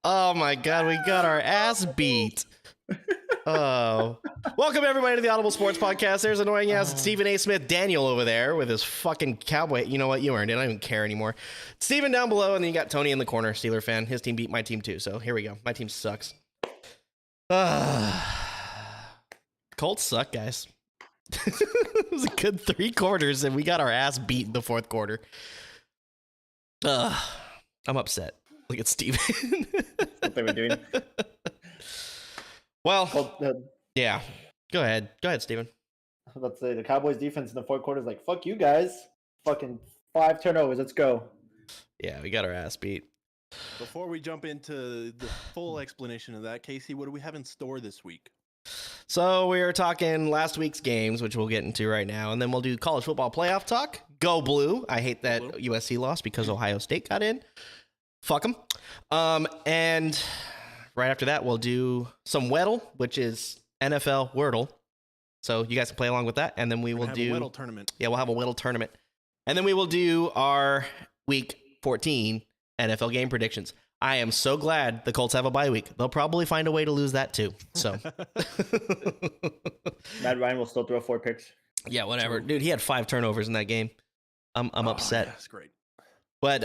Oh my God, we got our ass beat. Oh, welcome everybody to the Audible Sports Podcast. There's annoying ass Stephen A. Smith, Daniel over there with his fucking cowboy. You know what? You earned it. I don't even care anymore. Stephen down below, and then you got Tony in the corner, Steeler fan. His team beat my team too. So here we go. My team sucks. Colts suck, guys. It was a good 3 quarters, and we got our ass beat in the 4th quarter. I'm upset. Look at Steven. What they were doing. Well, yeah. Go ahead, Steven. I was about to say, the Cowboys defense in the 4th quarter is like, fuck you guys. Fucking 5 turnovers. Let's go. Yeah, we got our ass beat. Before we jump into the full explanation of that, Casey, what do we have in store this week? So we were talking last week's games, which we'll get into right now, and then we'll do college football playoff talk. Go Blue. I hate that USC lost because Ohio State got in. Fuck them. And right after that, we'll do some Weddle, which is NFL Wordle. So you guys can play along with that, and then we will do a Weddle tournament. Yeah, we'll have a Weddle tournament, and then we will do our Week 14 NFL game predictions. I am so glad the Colts have a bye week. They'll probably find a way to lose that too. So Matt Ryan will still throw 4 picks. Yeah, whatever. Dude, he had 5 turnovers in that game. I'm upset. Yeah, that's great. But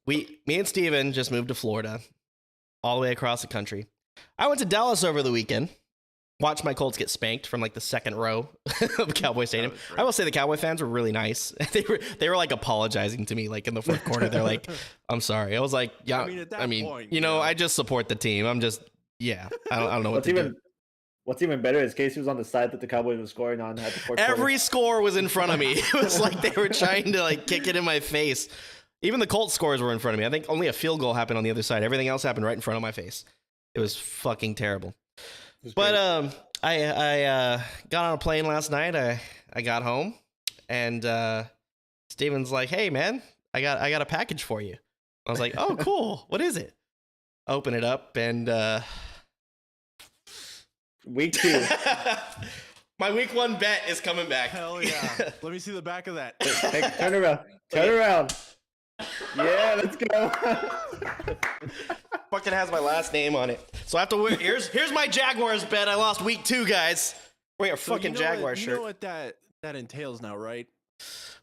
me and Steven just moved to Florida, all the way across the country. I went to Dallas over the weekend. Watched my Colts get spanked from like the 2nd row of Cowboy Stadium. I will say the Cowboy fans were really nice. They were like apologizing to me like in the 4th quarter. They're like, "I'm sorry." I was like, "Yeah, I mean, point, you know, I just support the team. I'm just, yeah, I don't know what to do." What's even better is Casey was on the side that the Cowboys were scoring on at the 4th quarter. Every score was in front of me. It was like they were trying to like kick it in my face. Even the Colts scores were in front of me. I think only a field goal happened on the other side. Everything else happened right in front of my face. It was fucking terrible. But I got on a plane last night. I got home, and Steven's like, "Hey man, I got a package for you." I was like, "Oh cool, what is it?" Open it up, and Week 2. My Week 1 bet is coming back. Hell yeah! Let me see the back of that. Hey, turn around. Yeah, let's go. Fucking has my last name on it. So I have to wear. Here's my Jaguars bet. I lost Week 2, guys. Wear a fucking Jaguar shirt. You know what that entails now, right?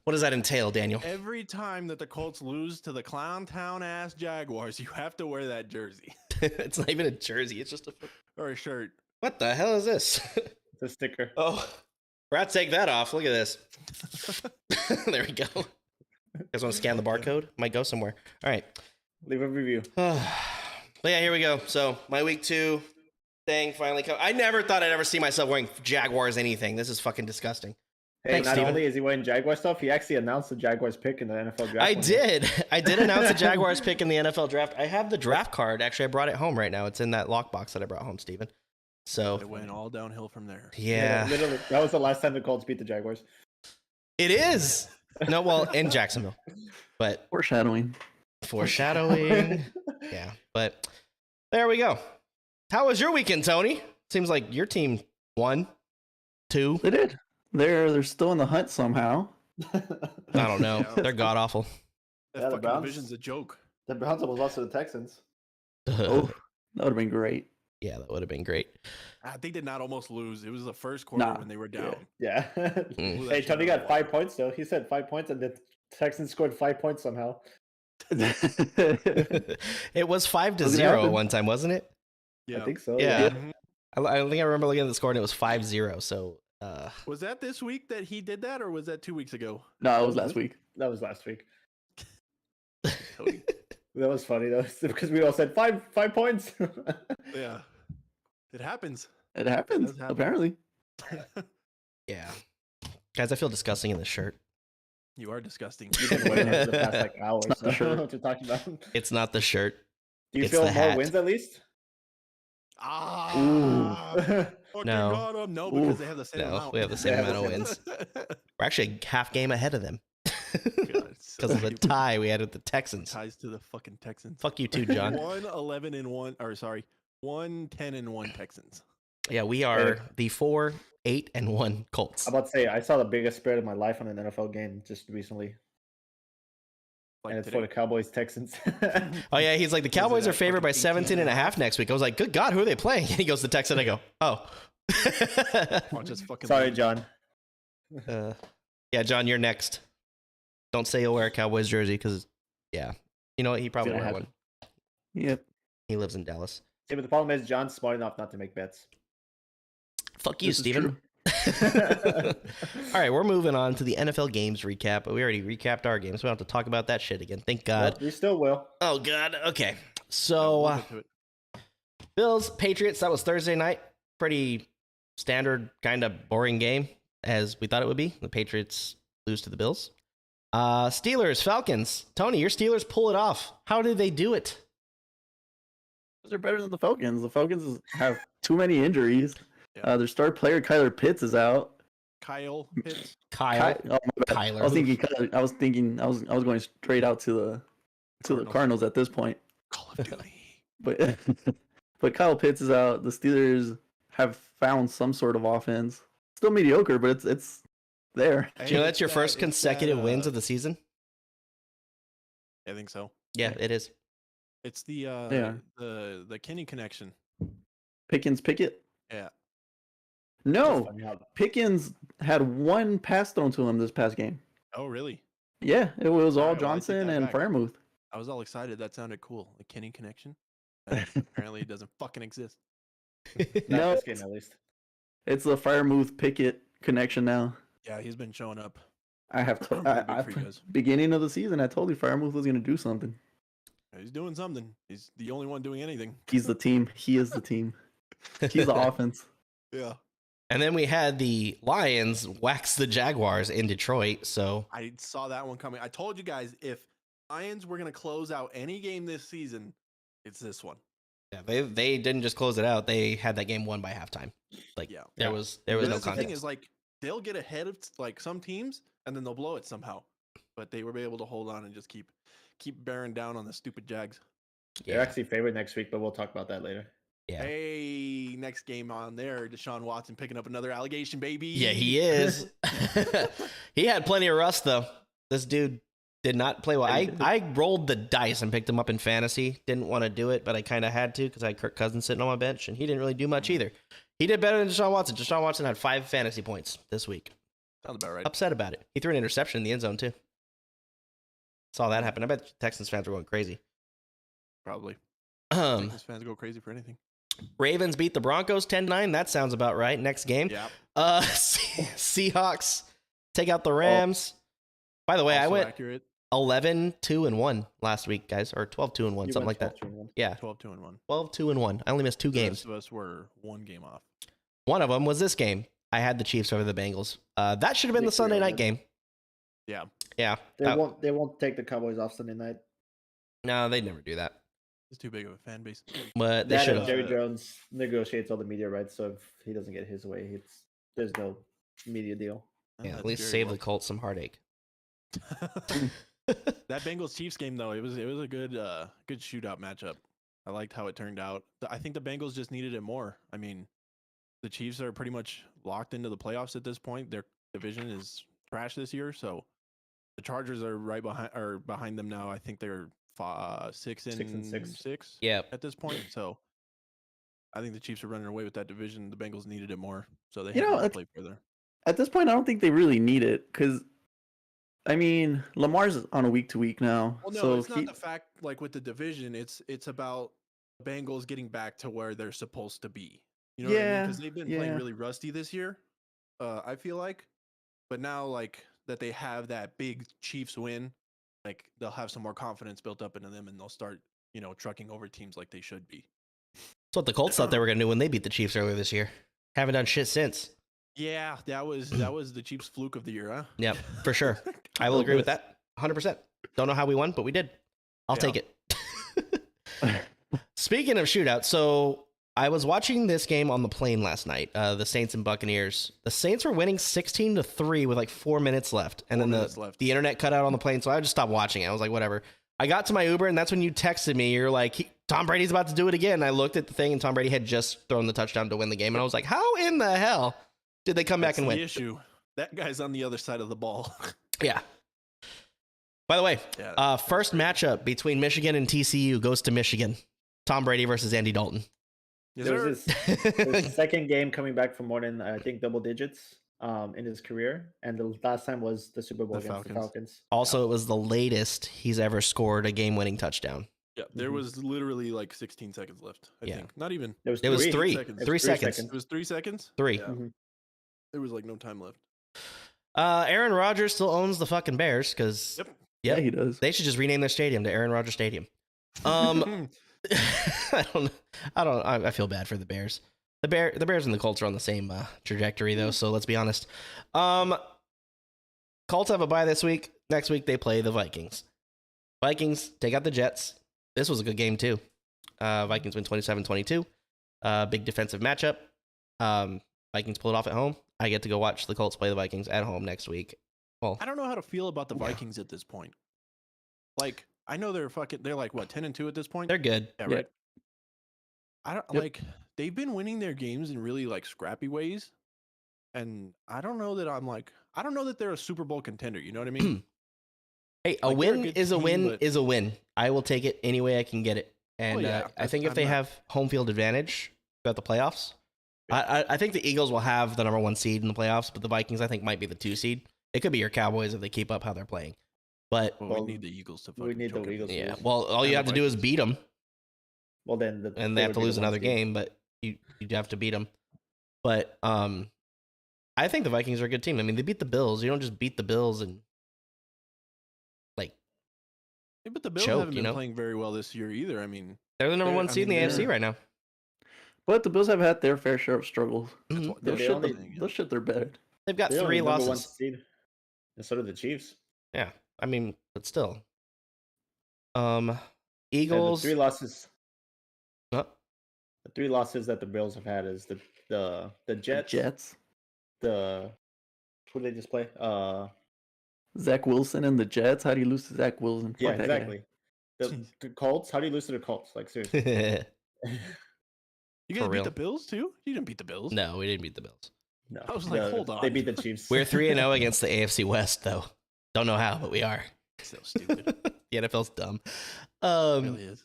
What does that entail, Daniel? Every time that the Colts lose to the clown town ass Jaguars, you have to wear that jersey. It's not even a jersey. It's just or a shirt. What the hell is this? It's a sticker. Oh, Brad, take that off. Look at this. There we go. You guys want to scan the barcode? Might go somewhere. All right. Leave a review. But yeah, here we go. So my Week 2 thing finally come. I never thought I'd ever see myself wearing Jaguars anything. This is fucking disgusting. Hey, Thanks, not Steven. only is he wearing Jaguar stuff, he actually announced the Jaguars pick in the NFL draft. I did announce the Jaguars pick in the NFL draft. I have the draft card. Actually, I brought it home right now. It's in that lockbox that I brought home, Steven. So it went all downhill from there. Yeah. Literally, that was the last time the Colts beat the Jaguars. It is. No, well, in Jacksonville. But Foreshadowing. Yeah. But there we go. How was your weekend, Tony? Seems like your team won. 2. They did. They're still in the hunt somehow. I don't know. They're god awful. That Yeah, the fucking Browns. division's a joke. The Browns almost lost to the Texans. Oh, that would have been great. Yeah, that would have been great. They did not almost lose. It was the first quarter when they were down. Yeah. Hey, Tony got 5 points though. He said 5 points, and the Texans scored 5 points somehow. It was 5-0 Does it happen? one time, wasn't it? Yeah. I think so. Yeah. Mhm. I think I remember looking at the score and it was 5-0. So Was that this week that he did that, or was that 2 weeks ago? No, it was last week. That was last week. Cody. That was funny though, because we all said 5 points. Yeah. It happens. It happens, does happen. apparently. yeah. Guys, I feel disgusting in this shirt. You are disgusting. You've been wearing it for the past like hours. not the So I don't know shirt. what you're talking about. It's not the shirt. Do you It's feel the more hat. wins at least? Fucking No. got 'em. No, because Ooh. they have the same No, amount. we have the same Yeah, amount of wins. We're actually a half game ahead of them. Because of the stupid. tie we had with the Texans. Ties to the fucking Texans. Fuck you too, John. 1-11-1, or sorry, 1-10-1 Texans. Yeah, we are the 4-8-1 Colts. I'm about to say I saw the biggest spread of my life on an NFL game just recently. Like and it's today. for the Cowboys Texans. Oh yeah, he's like the Was it Cowboys are at favored by fucking 17 and a 18.5? half next week. I was like, good God, who are they playing? And he goes to Texas, and I go, oh. Oh, just fucking Sorry, lame. John. Yeah, John, you're next. Don't say you'll wear a Cowboys jersey because, yeah, you know what? He probably Gonna wear happen. one. Yep. He lives in Dallas. Yeah, but the problem is John's smart enough not to make bets. Fuck you, This is Steven. true. All right, we're moving on to the NFL games recap. We already recapped our games. We don't have to talk about that shit again. Thank God. Well, we still will. Oh God. Okay. Yeah, So we'll get to it. Bills Patriots. That was Thursday night. Pretty standard, kind of boring game as we thought it would be. The Patriots lose to the Bills. Steelers Falcons. Tony, your Steelers pull it off. How did they do it? They're better than the Falcons. The Falcons have too many injuries. Yeah. Their star player Kyler Pitts is out. Kyle Pitts. Kyle. Oh, my bad. Kyler. I was thinking. I was going straight out to the Cardinals. Cardinals at this point. Call of Duty. But but Kyle Pitts is out. The Steelers have found some sort of offense. Still mediocre, but it's there. Do you know that's your It's first it's consecutive wins uh, of the season? I think so. Yeah, it is. It's the the Kenny connection. Pickens Pickett. Yeah. No, Funny how- Pickens had one pass thrown to him this past game. Oh, really? Yeah, it was all Alright, well, I take Johnson that and back. Firemouth. I was all excited. That sounded cool. The Kenny connection. Apparently, it doesn't fucking exist. Not No, this game at least. it's the Firemouth Pickett connection now. Yeah, he's been showing up. I have to, Pretty big for you guys. beginning of the season. I told you Firemouth was going to do something. He's doing something. He's the only one doing anything. He's the team. He is the team. He's the offense. Yeah. And then we had the Lions wax the Jaguars in Detroit. So I saw that one coming. I told you guys if Lions were gonna close out any game this season, it's this one. yeah, they didn't just close it out. They had that game won by halftime. Like Yeah. there was no That's the thing contest. is like they'll get ahead of like some teams and then they'll blow it somehow. But they were able to hold on and just keep bearing down on the stupid Jags. They're Yeah, actually favored next week, but we'll talk about that later. yeah. Hey, next game on there, Deshaun Watson picking up another allegation, baby. Yeah, he is. He had plenty of rust though. This dude did not play well. Yeah, he did. I rolled the dice and picked him up in fantasy. Didn't want to do it, but I kind of had to because I had Kirk Cousins sitting on my bench, and he didn't really do much either. He did better than Deshaun Watson. Deshaun Watson had 5 fantasy points this week. Sounds about right. Upset about it. He threw an interception in the end zone too. Saw that happen. I bet Texans fans were going crazy. Probably. Texans fans go crazy for anything. Ravens beat the Broncos 10-9. That sounds about right. Next game. Yeah. Seahawks take out the Rams. By the way, I Also went accurate. 11-2-1 last week, guys, or 12-2-1, You something went like that. 12-2-1. Yeah, 12-2-1. 12-2-1. I only missed 2 The games. rest of us were one game off. One of them was this game. I had the Chiefs over the Bengals. That should have been the Victory Sunday night over. game. Yeah. Yeah. They won't take the Cowboys off Sunday night. No, they'd never do that. It's too big of a fan base. But they That should and have. Jerry Jones negotiates all the media rights, so if he doesn't get his way, there's no media deal. Yeah, That's at least very save well. the Colts some heartache. That Bengals Chiefs game though, it was a good good shootout matchup. I liked how it turned out. I think the Bengals just needed it more. I mean, the Chiefs are pretty much locked into the playoffs at this point. Their division is trash this year, so the Chargers are right behind them now. I think they're 6 and 6 Yeah. at this point. So I think the Chiefs are running away with that division. The Bengals needed it more, so they You had know, to that's- play further. At this point, I don't think they really need it because, I mean, Lamar's on a week to week now. Well, no, so it's not the fact like with the division. It's about the Bengals getting back to where they're supposed to be. You know what I mean? Yeah, Because they've been playing yeah. really rusty this year. I feel like, but now like that they have that big Chiefs win, like they'll have some more confidence built up into them, and they'll start trucking over teams like they should be. That's what the Colts thought they were going to do when they beat the Chiefs earlier this year. Haven't done shit since. Yeah, that was the Chiefs fluke of the year, huh? Yep, for sure. I will agree with that 100%. Don't know how we won, but we did. I'll Yeah. take it. Speaking of shootouts, so I was watching this game on the plane last night, the Saints and Buccaneers. The Saints were winning 16-3 with like 4 minutes left. And 4 then minutes left. the internet cut out on the plane, so I just stopped watching it. I was like, whatever. I got to my Uber, and that's when you texted me. You're like, Tom Brady's about to do it again. And I looked at the thing, and Tom Brady had just thrown the touchdown to win the game. And I was like, how in the hell did they come back That's and the win? issue. That guy's on the other side of the ball. Yeah. By the way, Yeah. first matchup between Michigan and TCU goes to Michigan. Tom Brady versus Andy Dalton. Yes, There sir. was his second game coming back from more than I think double digits in his career, and the last time was the Super Bowl The against the Falcons. Falcons. Also, it was the latest he's ever scored a game-winning touchdown. Yeah, there Mhm. was literally like 16 seconds left. I Yeah. think not even. There was It was three. three. seconds. Three It was 3 seconds. It was 3 seconds. 3. Yeah. Mhm. There was like no time left. Aaron Rodgers still owns the fucking Bears because Yep. Yep. Yeah, he does. they should just rename their stadium to Aaron Rodgers Stadium. I feel bad for the Bears. The Bears and the Colts are on the same trajectory though, so let's be honest. Colts have a bye this week. Next week they play the Vikings. Vikings take out the Jets. This was a good game too. Vikings win 27-22. Big defensive matchup. Vikings pull it off at home. I get to go watch the Colts play the Vikings at home next week. Well, I don't know how to feel about the Vikings at this point. Like, I know they're like what, 10-2 at this point? they're good. Yeah, Yeah. right. I don't Yep. like they've been winning their games in really like scrappy ways. And I don't know that I don't know that they're a Super Bowl contender, you know what I mean? Hey, a Like, they're a win good is a team, win but- is a win. I will take it any way I can get it. And yeah, I that's- think if I'm they not- have home field advantage throughout the playoffs, I think the Eagles will have the number 1 seed in the playoffs, but the Vikings I think might be the 2 seed. It could be your Cowboys if they keep up how they're playing. But Well, Well, we need the Eagles to we fucking need the choke them. Eagles. yeah, lose. well, all And you the have to do is Vikings. beat them, Well, then and they have would to be lose the one another seed. game, but you have to beat them. But I think the Vikings are a good team. I mean, they beat the Bills. You don't just beat the Bills and like Yeah, but the Bills choke, haven't you been know? playing very well this year either. I mean, they're the number They're- 1 I seed in the mean, AFC they're- right now. But the Bills have had their fair share of struggles. that's Mhm. what, They're that's the what only- I'm saying, yeah. Those shit, they're bad. They've got They're 3 only number 1 losses. seed, and so do the Chiefs. Yeah, I mean, but still. And Eagles. the 3 losses. Uh, The 3 losses that the Bills have had is the The Jets, Jets. the who did they just play? Zach Wilson and the Jets. How do you lose to Zach Wilson? Fuck Yeah, that guy. exactly. The Colts. How do you lose to the Colts? Like seriously. You guys For beat real. the Bills too? You didn't beat the Bills. no, we didn't beat the Bills. No, I was like, hold They on. beat the Chiefs. We're 3-0 against the AFC West, though. Don't know how, but we are. So stupid. The NFL's dumb. It really is.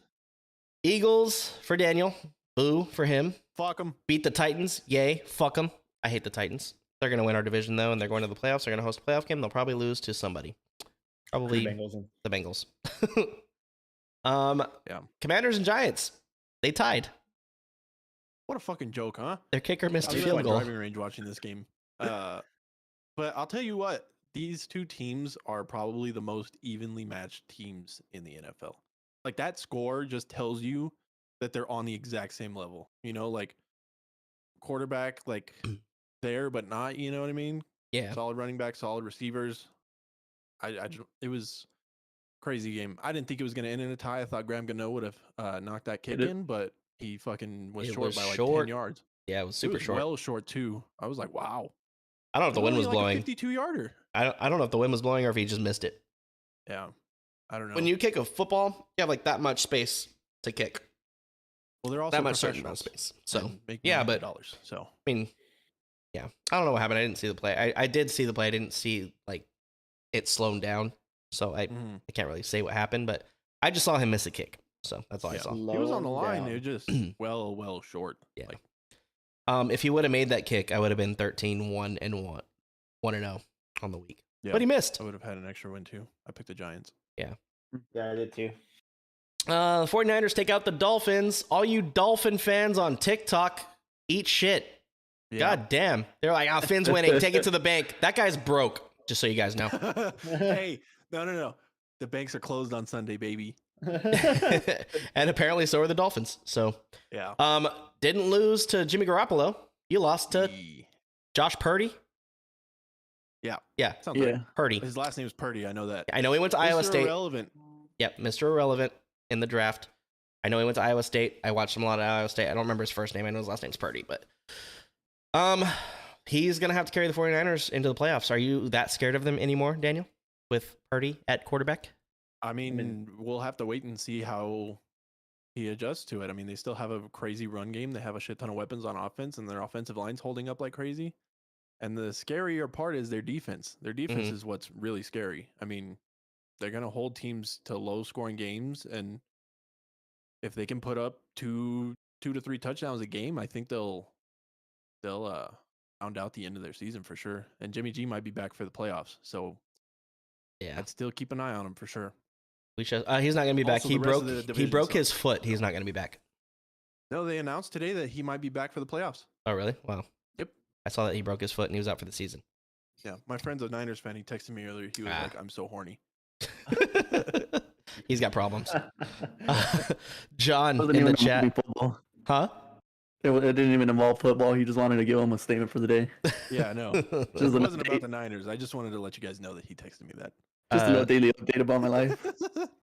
Eagles for Daniel. Boo for him. Fuck them. Beat the Titans. Yay. Fuck them. I hate the Titans. They're going to win our division, though, and they're going to the playoffs. They're going to host a playoff game. They'll probably lose to somebody. Probably Bengals and the Bengals. Yeah. Commanders and Giants. They tied. What a fucking joke, huh? Their kicker missed I a was at field my goal. driving range watching this game. But I'll tell you what, these two teams are probably the most evenly matched teams in the NFL. Like that score just tells you that they're on the exact same level. You know, like quarterback, like there but not. You know what I mean? Yeah. Solid running back, solid receivers. It was crazy game. I didn't think it was going to end in a tie. I thought Graham Gano would have knocked that kick It- in, but he fucking was It short was by like short. 10 yards. Yeah, it was It super was short. well short too. I was like, wow. I don't know if the wind was blowing. 52 yarder. I don't know if the wind was blowing or if he just missed it. Yeah. I don't know. When you kick a football, you have like that much space to kick. well, they're also That much certain amount of professionals space. So, and make yeah, millions but of dollars. So I mean, yeah. I don't know what happened. I didn't see the play. I did see the play. I didn't see like it slowing down. So I can't really say what happened, but I just saw him miss a kick. So that's all I Yeah. saw. he was on the Slow line. down. It was just well short. Yeah. Like, If he would have made that kick, I would have been 13-1 and 1-0 on the week. yeah. But he missed. I would have had an extra win too. I picked the Giants. yeah, I did too. The 49ers take out the Dolphins. All you Dolphin fans on TikTok, eat shit. Yeah. God damn. They're like, oh, Finn's winning. Take it to the bank. That guy's broke, just so you guys know. Hey, no. The banks are closed on Sunday, baby. And apparently so are the Dolphins. So, Yeah. didn't lose to Jimmy Garoppolo. You lost to Yeah. Josh Purdy. Yeah. Yeah, Sounds right. Yeah. Purdy. His last name is Purdy. I know that. I know he went to Iowa Mr. State. Irrelevant. Yep, Mr. Irrelevant in the draft. I know he went to Iowa State. I watched him a lot at Iowa State. I don't remember his first name. I know his last name's Purdy, but he's going to have to carry the 49ers into the playoffs. Are you that scared of them anymore, Daniel, with Purdy at quarterback? I mean, mean- we'll have to wait and see how he adjusts to it. I mean, they still have a crazy run game. They have a shit ton of weapons on offense, and their offensive line's holding up like crazy. And the scarier part is their defense. Their defense is what's really scary. I mean, they're gonna hold teams to low scoring games, and if they can put up two to three touchdowns a game, I think they'll round out the end of their season for sure. And Jimmy G might be back for the playoffs, so Yeah, I'd still keep an eye on him for sure. we should. He's not gonna be back. Also, He the rest broke. of the He division broke sucks. his foot. He's not gonna be back. No, they announced today that he might be back for the playoffs. Oh really? Wow. Yep. I saw that he broke his foot and he was out for the season. Yeah, my friend's a Niners fan. He texted me earlier. He was like, "I'm so horny." He's got problems. John Wasn't in even the chat, involved in football. huh? It didn't even involve football. He just wanted to give him a statement for the day. Yeah, I know. Just It an wasn't about update. the Niners. I just wanted to let you guys know that he texted me that. Just a daily update about my life.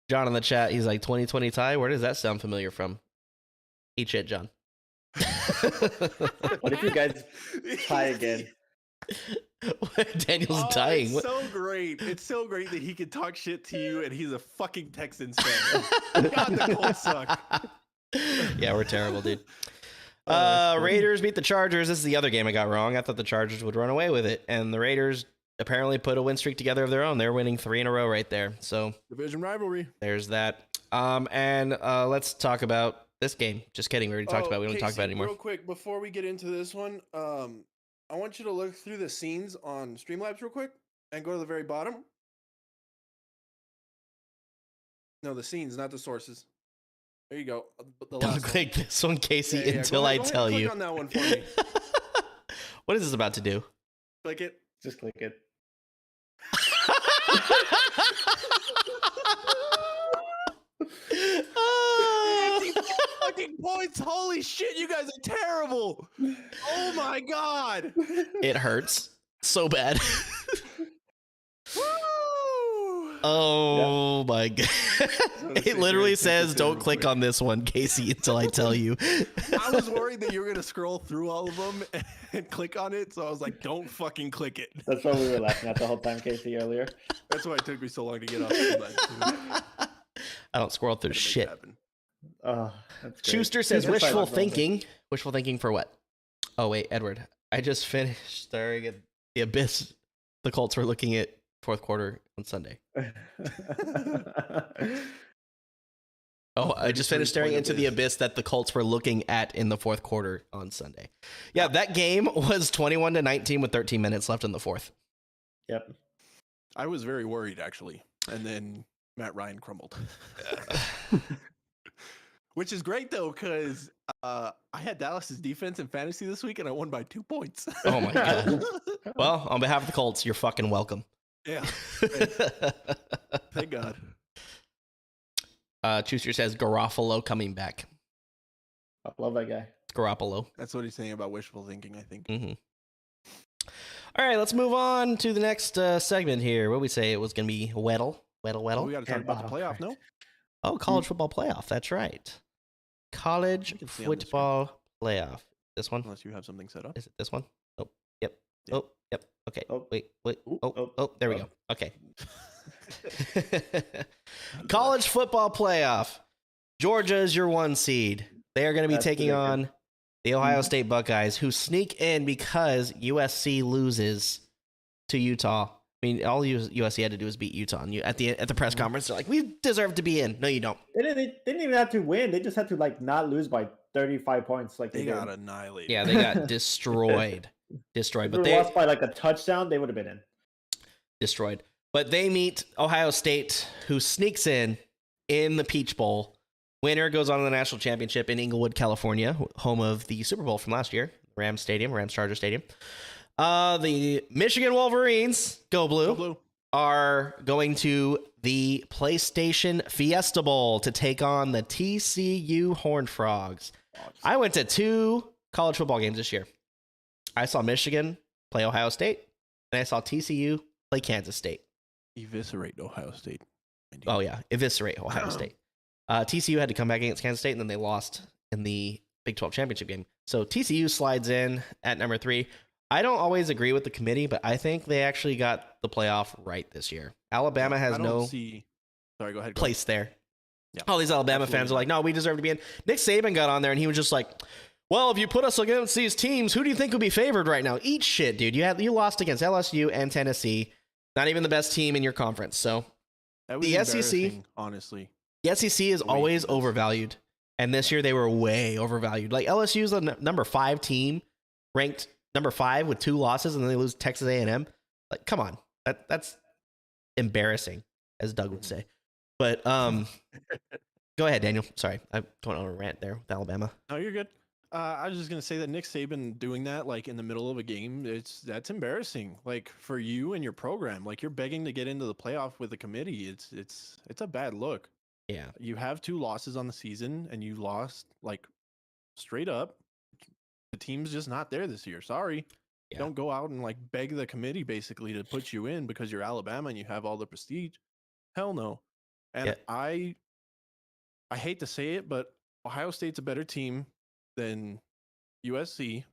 John in the chat, he's like 2020 tie. Where does that sound familiar from? Eat shit, John. What if you guys tie again? Daniel's Oh, dying. It's What- so great. It's so great that he can talk shit to you, and he's a fucking Texans fan. God, the Colts suck. Yeah, we're terrible, dude. Oh, that's funny. Raiders beat the Chargers. This is the other game I got wrong. I thought the Chargers would run away with it, and the Raiders apparently put a win streak together of their own. They're winning 3 in a row right there. So Division rivalry. there's that. And let's talk about this game. Just kidding. We already talked about it. We don't talk about it anymore. Real quick, before we get into this one, I want you to look through the scenes on Streamlabs real quick and go to the very bottom. No, the scenes, not the sources. There you go. The Don't last one. click this one, Casey, Yeah, yeah, until go I ahead, go ahead, tell click you. on that one for me. What is this about to do? Click it. Just click it. Fucking points! Holy shit, you guys are terrible! Oh my god! It hurts so bad. Woo! Oh my god. gonna sit It here literally and take says this in don't real click quick. on this one, Casey, until I tell you. I was worried that you were gonna scroll through all of them and click on it, so I was like, "Don't fucking click it." That's what we were laughing at the whole time, Casey, earlier. That's why it took me so long to get off. That I don't scroll through shit. Oh, that's great. Schuster says Just by wishful like rolling. thinking. Wishful thinking for what? Oh wait, Edward. I just finished staring at the abyss. The Colts were looking at fourth quarter on Sunday. Oh, I just finished staring 33-point into the abyss. abyss that the Colts were looking at in the fourth quarter on Sunday. Yeah, that game was 21-19 with 13 minutes left in the fourth. Yep. I was very worried actually, and then Matt Ryan crumbled. Which is great though, because I had Dallas's defense in fantasy this week, and I won by 2 points. Oh my god. Well, on behalf of the Colts, you're fucking welcome. Yeah, thank God. Schuster says Garofalo coming back. I love that guy. Garoppolo. That's what he's saying about wishful thinking, I think. Mm-hmm. All right, let's move on to the next segment here. What we say it was going to be Weddle. Oh, we got to talk about the playoff, no? Oh, college football playoff. That's right. College You can see on the screen. football playoff. This one? Unless you have something set up. Is it this one? Oh, yep. Yeah. Oh, yep. Okay. Oh. Wait. Ooh, Oh, oh, oh, there we oh. go. Okay. College football playoff. Georgia is your 1 seed. They are going to be That's taking ridiculous. on the Ohio State Buckeyes, who sneak in because USC loses to Utah. I mean, all USC had to do was beat Utah. And at the press conference, they're like, "We deserve to be in." No, you don't. They didn't even have to win. They just had to like not lose by 35 points. Like They did. got annihilated. Yeah, they got destroyed. Destroyed. If But they they lost by like a touchdown, they would have been in. destroyed. But they meet Ohio State, who sneaks in the Peach Bowl. Winner goes on to the national championship in Inglewood, California, home of the Super Bowl from last year, Rams Charger Stadium. The Michigan Wolverines, go blue, Go blue. are going to the PlayStation Fiesta Bowl to take on the TCU Horned Frogs. I went to 2 college football games this year. I saw Michigan play Ohio State, and I saw TCU play Kansas State. Eviscerate Ohio State. Oh, yeah. Eviscerate Ohio State. TCU had to come back against Kansas State, and then they lost in the Big 12 championship game. So TCU slides in at number 3. I don't always agree with the committee, but I think they actually got the playoff right this year. Alabama has I don't no see. Sorry, go ahead. go place there. Yeah, All these Alabama absolutely fans are not. like, no, we deserve to be in. Nick Saban got on there, and he was just like, well, if you put us against these teams, who do you think would be favored right now? Eat shit, dude. You lost against LSU and Tennessee. Not even the best team in your conference. So That was The SEC embarrassing, honestly. The SEC is The way he always does. overvalued, and this year they were way overvalued. Like LSU is a number 5 team, ranked number 5 with 2 losses, and then they lose to Texas A&M. Like, come on, that's embarrassing, as Doug would say. But go ahead, Daniel. Sorry, I'm going on a rant there with Alabama. No, you're good. I was just gonna say that Nick Saban doing that like in the middle of a game, that's embarrassing. Like for you and your program, like you're begging to get into the playoff with the committee. It's a bad look. Yeah, You have 2 losses on the season, and you lost like straight up. The team's just not there this year. Sorry. Yeah. Don't go out and like beg the committee basically to put you in because you're Alabama and you have all the prestige. Hell no. And Yeah. I hate to say it, but Ohio State's a better team than USC.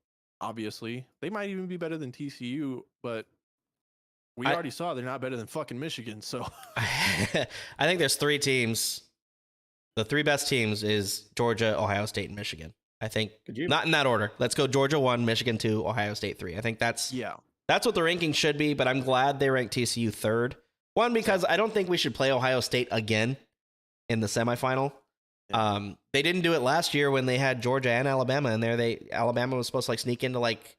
Obviously, they might even be better than TCU, but we I- already saw they're not better than fucking Michigan. So I think there's 3 teams. The 3 best teams is Georgia, Ohio State, and Michigan. I think Could you? not in that order. Let's go Georgia 1, Michigan 2, Ohio State 3. I think that's yeah, That's what the ranking should be, but I'm glad they ranked TCU 3rd. One, because I don't think we should play Ohio State again in the semifinal. Yeah. They didn't do it last year when they had Georgia and Alabama in there. Alabama was supposed to like sneak into like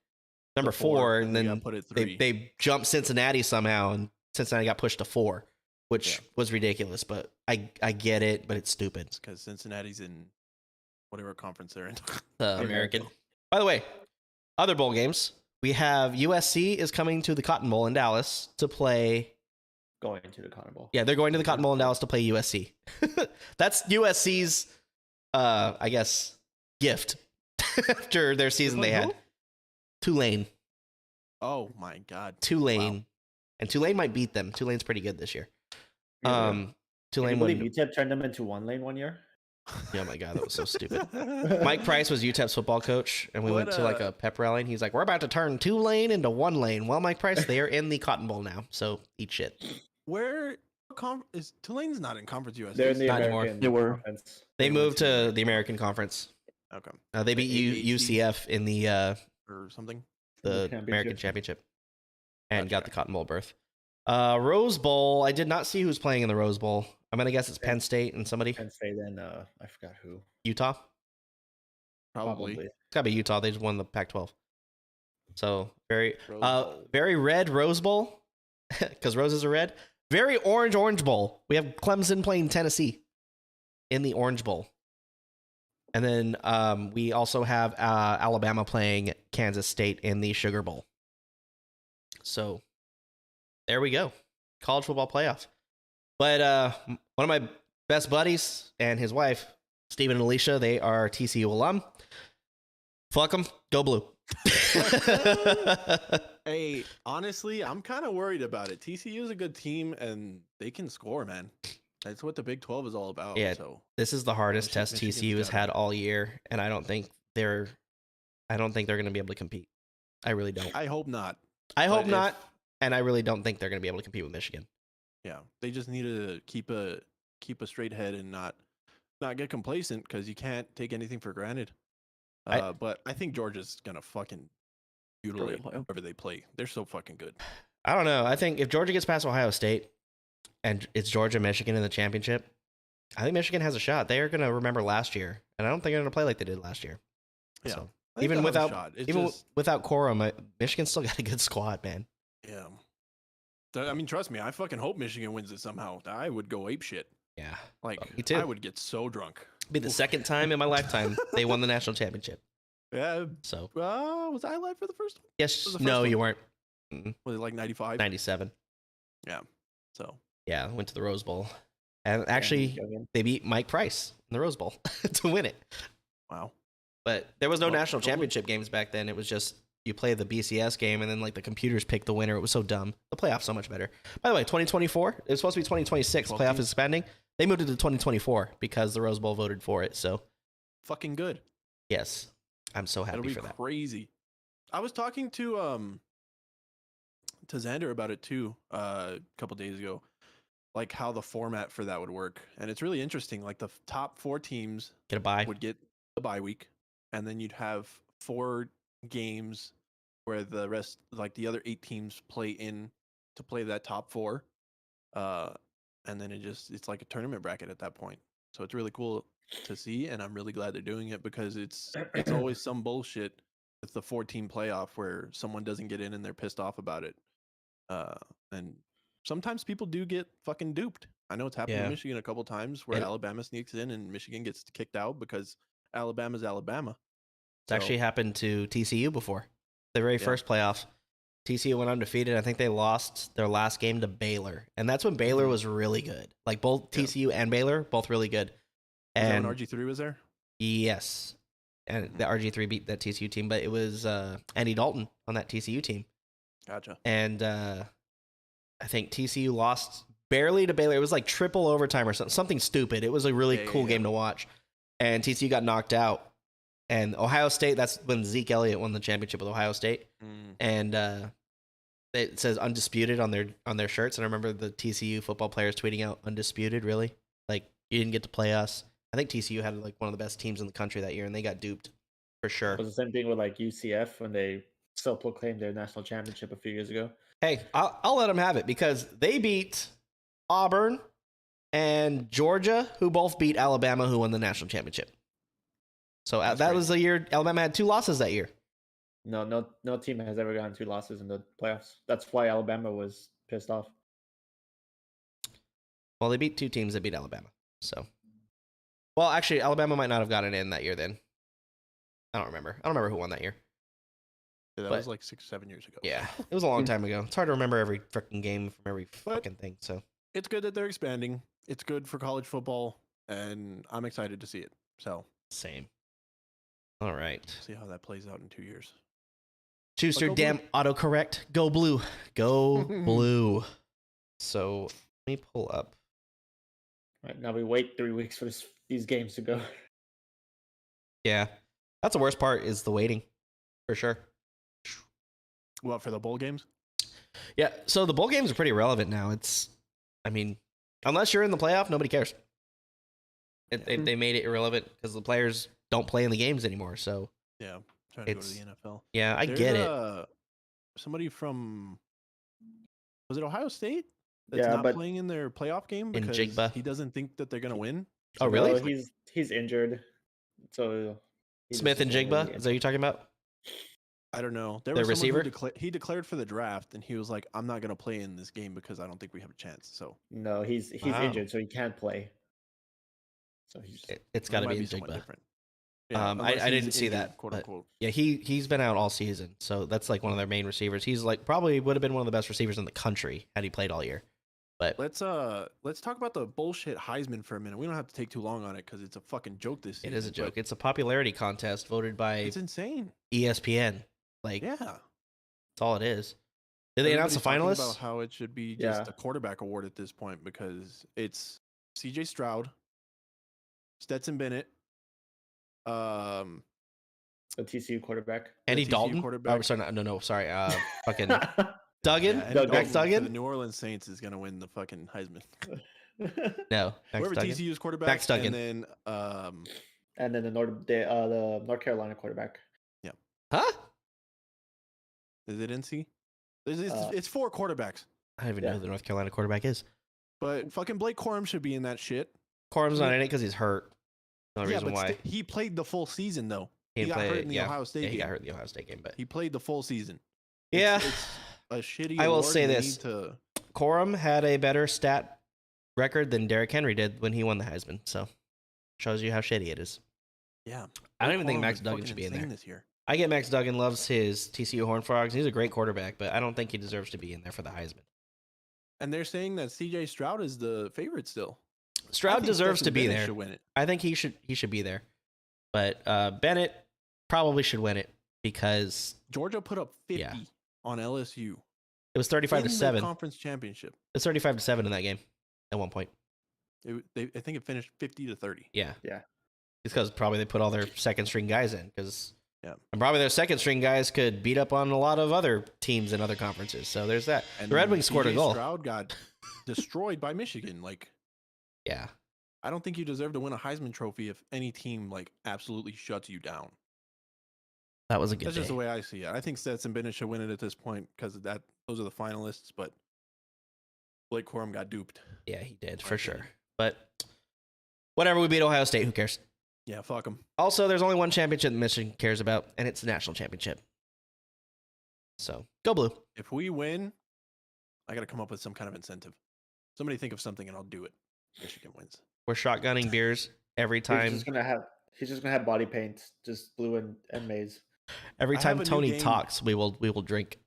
number The 4, and we then got put at 3. they jumped Cincinnati somehow, and Cincinnati got pushed to 4, which Yeah. was ridiculous. But I get it, but it's stupid. because Cincinnati's in whatever conference they're in. American. By the way, other bowl games. We have USC is coming to the Cotton Bowl in Dallas to play. Going to the Cotton Bowl. Yeah, they're going to the Cotton Bowl in Dallas to play USC. That's USC's, I guess, gift after their season they had. Who? Tulane. Oh my god. Tulane. Wow. And Tulane might beat them. Tulane's pretty good this year. Yeah. Tulane Can you believe won. UTEP turned them into 1 lane one year? Oh my god, that was so stupid. Mike Price was UTEP's football coach, and we What went to like a pep rally, and he's like, "We're about to turn 2 lane into 1 lane." Well, Mike Price, they are in the Cotton Bowl now, so eat shit. Where is Tulane's not in Conference USA? They're in the not anymore. American They were. Conference. They went moved to to the the American Conference. Okay. They beat The AAC? UCF in the Or something. American Championship and got Gotcha. the Cotton Bowl berth. Rose Bowl. I did not see who's playing in the Rose Bowl. I'm gonna guess it's Penn State and somebody. Penn State and I forgot who. Utah. Probably. It's gotta be Utah. They just won the Pac-12. So very Rose Bowl. very red Rose Bowl because roses are red. Very Orange Bowl. We have Clemson playing Tennessee in the Orange Bowl. And then we also have Alabama playing Kansas State in the Sugar Bowl. So there we go. College football playoffs. But one of my best buddies and his wife, Steven and Alicia, they are TCU alum. Fuck them. Go blue. Hey, honestly, I'm kind of worried about it. TCU is a good team, and they can score, man. That's what the Big 12 is all about. Yeah. So This is the hardest Michi- test Michigan's TCU has got it. had all year, and I don't think they're going to be able to compete. I really don't. I hope not. I hope but not, if- and I really don't think they're going to be able to compete with Michigan. Yeah, they just need to keep a straight head and not get complacent because you can't take anything for granted. But I think Georgia's gonna fucking mutilate play 'em. whoever they play. They're so fucking good. I don't know. I think if Georgia gets past Ohio State and it's Georgia Michigan in the championship, I think Michigan has a shot. They are going to remember last year, and I don't think they're going to play like they did last year. Yeah. So, I think even they'll have a without shot. It's even just, without Corum, Michigan's still got a good squad, man. yeah. I mean, trust me, I fucking hope Michigan wins it somehow. I would go ape shit. Yeah, Like me too. I would get so drunk. be the second time in my lifetime they won the national championship. Yeah. So Was I alive for the first one? yes, was the no, first you one? weren't. Mm-mm. Was it like 95? 97. So Yeah, went to the Rose Bowl, and actually they beat Mike Price in the Rose Bowl to win it. wow. But there was no Well, national totally. championship games back then. It was just you play the BCS game, and then like the computers pick the winner. It was so dumb. The playoff's so much better. By the way, 2024. It was supposed to be 2026. 12 Playoff teams. is expanding. They moved it to 2024 because the Rose Bowl voted for it. So Fucking good. yes, I'm so That'll happy be for that. crazy. I was talking to Xander about it too a couple days ago, like how the format for that would work, and it's really interesting. Like the top 4 teams Get a bye. would get the bye week, and then you'd have 4 games where the rest, like the other 8 teams, play in to play that top 4. and then it's like a tournament bracket at that point. So it's really cool to see, and I'm really glad they're doing it because it's always some bullshit with the 14 playoff where someone doesn't get in and they're pissed off about it. And sometimes people do get fucking duped. I know it's happened Yeah. to Michigan a couple times where It- Alabama sneaks in and Michigan gets kicked out because Alabama's Alabama. It's actually happened to TCU before. The very Yeah. first playoff, TCU went undefeated. I think they lost their last game to Baylor, and that's when Baylor Mhm. was really good. Like both Yeah. TCU and Baylor, both really good. Is that And when RG3 was there? yes, and the RG3 beat that TCU team, but it was Andy Dalton on that TCU team, Gotcha. and I think TCU lost barely to Baylor. It was like triple overtime or something stupid. It was a really Yeah, cool yeah. game to watch, and TCU got knocked out. And Ohio State, that's when Zeke Elliott won the championship with Ohio State, and it says undisputed on their shirts. And I remember the TCU football players tweeting out undisputed. Really, like you didn't get to play us. I think TCU had like one of the best teams in the country that year, and they got duped for sure. It was the same thing with like UCF when they self-proclaimed their national championship a few years ago. Hey, I'll let them have it because they beat Auburn and Georgia, who both beat Alabama, who won the national championship. So That's that great. was the year Alabama had 2 losses that year. No team has ever gotten 2 losses in the playoffs. That's why Alabama was pissed off. Well, they beat 2 teams that beat Alabama. So, well, actually, Alabama might not have gotten in that year then. I don't remember who won that year. Yeah, that But- was like 6-7 years ago. Yeah, it was a long time ago. It's hard to remember every freaking game from every But- fucking thing. So, It's good that they're expanding. It's good for college football, and I'm excited to see it. So same. All right. see how that plays out in 2 years. Schuster, go damn autocorrect. Go blue. Go blue. So, let me pull up. Right now we wait 3 weeks for these games to go. Yeah. That's the worst part is the waiting. For sure. What, for the bowl games? Yeah, so the bowl games are pretty irrelevant now. I mean, unless you're in the playoff, nobody cares. They made it irrelevant because the players don't play in the games anymore. So, Yeah, trying to go to It's- the NFL. yeah, I There's, get it. Somebody from, was it Ohio State? That's Yeah, not but- playing in their playoff game In because Jigba. he doesn't think that they're going to win. Oh, really? No, he's injured. So he Smith just and won't really Jigba? Is that what you're talking about? I don't know. There The was someone receiver? he declared for the draft, and he was like, "I'm not going to play in this game because I don't think we have a chance." So No, he's Wow. injured, so he can't play. So he's It's it got to might be in somewhat Jigba. different. I unless didn't he's see injured, that, quote but- unquote. Yeah, he's been out all season. So that's like one of their main receivers. He's like probably would have been one of the best receivers in the country had he played all year. But Let's talk about the bullshit Heisman for a minute. We don't have to take too long on it because it's a fucking joke this season. it is a but joke. It's a popularity contest voted by It's insane. ESPN. Like, Yeah. that's all it is. Did they announce the Everybody's talking finalists? about how it should be just Yeah. a quarterback award at this point because it's CJ Stroud, Stetson Bennett, the TCU quarterback. Andy TCU Dalton? quarterback. Oh, sorry, no, sorry. Fucking no, Duggan? Andy Doug- Max for the Duggan? New Orleans Saints is gonna win the fucking Heisman. No, Max Whoever Duggan. TCU's quarterback, Max Duggan. and then and then the North Carolina quarterback. Huh? is it NC? It's, Uh, it's 4 quarterbacks, I don't even Yeah. know who the North Carolina quarterback is. but fucking Blake Corum should be in that shit. Corum's not in it because he's hurt. No yeah, reason but why. he played the full season though. He He didn't got play hurt it, in the yeah. Ohio State Yeah, he game. got hurt in the Ohio State game, but He played the full season. yeah, It's a shitty. I will award, say and they this. need to- Corum had a better stat record than Derrick Henry did when he won the Heisman. So shows you how shitty it is. yeah, I don't Blake even think Corum Max is Duggan fucking should be in insane there. this year. I get Max Duggan loves his TCU Horned Frogs. He's a great quarterback, but I don't think he deserves to be in there for the Heisman. And they're saying that CJ Stroud is the favorite still. I Stroud think deserves Stetson to be Bennett there. Should win it. I think he should be there. But Bennett probably should win it because Georgia put up 50 Yeah. on LSU. it was 35 in to the 7. conference championship. It's 35 to 7 in that game at one point. I think it finished 50-30. Yeah. Yeah. It's because probably they put all their second string guys in because Yeah. and probably their second string guys could beat up on a lot of other teams in other conferences. So there's that. And The Red Wings scored a CJ goal. Stroud got destroyed by Michigan. Like, Yeah. I don't think you deserve to win a Heisman Trophy if any team like absolutely shuts you down. That was a good That's day. just the way I see it. I think Stetson Bennett should win it at this point because those are the finalists. But Blake Corum got duped. Yeah, he did My for sure. opinion. But whatever, we beat Ohio State. Who cares? Yeah, fuck him. Also, there's only one championship that Michigan cares about, and it's the national championship. So go blue. If we win, I got to come up with some kind of incentive. Somebody think of something and I'll do it. Michigan wins. We're shotgunning beers every He's time. just gonna have body paint, just blue and maize. Every I time have a new Tony game. talks, we will drink.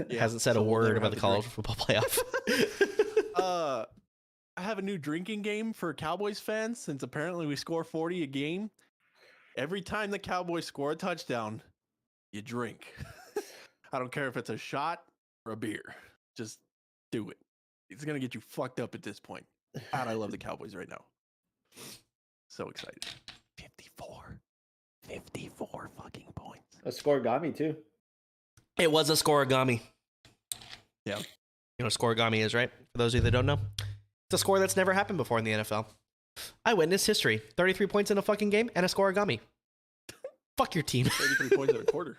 Yeah, Hasn't said so a we'll word never about have the to college drink. football playoff. I have a new drinking game for Cowboys fans since apparently we score 40 a game. Every time the Cowboys score a touchdown, you drink. I don't care if it's a shot or a beer. Just do it. It's going to get you fucked up at this point. God, I love the Cowboys right now. So excited. 54 fucking points. A scoregami too. It was a scoregami. Yeah. You know what scoregami is, right? For those of you that don't know, it's a score that's never happened before in the NFL. I witnessed history. 33 points in a fucking game and a scoregami. Fuck your team. 33 points in a quarter.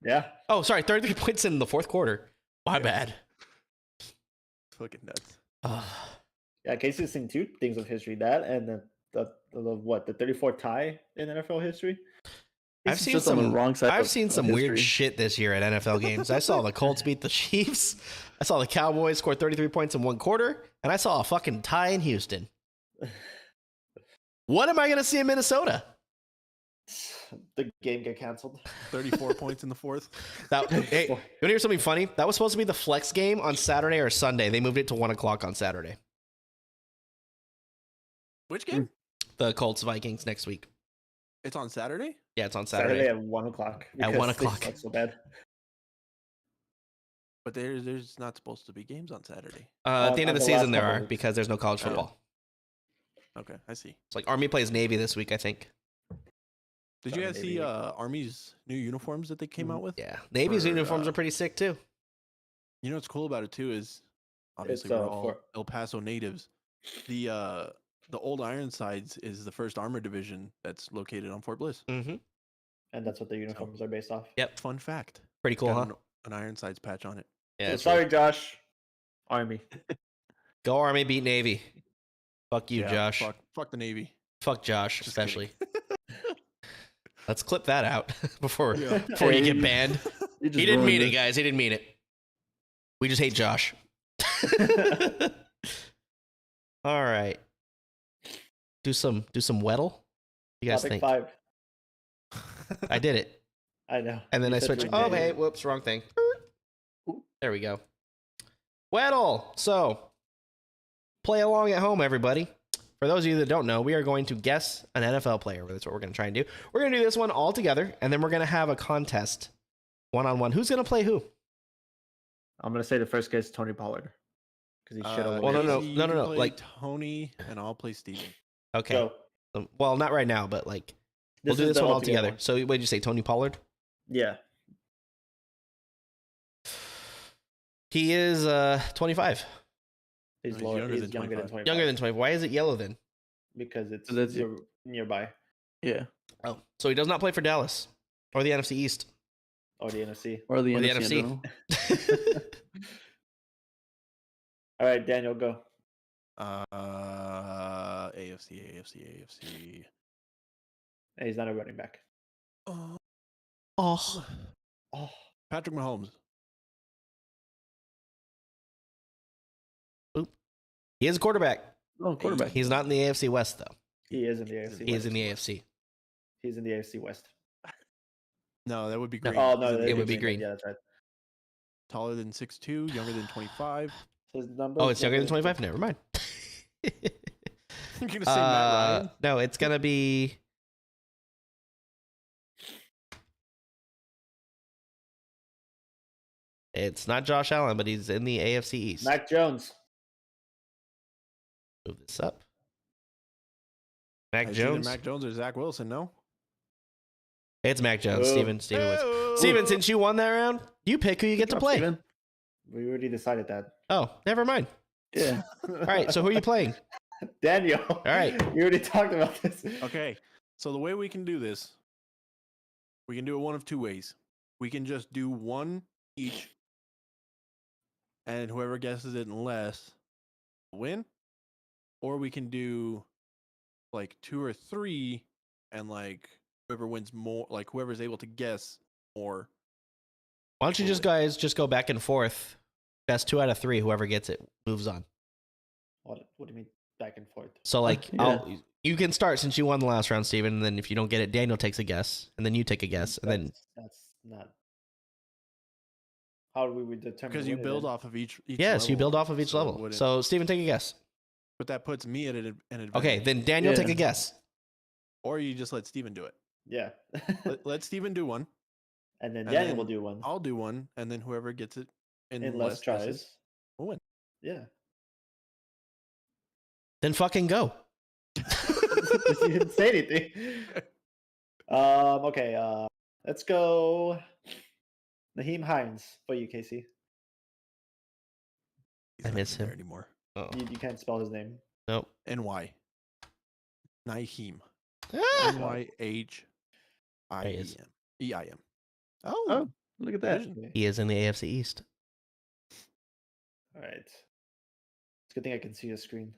Yeah. Oh, sorry, 33 points in the fourth quarter. My bad. Fucking nuts. Yeah, Casey's seen two things of history: that and the 34 tie in NFL history. I've He's seen just on the some wrong side. I've of- seen of some weird history. shit this year at NFL games. I saw the Colts beat the Chiefs. I saw the Cowboys score 33 points in one quarter, and I saw a fucking tie in Houston. What am I going to see in Minnesota? The game get canceled. 34 points in the fourth. That, hey, you want to hear something funny? That was supposed to be the flex game on Saturday or Sunday. They moved it to 1 o'clock on Saturday. Which game? The Colts Vikings next week. It's on Saturday? Yeah, it's on Saturday Saturday. at 1 o'clock. At 1 because they o'clock. suck so bad. But there's not supposed to be games on Saturday. At the end of on the the season, last there couple are weeks. because there's no college Oh. football. Okay, I see. It's like Army plays Navy this week, I think. Did you Sorry, guys maybe see we- Army's new uniforms that they came out with? Yeah, Navy's For, uniforms are pretty sick too. You know what's cool about it too is obviously It's, we're all for- El Paso natives. The old Ironsides is the first armor division that's located on Fort Bliss. Mm-hmm. And that's what the uniforms are based off. Yep, Fun fact. pretty cool, huh? Got an Ironsides patch on it. Yeah, So it's sorry, really- Josh. Army. Go Army, beat Navy. Fuck you, Yeah, Josh. Fuck the Navy. Fuck Josh, Just especially. kidding. Let's clip that out before Yeah. before you Hey, get banned. You just He didn't ruined mean it, guys. He didn't mean it. We just hate Josh. All right. Do some Weddle. You guys Topic think? 5. I did it. I know. And then You I said switched. three Oh, days. hey, whoops, wrong thing. There we go. Weddle. So, play along at home, everybody. For those of you that don't know, we are going to guess an NFL player. That's what we're going to try and do. We're going to do this one all together, and then we're going to have a contest, one-on-one. Who's going to play who? I'm gonna say the first guess is Tony Pollard because he should have. well, no, no, Casey, no, you no, can no, play like- Tony and I'll play Steven. Okay. Go. Well, not right now, but like we'll do is this the one all altogether together. one. So, what did you say, Tony Pollard? Yeah. He is 25, He's He's lower. younger He's than younger than 25. 25. younger than 20. Why is it yellow then? because it's So that's- nearby. Yeah. Oh, so he does not play for Dallas or the NFC East. Or the NFC. Or the Or the NFC. in NFC. general. All right, Daniel, go. AFC. And he's not a running back. Oh, Oh, Oh, Patrick Mahomes. he is a quarterback. Oh, quarterback. He's not in the AFC West though. he is in the AFC. He is West. in the AFC. He's in the AFC West. No, that would be No. green. Oh He's no, in the it would be AFC. green. Yeah, that's right. Taller than 6'2", younger than 25. His number. Oh, it's younger than 25. Never mind. You're gonna say Matt Ryan? No, it's gonna be. It's not Josh Allen, but he's in the AFC East. Mac Jones. Move this up. Mac It's either Jones. Mac Jones or Zach Wilson. No. It's Mac Jones. Oh. Steven wins. Oh. Steven, since you won that round, you pick who you get to Good job, play. Steven. We already decided that. Oh, never mind. Yeah. All All right, so who are you playing? Daniel. All right. We already talked about this. Okay, so the way we can do this, we can do it one of two ways. We can just do one each, and whoever guesses it in less win. Or we can do like 2 or 3, and like whoever wins more, like whoever's able to guess more. Why don't you just guys just go back and forth? Best 2 out of 3. Whoever gets it moves on. What do you mean back and forth? So like, Yeah. you can start since you won the last round, Steven. And then if you don't get it, Daniel takes a guess, and then you take a guess, and then That's not. How do we determine? Because the you winner build then? off of each yes, you level, build off of each so it level. wouldn't- So Steven, take a guess. but that puts me at an advantage. Okay, then Daniel, take Yeah. a guess. Or you just let Steven do it. Yeah. Let Steven do one. and then and Daniel will then do one I'll do one, and then whoever gets it in in less guesses tries. will win. Yeah. Then fucking go. you didn't say anything. Okay. Let's go. Naheem Hines for you, Casey. He's I not miss even there him. anymore. Oh You can't spell his name. nope. NY. Naheem. Ah! There he is. NYHIEM. EIM. Oh, Oh, look at that. division. He is in the AFC East. All right. It's a good thing I can see your screen.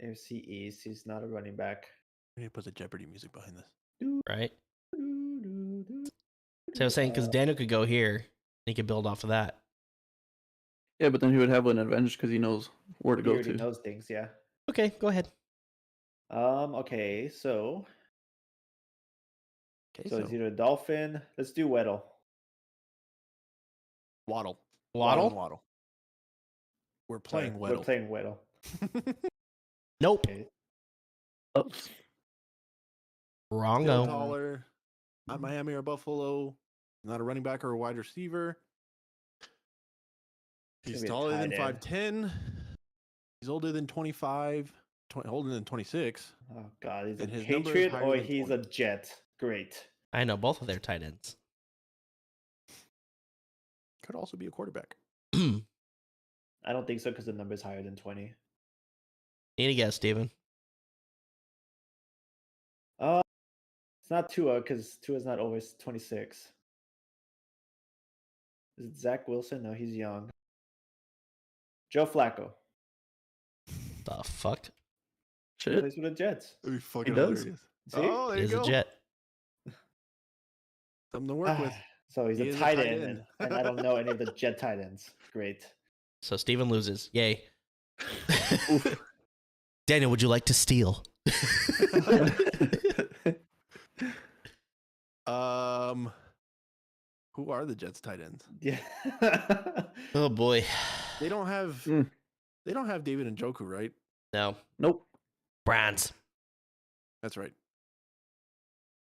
AFC East. He's not a running back. We need to put the Jeopardy music behind this. Right? So I was saying because Daniel could go here, he could build off of that. Yeah, but then he would have an advantage because he knows where to He go already to. knows things. Yeah. Okay, go ahead. Okay. So Okay, it's either a Dolphin. Let's do Weddle. Waddle. Waddle? Waddle. We're Sorry, playing We're Weddle. playing Weddle. Nope. Okay. Oops. Still Wrongo. taller. Not Miami or Buffalo. Not a running back or a wide receiver. He's He's gonna be a taller than tight end. 5'10". He's older than 25. Older than 26. Oh God, he's a And his number is Patriot higher or than he's 20. a Jet. Great. I know both of their tight ends. Could also be a quarterback. I don't think so because the number is higher than 20. Need a guess, Steven. It's not Tua because Tua's not over 26. Is it Zach Wilson? No, he's young. Joe Flacco. The fuck? He Shit. plays for the Jets. That'd be fucking does. hilarious. See? Oh, there He you is go. a Jet. Something to work with. So he's He a is a tight tight end, end. and I don't know any of the Jet tight ends. Great. So Steven loses. Yay. Daniel, would you like to steal? Who are the Jets tight ends? Yeah. Oh boy. They don't have Mm. they don't have David Njoku, right? No. Nope. Brands. That's right.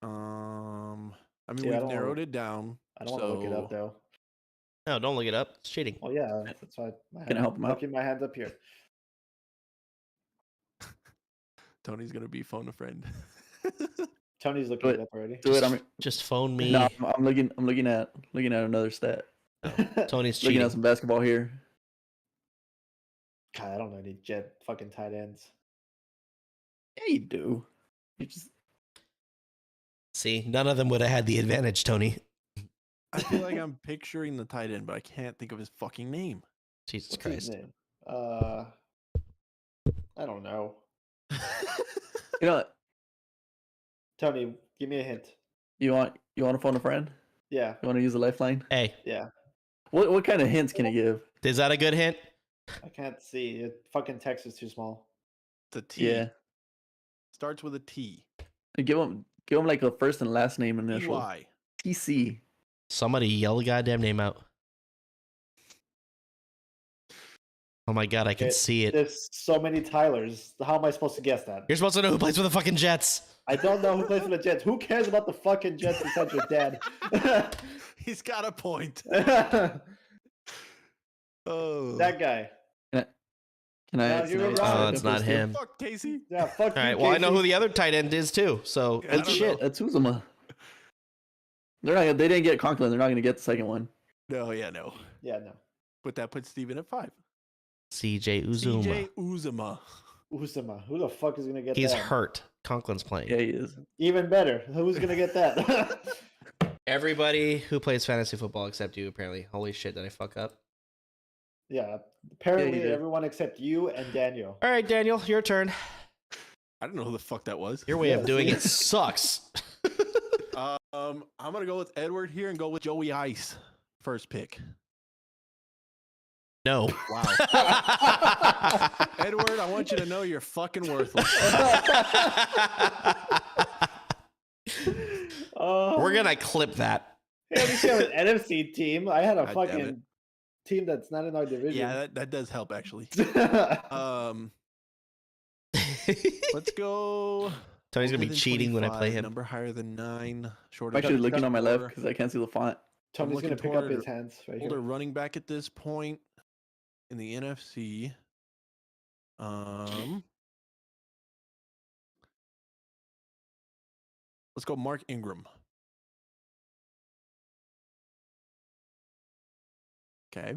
I mean, Yeah, I we've don't narrowed wanna- it down. I don't want to look it up so- though. No, don't look it up. It's cheating. Oh yeah, that's why my Can I help him out? keep my hands up here. Tony's gonna be phone a friend. Tony's looking Do it it. up already. Do it. I'm Just phone me. no, I'm looking at another stat. Tony's Looking cheating. at some basketball here. God, I don't know any Jet fucking tight ends. Yeah, you do. You just See, none of them would have had the advantage, Tony. I feel like I'm picturing the tight end, but I can't think of his fucking name. Jesus What's his Christ. name? I don't know. you know what? Tony, give me a hint. You want to phone a friend? Yeah, You want to use a lifeline? Hey, yeah. What kind of hints can it give? is that a good hint? I can't see. It, fucking text is too small. The T. Yeah. Starts with a T. Give him like a first and last name initial. EY. TC. Somebody yell the goddamn name out. Oh my god, I can Okay, see it. There's so many Tylers. How am I supposed to guess that? You're supposed to know who plays for the fucking Jets. I don't know who plays for the Jets. Who cares about the fucking Jets besides your dad? He's got a point. that Oh. guy. Can I? No, can you were I wrong. start Oh, with it's this not too? him. Fuck Casey. Yeah, fuck All you, right, well, I know who Casey. the other tight end is too. So Yeah, I good don't shit. know. That's Uzuma. They didn't get Conklin. They're not gonna get the second one. No, yeah, no. Yeah, no. But that puts Steven at 5. CJ Uzuma. CJ Uzuma. Usama. Who the fuck is gonna get He's that? hurt. Conklin's playing. Yeah, he is. Even better. Who's gonna get that? Everybody who plays fantasy football except you, apparently. Holy shit, did I fuck up? Yeah. Apparently, did. everyone except you and Daniel. All right, Daniel, your turn. I don't know who the fuck that was. Your way Yeah, of doing see? it sucks. I'm gonna go with Edward here and go with Joey Ice. First pick. No. Wow. Edward, I want you to know you're fucking worthless. We're gonna clip that. Hey, at least you have an NFC team. I had a God damn it. fucking team that's not in our division. Yeah, that does help actually. Let's go. Tony's gonna be older than cheating when I play 25, him. Number higher than 9. I'm Shorter actually than looking on my left 4, because I can't see the font. Tony's looking gonna pick up toward his hands right older here. running back at this point in the NFC. Let's go Mark Ingram. Okay.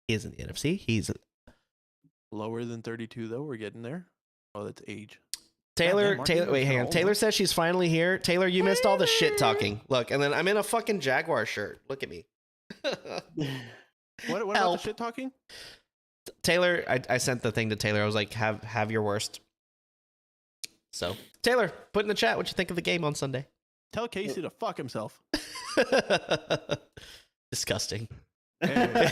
He is in the NFC. He's Lower than 32 though. We're getting there. Oh, that's age. Taylor. Mark Taylor, Ingram's wait, hang kinda on. old, Taylor huh? says she's finally here. Taylor, you missed all the shit talking. Look, and then I'm in a fucking Jaguar shirt. Look at me. What about Help. the shit talking? Taylor, I sent the thing to Taylor. I was like, have your worst. So, Taylor, put in the chat what you think of the game on Sunday. Tell Casey to fuck himself. Disgusting. Hey,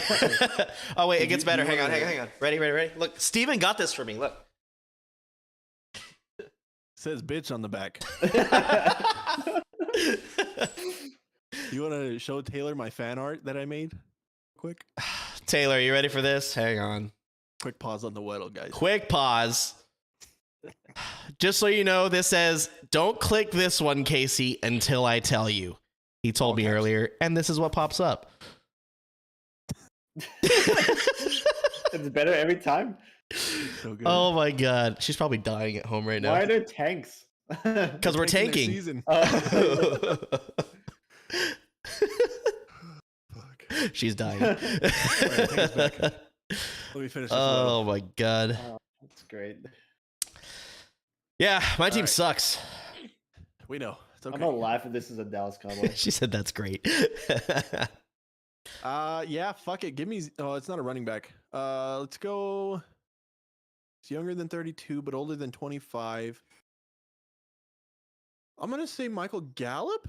Oh wait, it You- gets better. you Hang on, wanna- hang on. Ready. Look, Steven got this for me. Look. says bitch on the back. You want to show Taylor my fan art that I made? Quick Taylor, you ready for this? Hang on. pause on the Weddle, guys. Quick pause. Just so you know, this says, don't click this one, Casey, until I tell you. He told me Okay. earlier, and this is what pops up. It's better every time. So good. Oh my god. She's probably dying at home right Why are now. there tanks? Because we're Taking their tanking. season. Oh. Fuck. She's dying. take us back. Let me finish this. Oh my god. Oh, that's great. Yeah, my team right. sucks. We know. It's I'm okay. gonna laugh if this is a Dallas Cowboy. She said that's great. Yeah, fuck it. Give me. Oh, it's not a running back. Let's go. It's younger than 32, but older than 25. I'm gonna say Michael Gallup.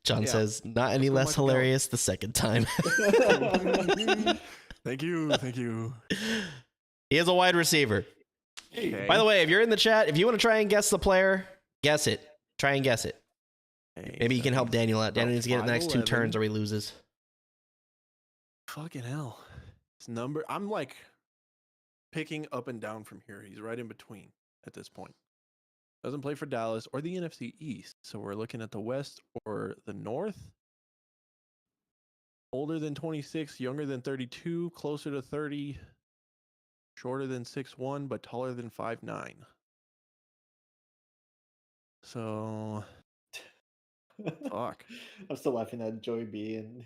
John Yeah. says, not any go less Michael Gallup. hilarious the second time. Thank you. Thank you. He is a wide receiver. Okay. By the way, if you're in the chat, if you want to try and guess the player, guess it. Try and guess it. Hey, Maybe you can help Daniel out. Daniel needs to get it in the next 2 5'11". turns or he loses. Fucking hell. His number. I'm like picking up and down from here. He's right in between at this point. Doesn't play for Dallas or the NFC East. So we're looking at the West or the North. Older than 26, younger than 32, closer to 30, shorter than 6'1, but taller than 5'9. So, fuck. I'm still laughing at Joey B and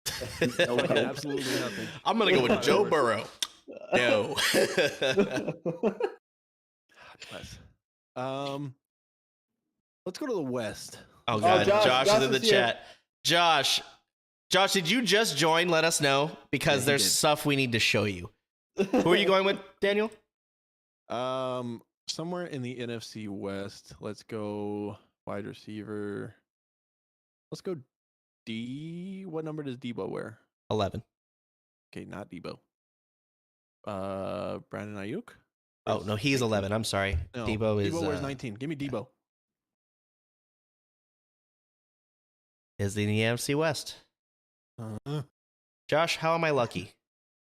Fucking absolutely nothing. I'm going to go with Joe Burrow. No. Bless. Let's go to the West. Oh, God. Josh Josh is in the is here. chat. Josh, did you just join? Let us know because Yeah, he there's did. stuff we need to show you. Who are you going with, Daniel? Somewhere in the NFC West. Let's go wide receiver. Let's go D. What number does Debo wear? 11. Okay, not Debo. Brandon Ayuk. Oh, no, he's 11. I'm sorry. No, Debo is wears 19. Give me Debo. is in the NFC West. Uh, Josh, how am I lucky?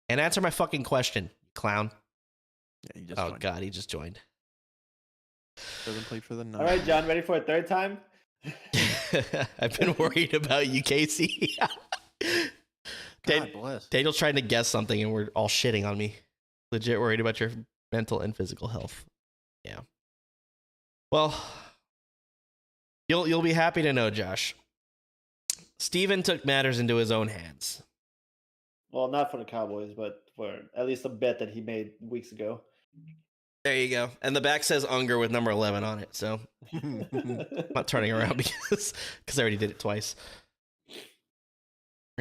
And answer my fucking question, you clown. yeah, he just Oh, joined. God, he just joined. Doesn't play for the Niners. All right, John, ready for a third time? I've been worried about you, Casey. God bless. Daniel's trying to guess something and we're all shitting on me. Legit worried about your mental and physical health. Yeah. Well, you'll be happy to know, Josh. Steven took matters into his own hands. Well, not for the Cowboys, but for at least a bet that he made weeks ago. There you go. And the back says Unger with number 11 on it. So I'm not turning around because I already did it twice. We're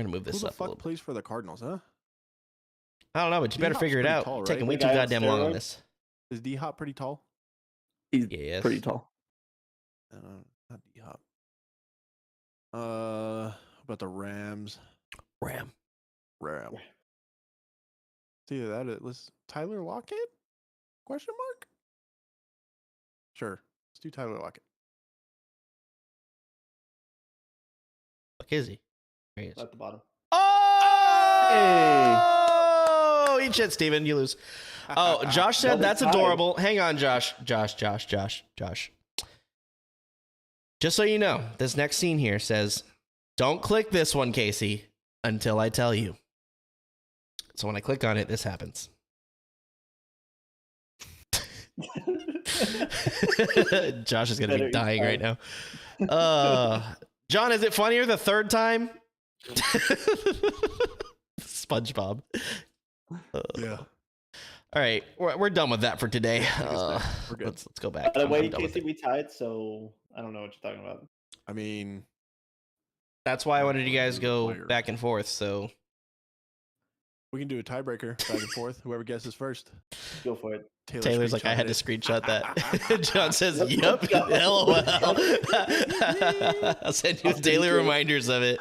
going to move Who this the up a fuck little bit. plays for the Cardinals, huh? I don't know, but you better D-Hop's figure it pretty out. tall, You're right? taking way The too guy on goddamn long on steroids? this. Is D-Hop pretty tall? He's Yes. pretty tall. Not D-Hop. How about the Rams? Ram. Ram. It's either that or it was Tyler Lockett? Question mark? Sure. Let's do Tyler Lockett. Fuck is he? There he is. At the bottom. Oh! Eat shit, Steven. You lose. Oh, Josh said Double that's tie. adorable. Hang on, Josh. Josh. Just so you know, this next scene here says, don't click this one, Casey, until I tell you. So when I click on it, this happens. Josh is going to Better be eat dying right time. now. John, is it funnier the third time? SpongeBob. Yeah. All right, we're done with that for today. We're good. Let's go back. By the I'm way, done with Casey, it. we tied, so I don't know what you're talking about. I mean, That's why I wanted you guys to go Player. back and forth. So we can do a tiebreaker back and forth. Whoever guesses first. Go for it. Taylor's like, I had to screenshot screenshot that. John says, Yep. "Yup, LOL." I'll send you I'll send daily you too. reminders of it.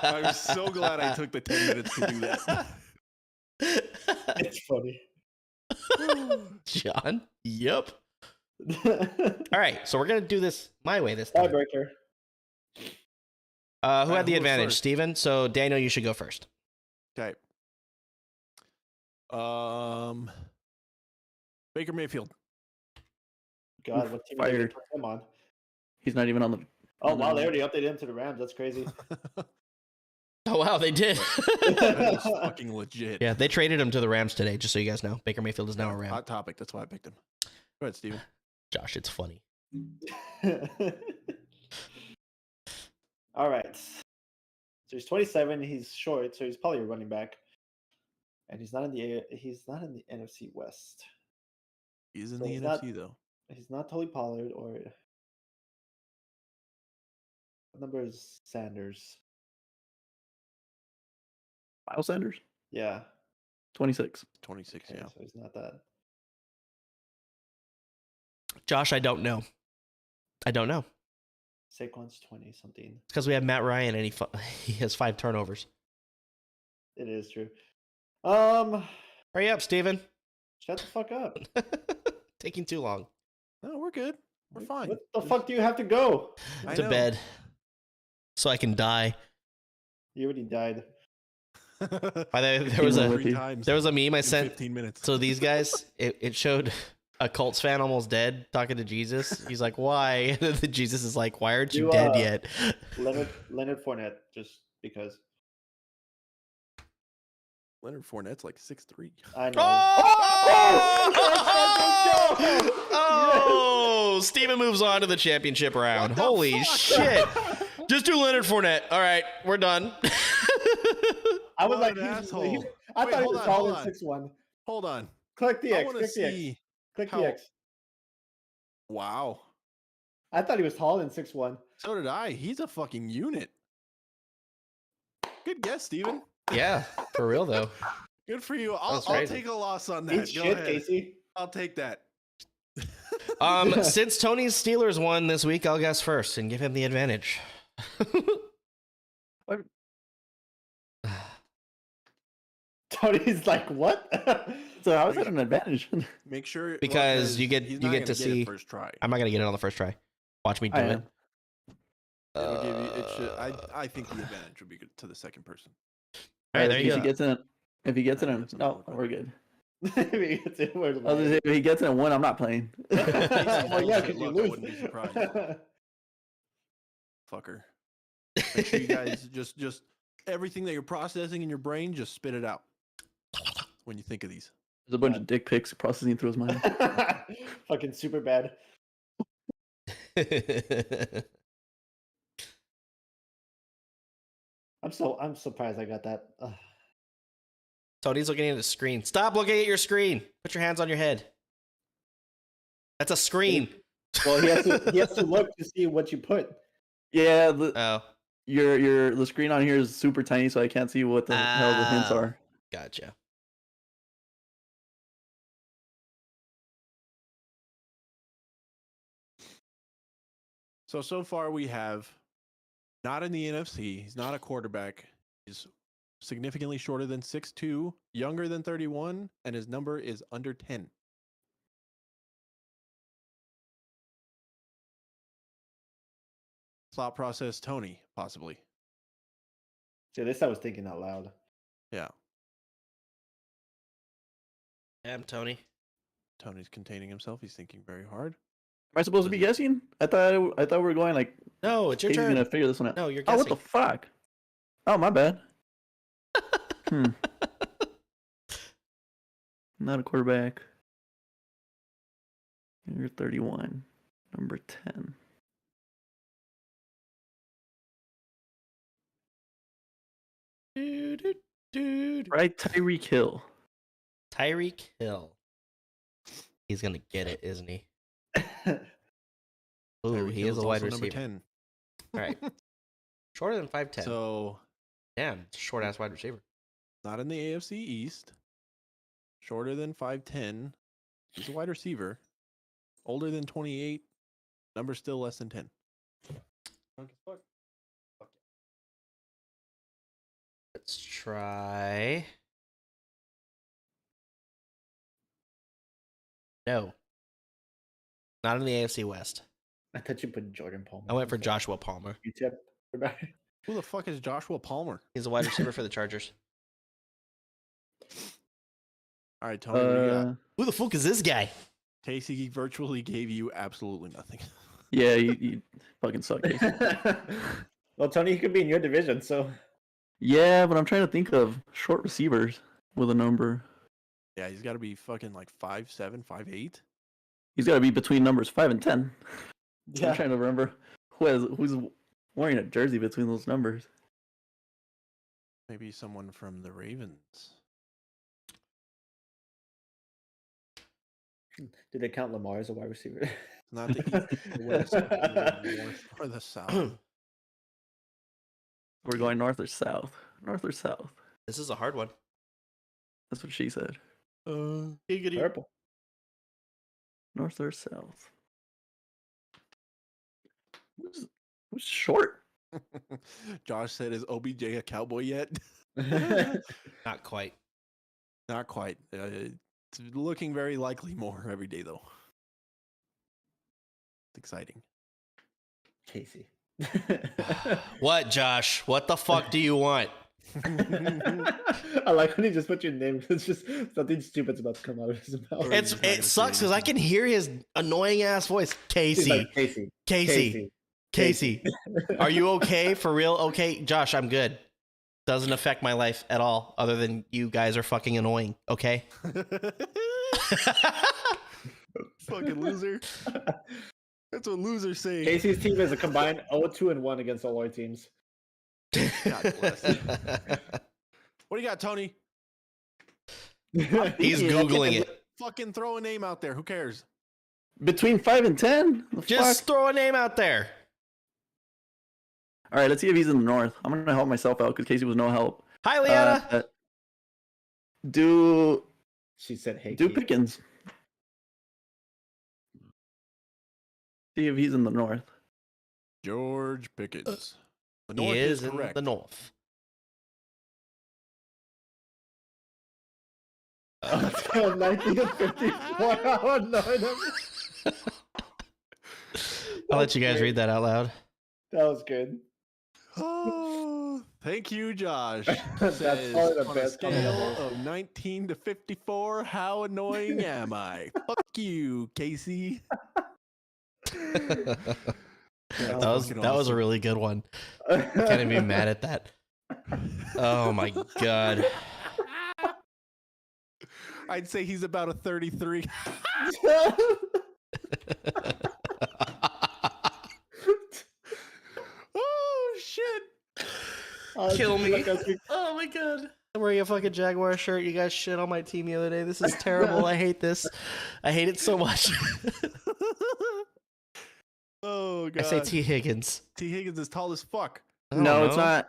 I'm so glad I took the 10 minutes to do that. It's funny. John, yup. All right, so we're gonna do this my way this time. Tiebreaker. Who Alright, had the who goes advantage, first? Steven? So Daniel, you should go first. Okay. Baker Mayfield. God, Oof, what team did they fired. put him on? He's not even on the. Oh on wow, the- they already updated him to the Rams. That's crazy. Oh wow, they did. That is fucking legit. Yeah, they traded him to the Rams today. Just so you guys know, Baker Mayfield is now a Ram. Hot topic. That's why I picked him. Go ahead, Steven. Josh, it's funny. All right. So he's 27. He's short, so he's probably a running back. And he's not in the NFC West. He's in So the he's NFC not- though. He's not Tolly Pollard or what number is Sanders? Miles Sanders, Yeah. 26. 26. Okay, Yeah. so he's not that. Josh, I don't know. I don't know. Saquon's 20 something. It's because we have Matt Ryan and he has 5 turnovers. It is true. Hurry up, Steven. Shut the fuck up. Taking too long. No, we're good. We're fine. What the fuck do you have to go? I To know. bed. So I can die. You already died. By the way, there was a Three times there was a meme I in sent 15 minutes. to these guys. It showed a Colts fan almost dead talking to Jesus. He's like, "Why?" And then Jesus is like, "Why aren't you You, dead yet?" Leonard Fournette, just because. Leonard Fournette's like 6'3". I know. Oh! Steven moves on to the championship round. What the Holy fuck? shit. Just do Leonard Fournette. All right, we're done. I was What like, an asshole. I Wait, thought he hold was on, taller hold than on. 6'1". Hold on. Click the I X. want to Click the X. see. Click how- the X. Wow. I thought he was taller than 6'1". So did I. He's a fucking unit. Good guess, Steven. Yeah, for real though. Good for you. I'll was crazy. take a loss on that. Eat Go shit, ahead. Casey. I'll take that. Since Tony's Steelers won this week, I'll guess first and give him the advantage. Tony's like, what? So how is that an advantage? Make sure Because you get- he's you not get gonna to it see- first try. I'm not gonna get it on the first try. Watch me do I it. am. It'll give you, it should, I think the advantage would be good to the second person. All right, If there you he go. gets in, if he gets in, That's no, another we're good. Maybe it's in where I was gonna say, if he gets in at 1, I'm not playing. well, yeah, because you Look, I lose. wouldn't be surprised. Fucker. Make sure you guys just everything that you're processing in your brain, just spit it out when you think of these. There's a bunch of dick pics processing through his mind. Fucking super bad. I'm surprised I got that. Tony's looking at the screen. Stop looking at your screen. Put your hands on your head. That's a screen. Well, he has to look to see what you put. Yeah, Oh, the screen on here is super tiny, so I can't see what the hell the hints Ah. are. gotcha. So far we have not in the NFC. He's not a quarterback. He's significantly shorter than 6'2", younger than 31, and his number is under 10. Thought process, Tony, possibly. See, this I was thinking out loud. Yeah, Damn, Tony. Tony's containing himself. He's thinking very hard. Am I supposed to be guessing? I thought we were going like No, it's your Katie's turn. gonna figure this one out. No, you're Oh, guessing. what the fuck? Oh, my bad. Not a quarterback. You're 31. Number 10. Dude. Right, Tyreek Hill. Tyreek Hill. He's gonna get it, isn't he? Ooh, Tyreek he Hill is a wide also receiver. number 10. All right. Shorter than 5'10". So Damn, short ass wide receiver. not in the AFC East. Shorter than 5'10". He's a wide receiver. Older than 28. Number still less than 10. Let's try. No. Not in the AFC West. I thought you put Jordan Palmer. I went for Joshua Palmer. UTEP quarterback. Who the fuck is Joshua Palmer? He's a wide receiver for the Chargers. All right, Tony, what do you got? Who the fuck is this guy? Casey virtually gave you absolutely nothing. Yeah, you fucking suck. Casey. Well, Tony, he could be in your division, so Yeah, but I'm trying to think of short receivers with a number. Yeah, he's got to be fucking like 5'7", 5'8". He's got to be between numbers 5 and 10. yeah. I'm trying to remember who's wearing a jersey between those numbers. Maybe someone from the Ravens. Did they count Lamar as a wide receiver? Not the east, the west, the north, or the south. We're going north or south? North or south? This is a hard one. That's what she said. Purple. North or south? Who's short? Josh said, "Is OBJ a cowboy yet?" Not quite. Not quite. It's looking very likely more every day, though. It's exciting. Casey. What, Josh? What the fuck do you want? I like when he just put your name. It's just something stupid's about to come out of his mouth. It's- not gonna It say sucks because I anything. can hear his annoying ass voice. He's Casey, like, Casey. Casey, are you okay? For real? Okay, Josh, I'm good. Doesn't affect my life at all, other than you guys are fucking annoying. Okay. Fucking loser. That's what losers say. Casey's team is a combined 0-2-1 against all our teams. God bless. What do you got, Tony? He's thinking- Googling it. Fucking throw a name out there. Who cares? Between 5 and 10? The Just fuck? throw a name out there. All right, let's see if he's in the north. I'm gonna help myself out because Casey was no help. Hi, Leanna. Do She said, "Hey, do Keith." Pickens. See if he's in the north. George Pickens. The He North is is in correct. the north. Oh, let's go 1954. Oh, no. I'll let you guys read that out loud. That was good. Oh, thank you, Josh. That's Says, probably the on best a scale of 19 to 54, how annoying am I? Fuck you, Casey. that was fucking a awesome. really good one. I can't even be mad at that. Oh my god. I'd say he's about a 33. Oh, shit. Oh, Kill did me. you look up- Oh my god. I'm wearing a fucking Jaguar shirt. You guys shit on my team the other day. This is terrible. I hate this. I hate it so much. Oh I god. say T. Higgins. T. Higgins is tall as fuck. I don't No, it's know. not.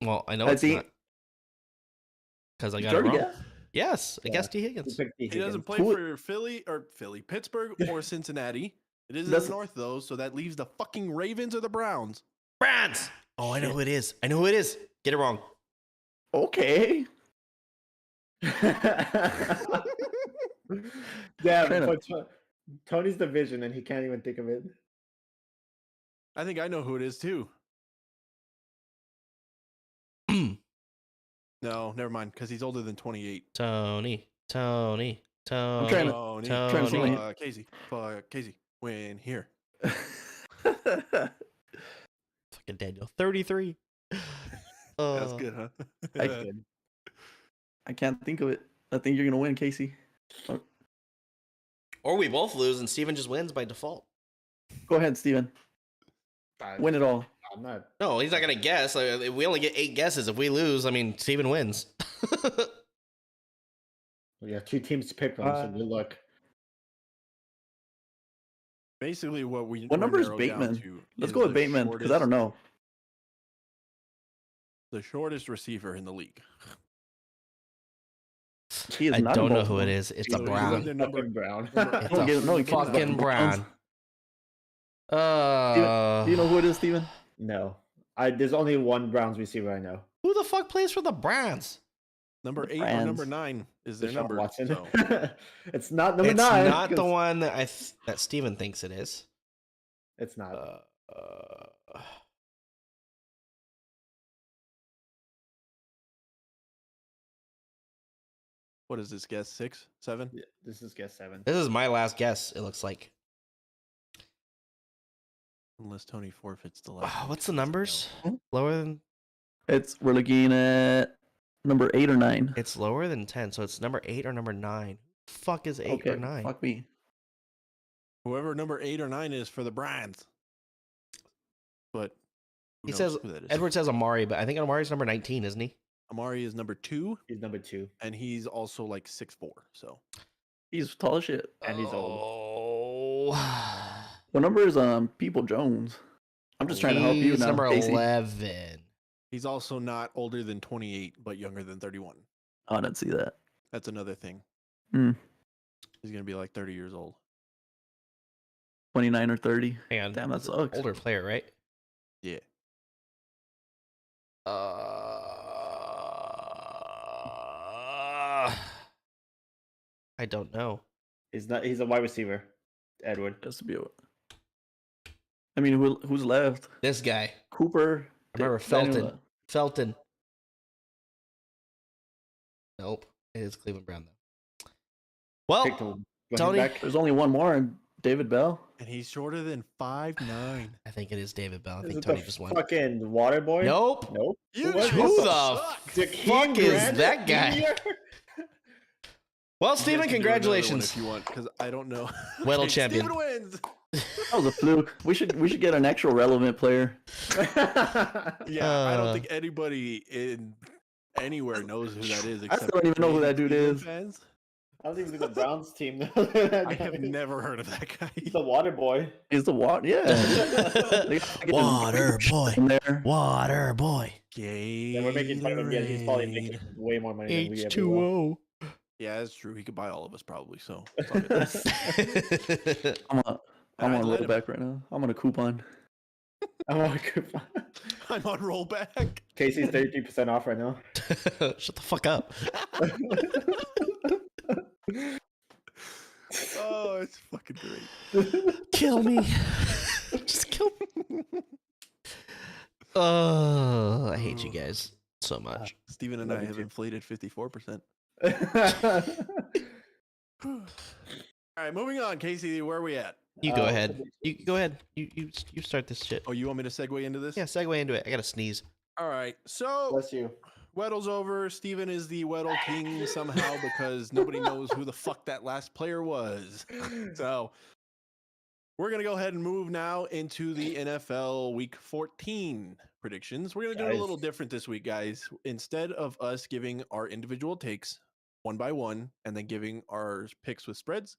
Well, I know I it's think- not. Because I Did got you it already wrong. guess? Yes, I Yeah. guess T. He Higgins. picked T. He doesn't Higgins. play Who- for Pittsburgh or Cincinnati. It is in That's- the north though, so that leaves the fucking Ravens or the Browns. Browns. Oh, I know who it is. I know who it is. Get it wrong. Okay. Damn, Trying to- but Tony's division and he can't even think of it. I think I know who it is too. No, never mind, because he's older than 28. Tony. trying to- Tony, Trying to see when- Casey, Casey, win here. Fucking Daniel. 33. That's good, huh? I- I can't think of it. I think you're gonna win, Casey. Or we both lose and Steven just wins by default. Go ahead, Steven. Win it all. I'm not. No, he's not going to guess. We only get 8 guesses. If we lose, I mean, Steven wins. We have 2 teams to pick from, so good luck. Basically, what we What number is narrowed down Bateman? to Let's is go with the Bateman because I don't know. The shortest receiver in the league. He is I not in don't know who Baltimore. it is. It's He's a either Brown. the number- Fucking Brown. It's Don't a get- no, he can't. fucking Browns. Brown. Do you know who it is, Steven? No. There's only one Browns receiver I know. Who the fuck plays for the Browns? Number The 8 or number Browns. 9 is their Deshaun number. Watson. So. It's not number It's 9. not the 'cause one that that Steven thinks it is. It's not. What is this guess? 6, 7? Yeah, this is guess 7. This is my last guess, it looks like. Unless Tony forfeits the last. one, What's because the he numbers? knows. Lower than We're looking at number 8 or 9. it's lower than 10, so it's number 8 or number 9. Fuck is 8 Okay, or 9? fuck me. Whoever number 8 or 9 is for the Browns. But who He knows says who that is. Edward says Amari, but I think Amari's number 19, isn't he? Amari is number 2, He's number 2. and he's also like 6'4". So He's tall as shit. And he's old. Oh. What number is People Jones? I'm just trying to help you He's now. number Casey. 11. he's also not older than 28, but younger than 31. Oh, I didn't see that. That's another thing. Hmm. He's gonna be like 30 years old. 29 or 30. Hang on. Damn, that sucks. Older player, right? Yeah. I don't know. He's not. He's a wide receiver. Edward. Has to be. I mean, who's left? This guy. Cooper. I remember Daniel- Felton. Felton. Nope. It is Cleveland Brown, though. Well, Picked a running Tony- back. There's only one more, and David Bell. And he's shorter than 5'9". I think it is David Bell. I Is think it Tony the just won. fucking water boy? Nope. Nope. You was guys it? Who the suck. Jakeem fuck is Grant that guy? Jr.? Well, You guys Steven, can do another one congratulations. if you want, because I don't know. Weddle Okay, champion. Steven wins. That was a fluke. We should get an actual relevant player. Yeah, I don't Uh. think anybody in anywhere knows who that is. I Except still don't even know who that dude Cleveland is. Fans. I don't even think the Browns team knows that I have guy. never heard of that guy. He's the water boy. He's the water. Yeah. They gotta get his Water boy. in there. Water boy. Yeah, we're making fun of him. Yeah, he's probably making way more money than we ever will. H2O. Yeah, that's true. He could buy all of us probably. So it's all good. I'm on Alright, a let him. rollback right now. I'm on a coupon. I'm on coupon. I'm on rollback. Casey's 33% off right now. Shut the fuck up. Oh, it's fucking great. Kill me. Just kill me. Oh, I hate you guys so much. Steven and Love I you have too. inflated 54%. All right, moving on. Casey, where are we at? You go ahead. You go ahead. You start this shit. Oh, you want me to segue into this? Yeah, segue into it. I gotta sneeze. All right. So Bless you. Weddle's over. Steven is the Weddle king somehow because nobody knows who the fuck that last player was. So We're going to go ahead and move now into the NFL Week 14 predictions. We're going to do it a little Guys. different this week, guys. Instead of us giving our individual takes one by one and then giving our picks with spreads,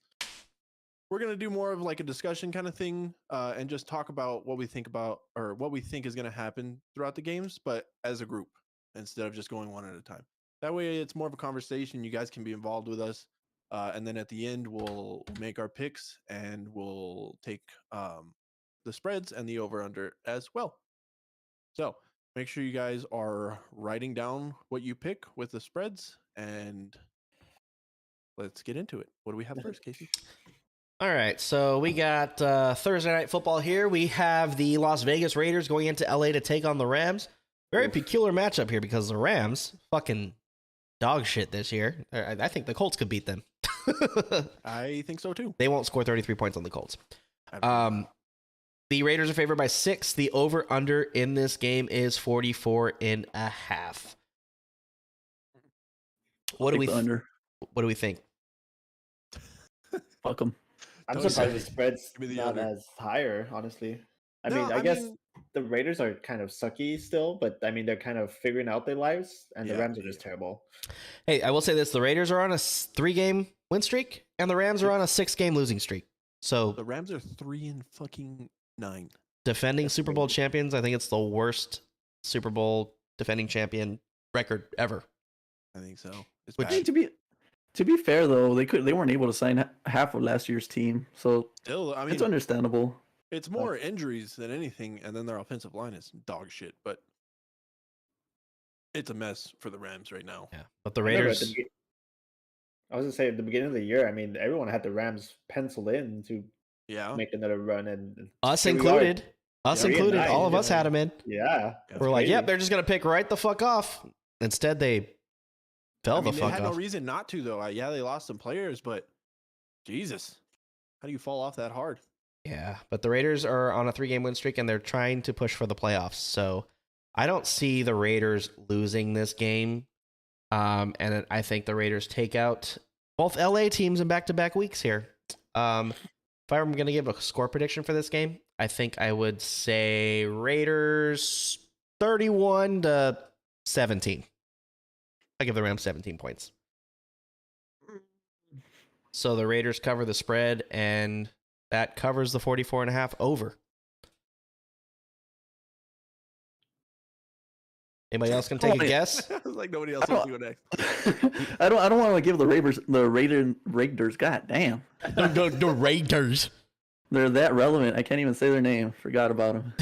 we're going to do more of like a discussion kind of thing and just talk about what we think about or what we think is going to happen throughout the games, but as a group instead of just going one at a time. That way it's more of a conversation. You guys can be involved with us. And then at the end, we'll make our picks and we'll take the spreads and the over under as well. So make sure you guys are writing down what you pick with the spreads and let's get into it. What do we have first, Casey? All right, so we got Thursday Night Football here. We have the Las Vegas Raiders going into LA to take on the Rams. Very peculiar matchup here because the Rams fucking dog shit this year. I think the Colts could beat them. I think so too. They won't score 33 points on the Colts. The Raiders are favored by 6. The over-under in this game is 44.5. What do we under? What do we think? Fuck them. I'm Don't surprised say- the spread's Give me the not under. as higher, honestly. I No, mean, I guess the Raiders are kind of sucky still, but I mean, they're kind of figuring out their lives, and the Yeah. Rams are just terrible. Hey, I will say this: the Raiders are on a 3-game win streak, and the Rams are on a 6-game losing streak. So the Rams are 3-9. defending That's Super Bowl crazy. champions, I think it's the worst Super Bowl defending champion record ever. I think so. It's Which- I mean, bad. to be fair though, they weren't able to sign half of last year's team, so Still, I mean, it's understandable. it's more injuries than anything, and then their offensive line is dog shit. But it's a mess for the Rams right now. Yeah, but the I remember at Raiders. I was gonna say at the beginning of the year, I mean, everyone had the Rams penciled in to Yeah, make another run, and Us here we are. included. Us Yeah, included. 3-9, All of us yeah. had them in. Yeah, Yeah. We're like, crazy. yep, they're just going to pick right the fuck off. Instead, they fell I mean, the they fuck had off. no reason not to though. Yeah, they lost some players, but Jesus, how do you fall off that hard? Yeah, but the Raiders are on a 3-game win streak, and they're trying to push for the playoffs. So I don't see the Raiders losing this game. And I think the Raiders take out both LA teams in back-to-back weeks here. If I'm going to give a score prediction for this game, I think I would say Raiders 31-17. I give the Rams 17 points. So the Raiders cover the spread, and that covers the 44.5 over. Anybody else can take a guess? I was like nobody else wants to go next. I don't want to give the Raiders. God damn, The Raiders. they're that relevant. I can't even say their name. Forgot about them.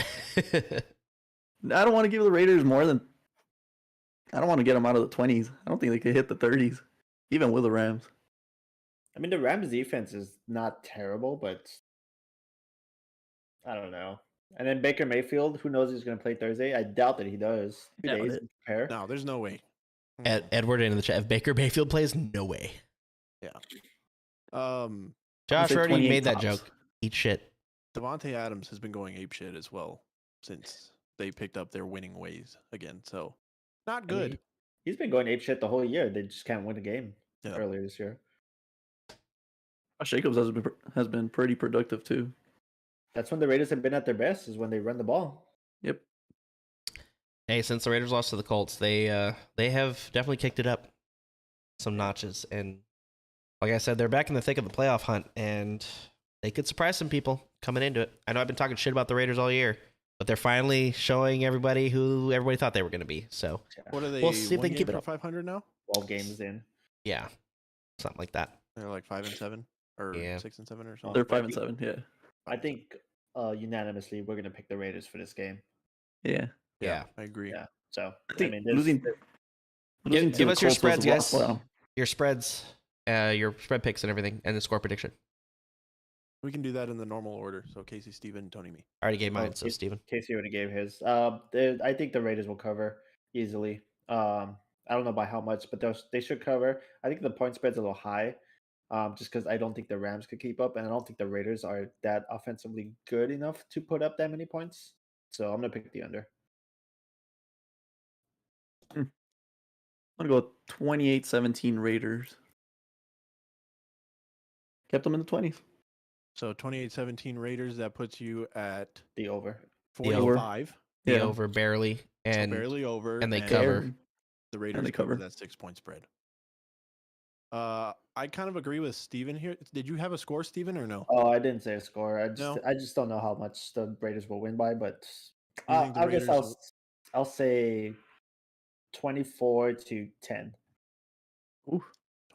I don't want to give the Raiders more than. I don't want to get them out of the 20s. I don't think they could hit the 30s, even with the Rams. I mean, the Rams' defense is not terrible, but I don't know. And then Baker Mayfield, who knows he's going to play Thursday? I doubt that he does. 2 Doubt days it. to prepare. No, there's no way. Edward in the chat. If Baker Mayfield plays, no way. Josh say already 28 made that tops. joke. Eat shit. Devontae Adams has been going apeshit as well since they picked up their winning ways again. So not I mean, good. He's been going apeshit the whole year. They just can't win a game Yeah. earlier this year. Jacobs has been pretty productive too. That's when the Raiders have been at their best, is when they run the ball. Yep. Hey, since the Raiders lost to the Colts, they have definitely kicked it up some notches. And like I said, they're back in the thick of the playoff hunt, and they could surprise some people coming into it. I know I've been talking shit about the Raiders all year, but they're finally showing everybody who everybody thought they were going to be. So, What are they? We'll see if they one can keep game it for up. 500 now. 12 games in. yeah, something like that. They're like 5-7 or Yeah. 6-7 or something. They're 5-7. Yeah. I think unanimously we're going to pick the Raiders for this game. Yeah. Yeah. I agree. Yeah. So, I think there's- losing Give to the us your Colts was spreads, a lot- guys. well, Your spreads, your spread picks and everything, and the score prediction. We can do that in the normal order. So Casey, Steven, Tony, me. I already gave mine, Oh, so Casey- Steven. Casey already gave his. I think the Raiders will cover easily. I don't know by how much, but they should cover. I think the point spread's a little high, just because I don't think the Rams could keep up, and I don't think the Raiders are that offensively good enough to put up that many points. So I'm gonna pick the under. I'm gonna go with 28-17 Raiders. Kept them in the 20s. So 28-17 Raiders. That puts you at The over. The over. 45. The Yeah. over barely, So and barely over. and they and cover. Barely. The Raiders they cover cover. that 6-point spread. I kind of agree with Steven here. Did you have a score, Steven, or no? Oh, I didn't say a score. No? I just don't know how much the Raiders will win by, but You think the I guess Raiders I'll say 24-10. Ooh,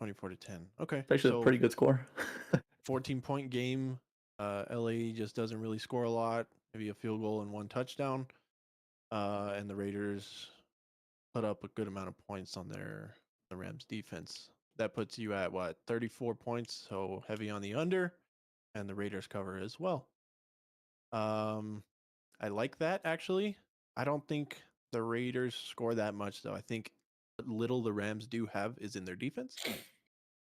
24-10. Okay. it's actually a pretty good score. 14-point game. LA just doesn't really score a lot. Maybe a field goal and 1 touchdown. And the Raiders put up a good amount of points on the Rams defense. That puts you at what, 34 points, so heavy on the under, and the Raiders cover as well. I like that actually. I don't think the Raiders score that much though. I think what little the Rams do have is in their defense.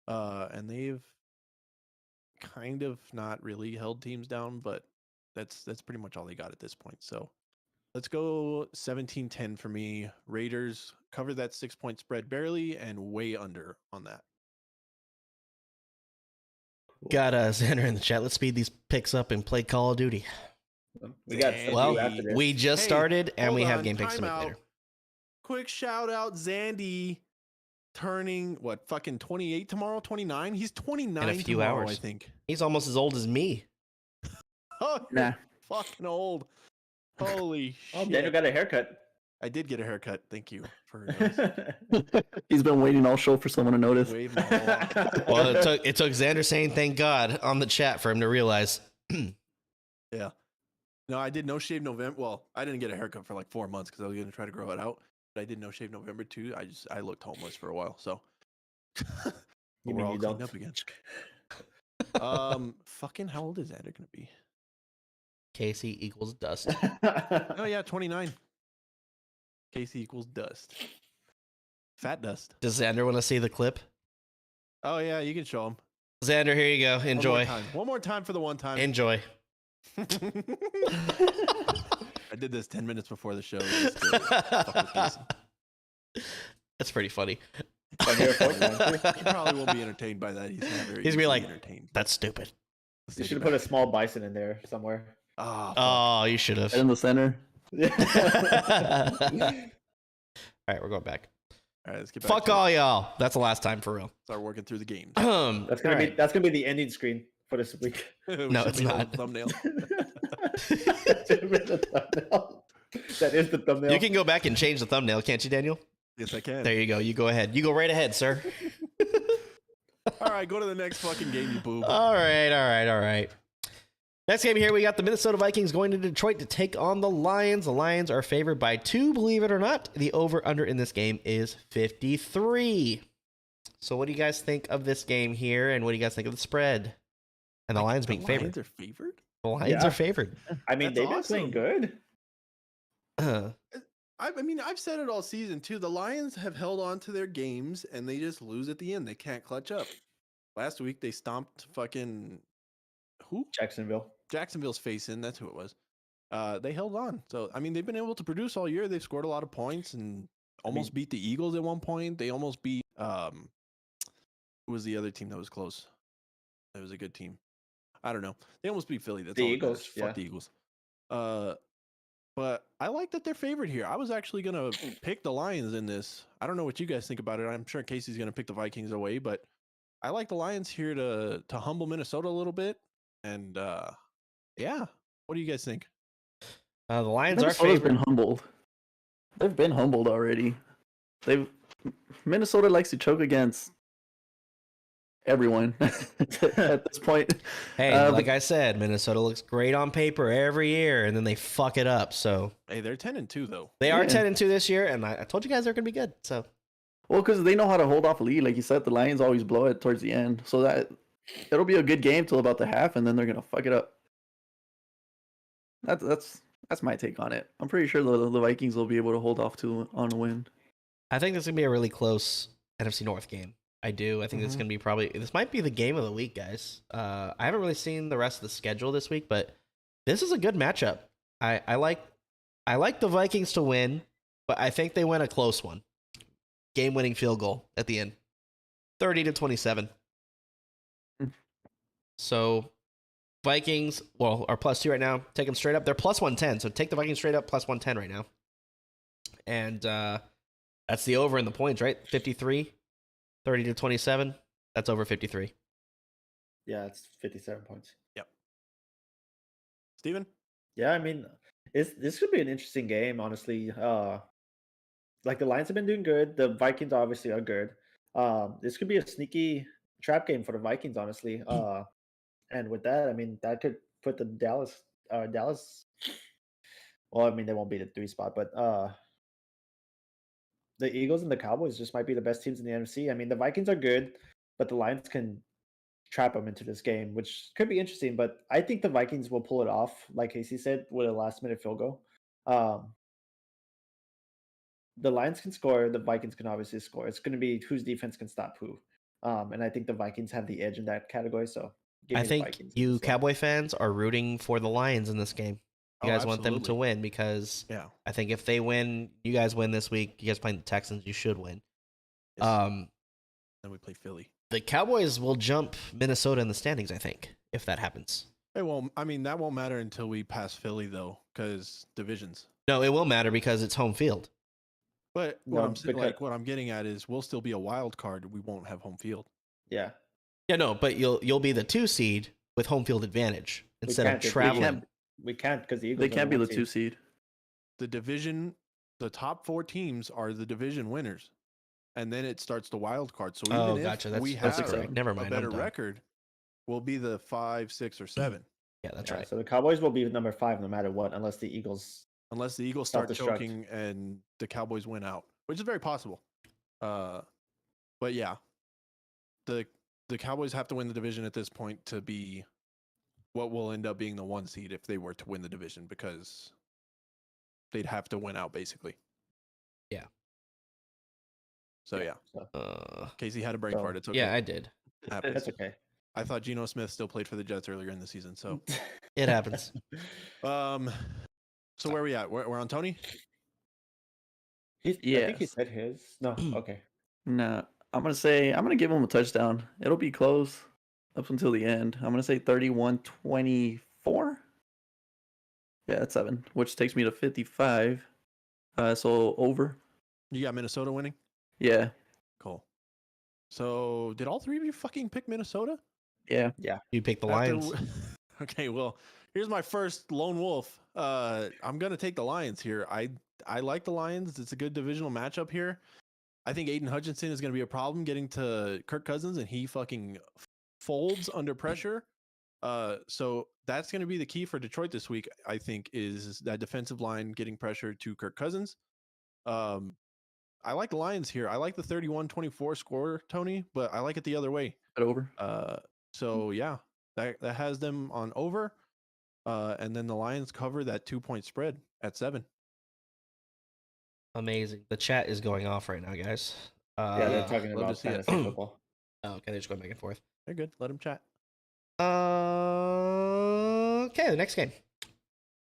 And they've kind of not really held teams down, but that's pretty much all they got at this point. So let's go 17-10 for me. Raiders cover that 6-point spread barely and way under on that. Got Xander in the chat. Let's speed these picks up and play Call of Duty. We got some Well, after this. we just Hey, started, and we hold have on, game picks to make timeout. later. Quick shout out, Zandy turning what, fucking 28 tomorrow, 29? He's 29 In a few tomorrow, I hours. think. He's almost as old as me. Oh, Nah. you're fucking old. Holy Oh, shit. Daniel got a haircut. I did get a haircut. Thank you for noticing. He's been waiting all show for someone to notice. Wave my whole lot. Well, it took Xander saying thank God on the chat for him to realize. Yeah. No, I did no shave November. Well, I didn't get a haircut for like 4 months because I was going to try to grow it out. But I did no shave November too. I looked homeless for a while. So You we're mean all you cleaned don't? up again. Fucking how old is Xander going to be? Casey equals dust. Oh yeah, 29. Casey equals dust. Fat dust. Does Xander want to see the clip? Oh yeah, you can show him. Xander, here you go. Enjoy. One more time for the one time. Enjoy. I did this 10 minutes before the show. Just to fuck with Casey. That's pretty funny. On your phone, man. He probably won't be entertained by that. He's not very He's gonna be easily like, entertained. That's stupid. You should have put a small bison in there somewhere. Oh, Oh, you should have. Right in the center. All right, we're going back. all right, let's get back Fuck to it. all y'all. That's the last time for real. Start working through the games. That's gonna all be right. that's gonna be the ending screen for this week. No, it's not. Thumbnail. That is the thumbnail. You can go back and change the thumbnail, can't you, Daniel? Yes, I can. There you go. You go ahead. You go right ahead, sir. All right, go to the next fucking game, you boob. All right. Next game here, we got the Minnesota Vikings going to Detroit to take on the Lions. The Lions are favored by 2, believe it or not. The over-under in this game is 53. So what do you guys think of this game here, and what do you guys think of the spread? And the Lions being favored. Lions are favored? The Lions Yeah. are favored. I mean, That's they've been awesome. playing good. I mean, I've said it all season too. The Lions have held on to their games and they just lose at the end. They can't clutch up. Last week they stomped fucking who? Jacksonville. Jacksonville's face in. That's who it was. They held on. So I mean, they've been able to produce all year. They've scored a lot of points and almost beat the Eagles at one point. They almost beat who was the other team that was close? It was a good team. I don't know. They almost beat Philly. That's The all that Eagles, matters. Fuck the Eagles. But I like that they're favored here. I was actually gonna pick the Lions in this. I don't know what you guys think about it. I'm sure Casey's gonna pick the Vikings away, but I like the Lions here to humble Minnesota a little bit. And yeah, what do you guys think? The Lions are Minnesota's favored. been humbled. They've been humbled already. Minnesota likes to choke against everyone at this point. Hey, but- like I said, Minnesota looks great on paper every year, and then they fuck it up. So Hey, they're 10-2 though. they are Yeah. 10-2 this year, and I told you guys they're going to be good. So Well, because they know how to hold off a lead. Like you said, the Lions always blow it towards the end. So that it'll be a good game till about the half, and then they're gonna fuck it up. That's my take on it. I'm pretty sure the Vikings will be able to hold off on a win. I think this is going to be a really close NFC North game. I do. I think this is Mhm. going to be this might be the game of the week, guys. I haven't really seen the rest of the schedule this week, but this is a good matchup. I like the Vikings to win, but I think they win a close one. Game-winning field goal at the end. 30-27. Mm. So Vikings, well, are +2 right now. Take them straight up. They're +110. So take the Vikings straight up +110 right now. And that's the over in the points, right? 53, 30-27. That's over 53. Yeah, it's 57 points. Steven? Yeah, I mean, this could be an interesting game, honestly. Like the Lions have been doing good. The Vikings obviously are good. This could be a sneaky trap game for the Vikings, honestly. And with that, I mean, that could put the Dallas. Well, I mean, they won't be the 3 spot, but the Eagles and the Cowboys just might be the best teams in the NFC. I mean, the Vikings are good, but the Lions can trap them into this game, which could be interesting. But I think the Vikings will pull it off, like Casey said, with a last-minute field goal. The Lions can score. The Vikings can obviously score. It's going to be whose defense can stop who. And I think the Vikings have the edge in that category. So give I me the think Vikings in you this one. Cowboy fans are rooting for the Lions in this game. You Oh, guys want them to absolutely. win because Yeah. I think if they win, you guys win this week. You guys playing the Texans, you should win. Yes. Then we play Philly. the Cowboys will jump Minnesota in the standings, I think, if that happens. Hey, well, I mean, that won't matter until we pass Philly, though, because divisions. No, it will matter because it's home field. But No, what I'm getting at is we'll still be a wild card. We won't have home field. Yeah. Yeah, no, but you'll be the 2 seed with home field advantage instead of can't if we traveling. We can't because the Eagles They are can't be the 1 2 seed. The division, the top 4 teams are the division winners, and then it starts the wild card. So Oh, even gotcha. if we That's have correct. Never a mind. I'm better done. record, we'll be the 5, 6, or 7, Yeah, that's Yeah, right. so the Cowboys will be number 5 no matter what, unless the Eagles. unless the Eagles start Self-destruct. choking and the Cowboys win out, which is very possible. But yeah, the Cowboys have to win the division at this point to be what will end up being the 1 seed if they were to win the division, because they'd have to win out basically. Yeah. So yeah, So Casey had a brain So, fart. It's okay. Yeah, I did. Happens. that's okay. I thought Geno Smith still played for the Jets earlier in the season. So, It happens. so where are we at? We're on Tony. I think he Yes. said his. No, okay. Nah, I'm gonna give him a touchdown. It'll be close up until the end. I'm gonna say 31-24. Yeah, that's 7, which takes me to 55. So over. You got Minnesota winning. Yeah, Cool. So did all 3 of you fucking pick Minnesota? yeah. You picked the After Lions. Okay, well, here's my first lone wolf. I'm gonna take the Lions here. I like the Lions. It's a good divisional matchup here. I think Aiden Hutchinson is gonna be a problem getting to Kirk Cousins, and he fucking folds under pressure. So that's gonna be the key for Detroit this week. I think is that defensive line getting pressure to Kirk Cousins. I like the Lions here. I like the 31-24 score, Tony, but I like it the other way. But over. So yeah, that has them on over, and then the Lions cover that 2-point spread at 7. Amazing. The chat is going off right now, guys. Yeah, they're talking love to about see it. fantasy football. Oh, okay, they're just going back and forth. They're good. Let them chat. Okay, the next game.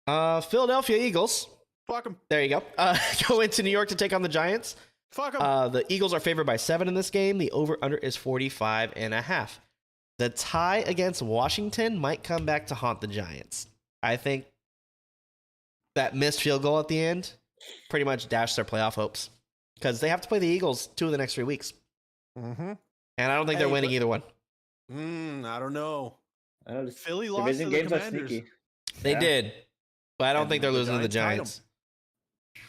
Philadelphia Eagles. Fuck them. There you go. Go into New York to take on the Giants. Fuck them. The Eagles are favored by 7 in this game. The over-under is 45.5. The tie against Washington might come back to haunt the Giants. I think that missed field goal at the end pretty much dashed their playoff hopes because they have to play the Eagles 2 of the next 3 weeks. Mm-hmm. And I don't think they're Hey, winning but- either one. I don't know. I know this Philly lost to division the games are Commanders. sneaky. They Yeah. did. But I don't And think they're the losing to the Giants tied 'em. Giants.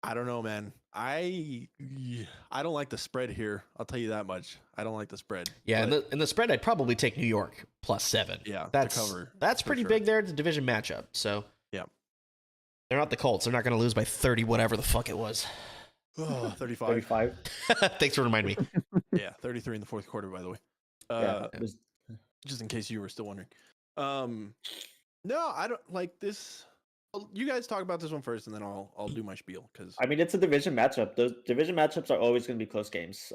I don't know, man. I don't like the spread here. I'll tell you that much. I don't like the spread. Yeah, but in the spread, I'd probably take New York +7. yeah, That's to cover. that's for pretty sure. big there. It's a division matchup. So Yeah. they're not the Colts. They're not going to lose by 30, whatever the fuck it was. Oh, 35. 35. Thanks for reminding me. Yeah, 33 in the fourth quarter, by the way. Yeah, it was- Just in case you were still wondering. No, I don't like this. You guys talk about this one first, and then I'll do my spiel because I mean, it's a division matchup. Those division matchups are always going to be close games,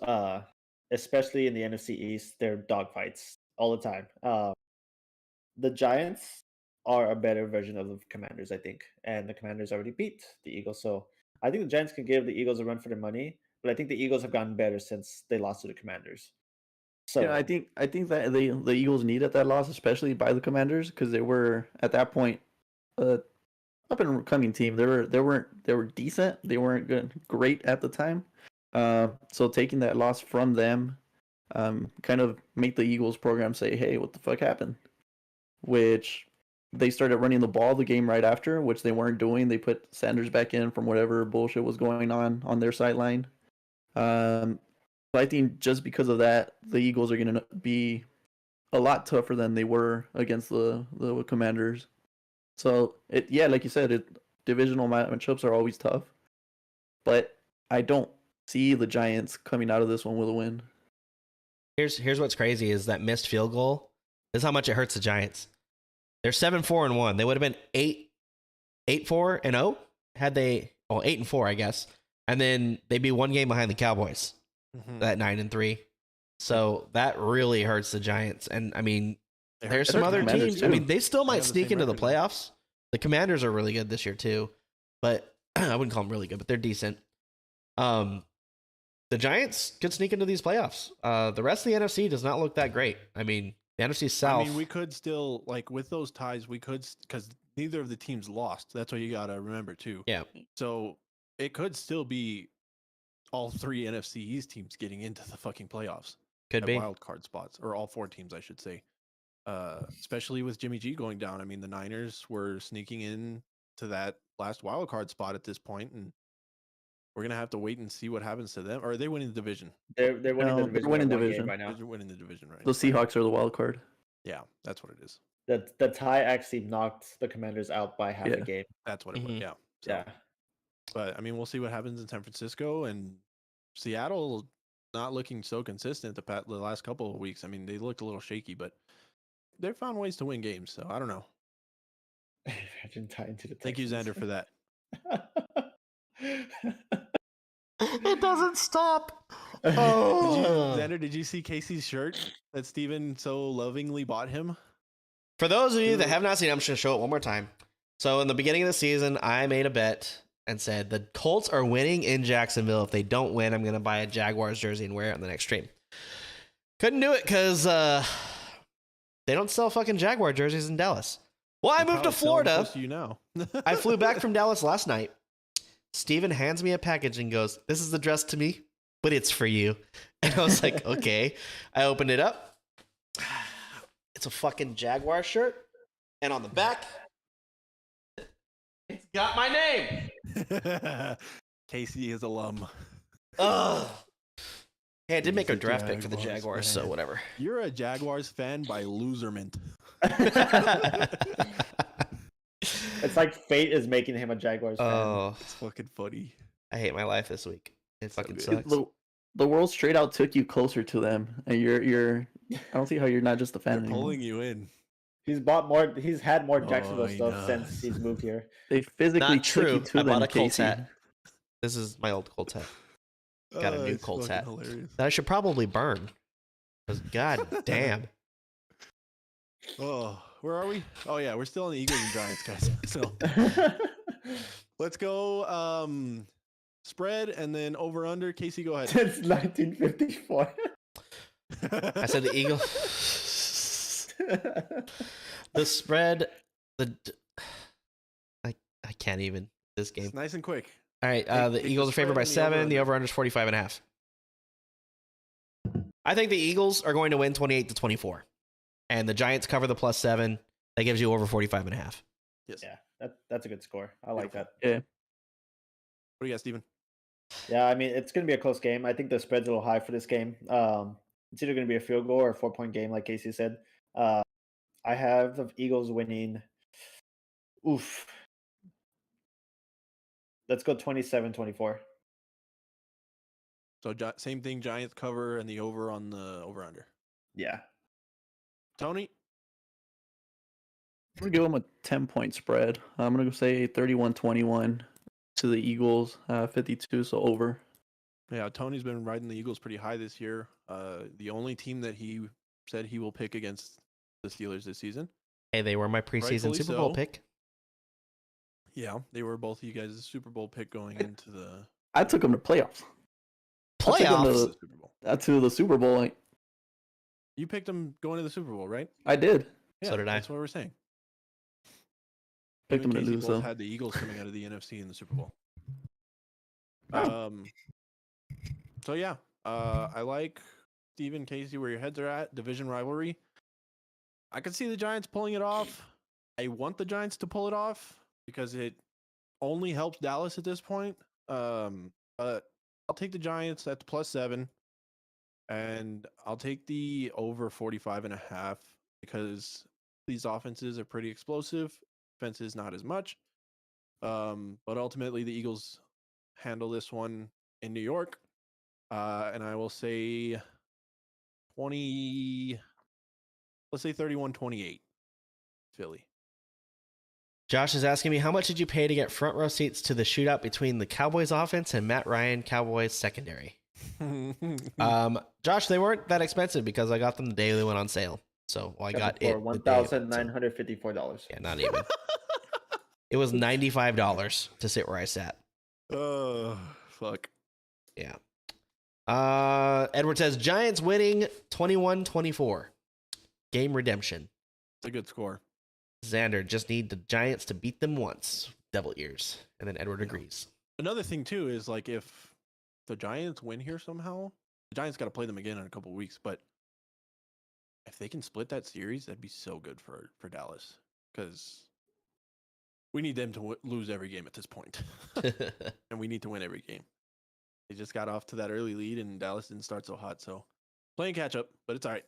especially in the NFC East. They're dogfights all the time. The Giants are a better version of the Commanders, I think, and the Commanders already beat the Eagles. So I think the Giants can give the Eagles a run for their money, but I think the Eagles have gotten better since they lost to the Commanders. So Yeah, I think that the Eagles needed that loss, especially by the Commanders, because they were at that point up and coming team. They were decent. They weren't great at the time. So taking that loss from them, kind of make the Eagles program say, "Hey, what the fuck happened?" Which they started running the ball the game right after, which they weren't doing. They put Sanders back in from whatever bullshit was going on their sideline. So I think just because of that, the Eagles are going to be a lot tougher than they were against the Commanders. So yeah, like you said, divisional matchups are always tough, but I don't see the Giants coming out of this one with a win. Here's what's crazy is that missed field goal. This is how much it hurts the Giants. They're 7-4-1. They would have been 8-4-0 had they 8-4, I guess. And then they'd be one game behind the Cowboys at 9-3. So that really hurts the Giants. And I mean, there's some other Commanders teams. too. I mean, they still They might have the sneak same into the record, though. playoffs. The Commanders are really good this year too, but I wouldn't call them really good, but they're decent. The Giants could sneak into these playoffs. The rest of the NFC does not look that great. I mean, the NFC South. I mean, we could still, like, with those ties, we could, because neither of the teams lost. That's what you got to remember, too. Yeah. So it could still be all three NFC East teams getting into the fucking playoffs. Could at be. wild card spots, or all four teams, I should say. Especially with Jimmy G going down. I mean, the Niners were sneaking in to that last wild card spot at this point, and we're gonna have to wait and see what happens to them. Or are they winning the division? they're winning No, the they're division. winning by one game division. right now. They're winning the division, right? The Seahawks are the wild card. Yeah, that's what it is. The tie actually knocked the Commanders out by half Yeah. a game. That's what it was. Mhm. Yeah. So, Yeah. But I mean, we'll see what happens in San Francisco and Seattle. Not looking so consistent the last couple of weeks. I mean, they looked a little shaky, but they found ways to win games. So I don't know. Imagine tying to the Thank you, Xander, for that. It doesn't stop. Did Oh. Xander, did you see Casey's shirt that Steven so lovingly bought him? For those of you that have not seen it, I'm just going to show it one more time. So in the beginning of the season, I made a bet and said the Colts are winning in Jacksonville. If they don't win, I'm going to buy a Jaguars jersey and wear it on the next stream. Couldn't do it because they don't sell fucking Jaguar jerseys in Dallas. Well, I moved to Florida. You now. I flew back from Dallas last night. Steven hands me a package and goes, "This is addressed to me, but it's for you." And I was like, okay. I opened it up. It's a fucking Jaguar shirt. And on the back, it's got my name. Casey is alum. Ugh. Hey, I did make a He's a draft pick for the Jaguars Jaguars, so fan. whatever. You're a Jaguars fan by loserment. It's like fate is making him a Jaguars fan. Oh, It's fucking funny. I hate my life this week. It fucking good. sucks. The world straight out took you closer to them, and you're. I don't see how you're not just a fan They're anymore. pulling you in. He's bought more. He's had more Oh, Jacksonville he stuff since does. he's moved here. They physically Not took you true. to I them, bought a Colts Casey. hat. This is my old Colts hat Got a new It's Colts fucking hat. Hilarious. that I should probably burn. Because god damn. Oh, where are we? Oh yeah, we're still on the Eagles and Giants, guys. So let's go. Spread and then over under. Casey, go ahead. Since 1954. I said the Eagles. The spread. I can't even this game. It's nice and quick. All right, Take the the Eagles are favored spread by and the 7. The over-under. over-under is 45.5. I think the Eagles are going to win 28-24, and the Giants cover the +7. That gives you over 45.5. Yes. Yeah, that's a good score. I like that. What do you got, Steven? Yeah, I mean it's going to be a close game. I think the spread's a little high for this game. It's either going to be a field goal or a 4-point game, like Casey said. I have the Eagles winning. Oof. Let's go 27-24. So same thing. Giants cover and the over on the over under. Yeah. Tony. I'm gonna give them a 10-point spread. I'm gonna go say 31-21 to the Eagles, 52, so over. Yeah, Tony's been riding the Eagles pretty high this year. The only team that he said he will pick against the Steelers this season. Hey, they were my preseason Rightfully Super Bowl so. pick. Yeah, they were both of you guys' Super Bowl pick going into the I took them to playoffs. I took them Playoffs. Super Bowl. to the Super Bowl. Like, You picked them going to the Super Bowl, right? I did. So did I. That's what we're saying. Picked You them and to Casey lose, both though. had the Eagles coming out of the NFC in the Super Bowl. Oh. So yeah, I like Steven, Casey, where your heads are at. Division rivalry. I could see the Giants pulling it off. I want the Giants to pull it off because it only helps Dallas at this point. But I'll take the Giants at the +7, and I'll take the over 45.5 because these offenses are pretty explosive. Defenses not as much. But ultimately the Eagles handle this one in New York. And I will say 20, let's say 31-28, Philly. Josh is asking me, how much did you pay to get front row seats to the shootout between the Cowboys offense and Matt Ryan Cowboys secondary? Josh, they weren't that expensive because I got them the day they went on sale. So I got it for the day it went, so- $1,954. Yeah, not even. It was $95 to sit where I sat. Oh, fuck. Yeah. Edward says Giants winning 21-24. Game redemption. It's a good score. Xander, just need the Giants to beat them once. Devil ears. And then Edward agrees. Another thing too is like if the Giants win here somehow, the Giants got to play them again in a couple weeks. But if they can split that series, that'd be so good for Dallas because we need them to lose every game at this point, and we need to win every game. They just got off to that early lead, and Dallas didn't start so hot. So playing catch up, but it's all right.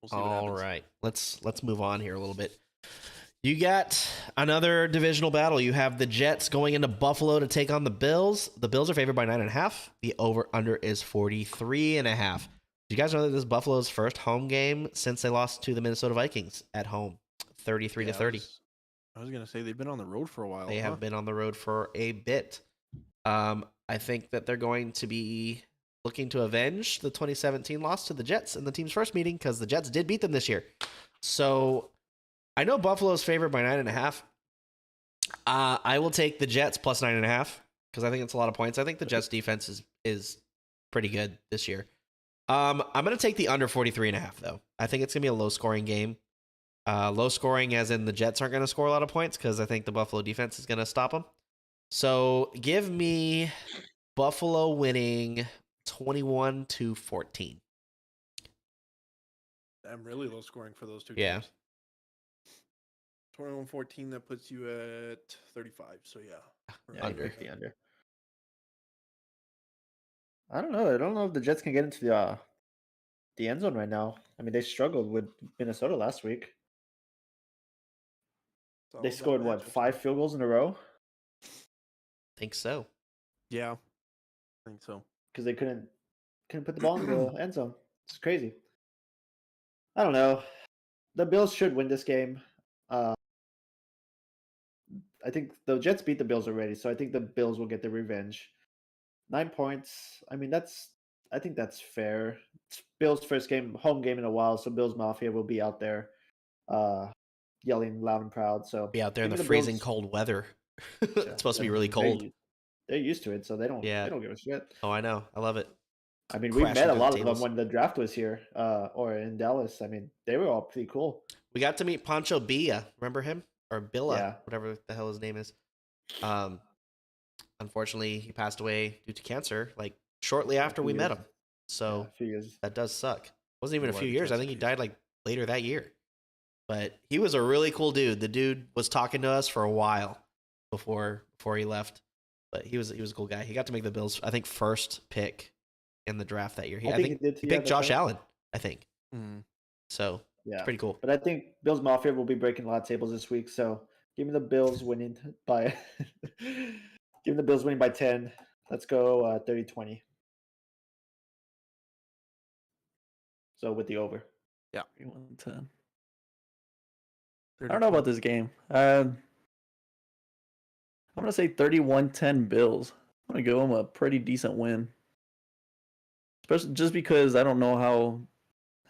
We'll see what All happens. right. Let's move on here a little bit. You got another divisional battle. You have the Jets going into Buffalo to take on the Bills. The Bills are favored by 9.5. The over-under is 43.5. Do you guys know that this is Buffalo's first home game since they lost to the Minnesota Vikings at home, 33-30? I was gonna say they've been on the road for a while. They have been on the road for a bit. I think that they're going to be looking to avenge the 2017 loss to the Jets in the team's first meeting because the Jets did beat them this year. So I know Buffalo's favored by 9.5. I will take the Jets plus 9.5 because I think it's a lot of points. I think the Jets defense is pretty good this year. I'm going to take the under 43.5 though. I think it's going to be a low scoring game. Low scoring as in the Jets aren't going to score a lot of points because I think the Buffalo defense is going to stop them. So give me Buffalo winning 21-14. I'm really low scoring for those two Yeah. teams. 21-14, that puts you at 35. So yeah. Yeah, Under. under. Under. I don't know. I don't know if the Jets can get into the end zone right now. I mean, they struggled with Minnesota last week. It's all They about scored what, matchups, 5 man. field goals in a row Think so. Yeah, I think so. because they couldn't put the ball in the end zone. It's crazy. I don't know. The Bills should win this game. I think the Jets beat the Bills already, so I think the Bills will get the revenge. 9 points. I mean, I think that's fair. It's Bills' first game, home game in a while, so Bills Mafia will be out there, yelling loud and proud. So Be out there in give the me freezing Bills. cold weather. It's Yeah, supposed to be I really mean, cold. They're used to it, so they don't Yeah. give a shit. Oh, I know. I love it. I mean, we Crashing met a through the lot of them tables. when the draft was here, or in Dallas. I mean, they were all pretty cool. We got to meet Pancho Villa. Remember him? Or Billa, Yeah. whatever the hell his name is. Unfortunately, he passed away due to cancer, like shortly Yeah, after 2 we met years. him. So Yeah, a few years. that does suck. Wasn't even a few Beloved years. I rest think in he peace. died like later that year. But he was a really cool dude. The dude was talking to us for a while before he left. But he was a cool guy. He got to make the Bills, I think, first pick in the draft that year. I think he did. he Yeah, picked that's Josh right. Allen, I think. Mm. So Yeah, it's pretty cool. But I think Bills Mafia will be breaking a lot of tables this week. So give me the Bills winning by give me the Bills winning by 10. Let's go 30-20. So with the over. 31-10. I don't know about this game. I'm going to say 31-10 Bills. I'm going to give them a pretty decent win. Especially just because I don't know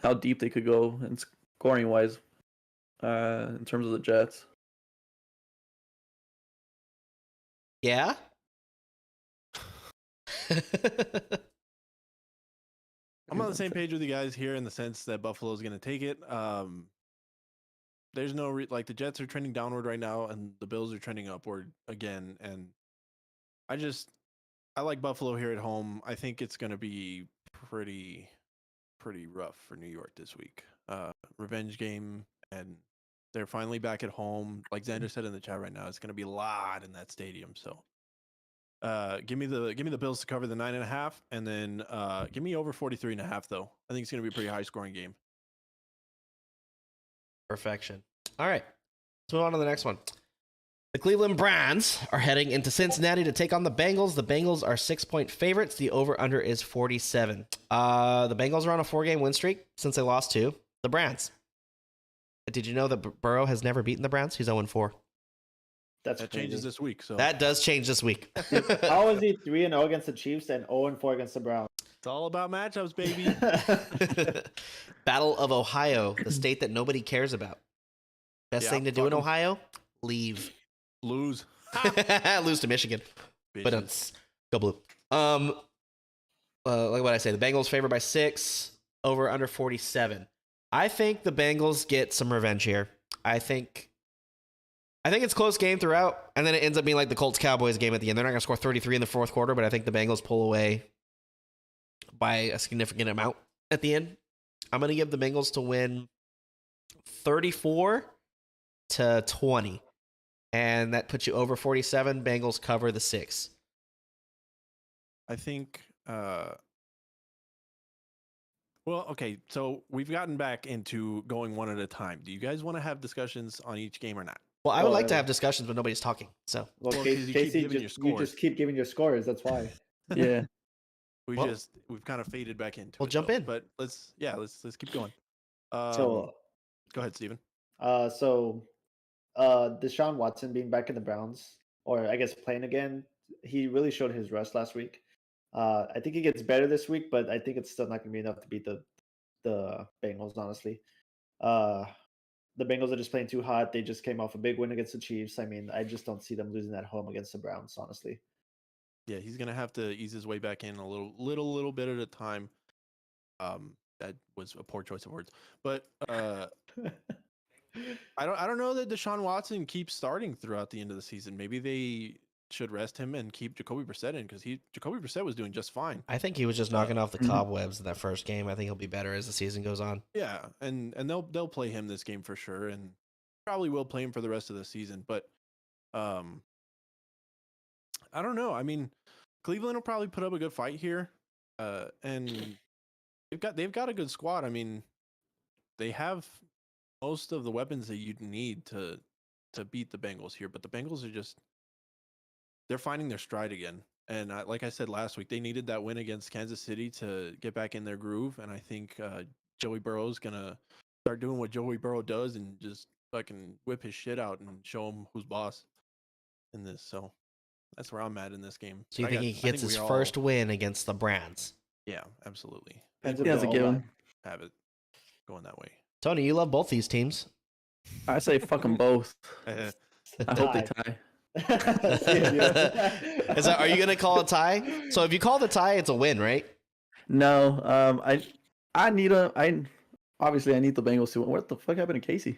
how deep they could go in scoring wise in terms of the Jets. Yeah? I'm on the same page with you guys here in the sense that Buffalo's going to take it. There's no like the Jets are trending downward right now, and the Bills are trending upward again. And I like Buffalo here at home. I think it's going to be pretty rough for New York this week. Revenge game, and they're finally back at home. Like Xander said in the chat right now, it's going to be a lot in that stadium. So, give me the Bills to cover the 9.5, and then give me over 43.5 though. I think it's going to be a pretty high scoring game. Perfection. All right. Let's move on to the next one. The Cleveland Browns are heading into Cincinnati to take on the Bengals. The Bengals are 6-point favorites. The over-under is 47. The Bengals are on a 4-game win streak since they lost to the Browns. Did you know that Burrow has never beaten the Browns? He's 0-4. That Changes this week. So That does change this week. How is he 3-0 against the Chiefs and 0-4 against the Browns? it's all about matchups, baby. Battle of Ohio, the state that nobody cares about. Best Yeah, thing to do in fucking- Ohio? Leave. Lose. Lose to Michigan. But Bitches. go blue. Like what I say, the Bengals favored by 6, over under 47. I think the Bengals get some revenge here. I think it's a close game throughout, and then it ends up being like the Colts Cowboys game at the end. They're not gonna score 33 in the fourth quarter, but I think the Bengals pull away by a significant amount at the end. I'm gonna give the Bengals to win 34-20. And that puts you over 47. Bengals cover the 6. I think. Well, okay. So we've gotten back into going one at a time. Do you guys want to have discussions on each game or not? Well, I would like to Well, have discussions, but nobody's talking. So Well, Well, 'cause you keep Casey, giving your you scores. just keep giving your scores. That's why. Yeah. We've kind of faded back into. Well, it, jump though. in. But let's keep going. So, Go ahead, Steven. Deshaun Watson being back in the Browns, or I guess playing again, he really showed his rust last week. I think he gets better this week, but I think it's still not going to be enough to beat the Bengals, honestly. The Bengals are just playing too hot. They just came off a big win against the Chiefs. I mean, I just don't see them losing at home against the Browns, honestly. Yeah, he's gonna have to ease his way back in a little bit at a time. That was a poor choice of words, but I don't know that Deshaun Watson keeps starting throughout the end of the season. Maybe they should rest him and keep Jacoby Brissett in because Jacoby Brissett was doing just fine. I think he was just knocking off the Mhm. cobwebs in that first game. I think he'll be better as the season goes on. Yeah, and they'll play him this game for sure, and probably will play him for the rest of the season. But I don't know. I mean, Cleveland will probably put up a good fight here, and they've got a good squad. I mean, they have most of the weapons that you'd need to beat the Bengals here, but the Bengals are they're finding their stride again. And like I said last week, they needed that win against Kansas City to get back in their groove. And I think Joey Burrow's gonna start doing what Joey Burrow does and just fucking whip his shit out and show him who's boss in this. So that's where I'm at in this game. So you I think got- he I gets his we all- first win against the Browns? Yeah, absolutely. Ends I up Yeah, it's a the given. O-line. have it going that way. Tony, you love both these teams. I say fuck them both. I hope they Tie. tie. Are you gonna call a tie? So if you call the tie, it's a win, right? No, I need obviously I need the Bengals to win. What the fuck happened to Casey?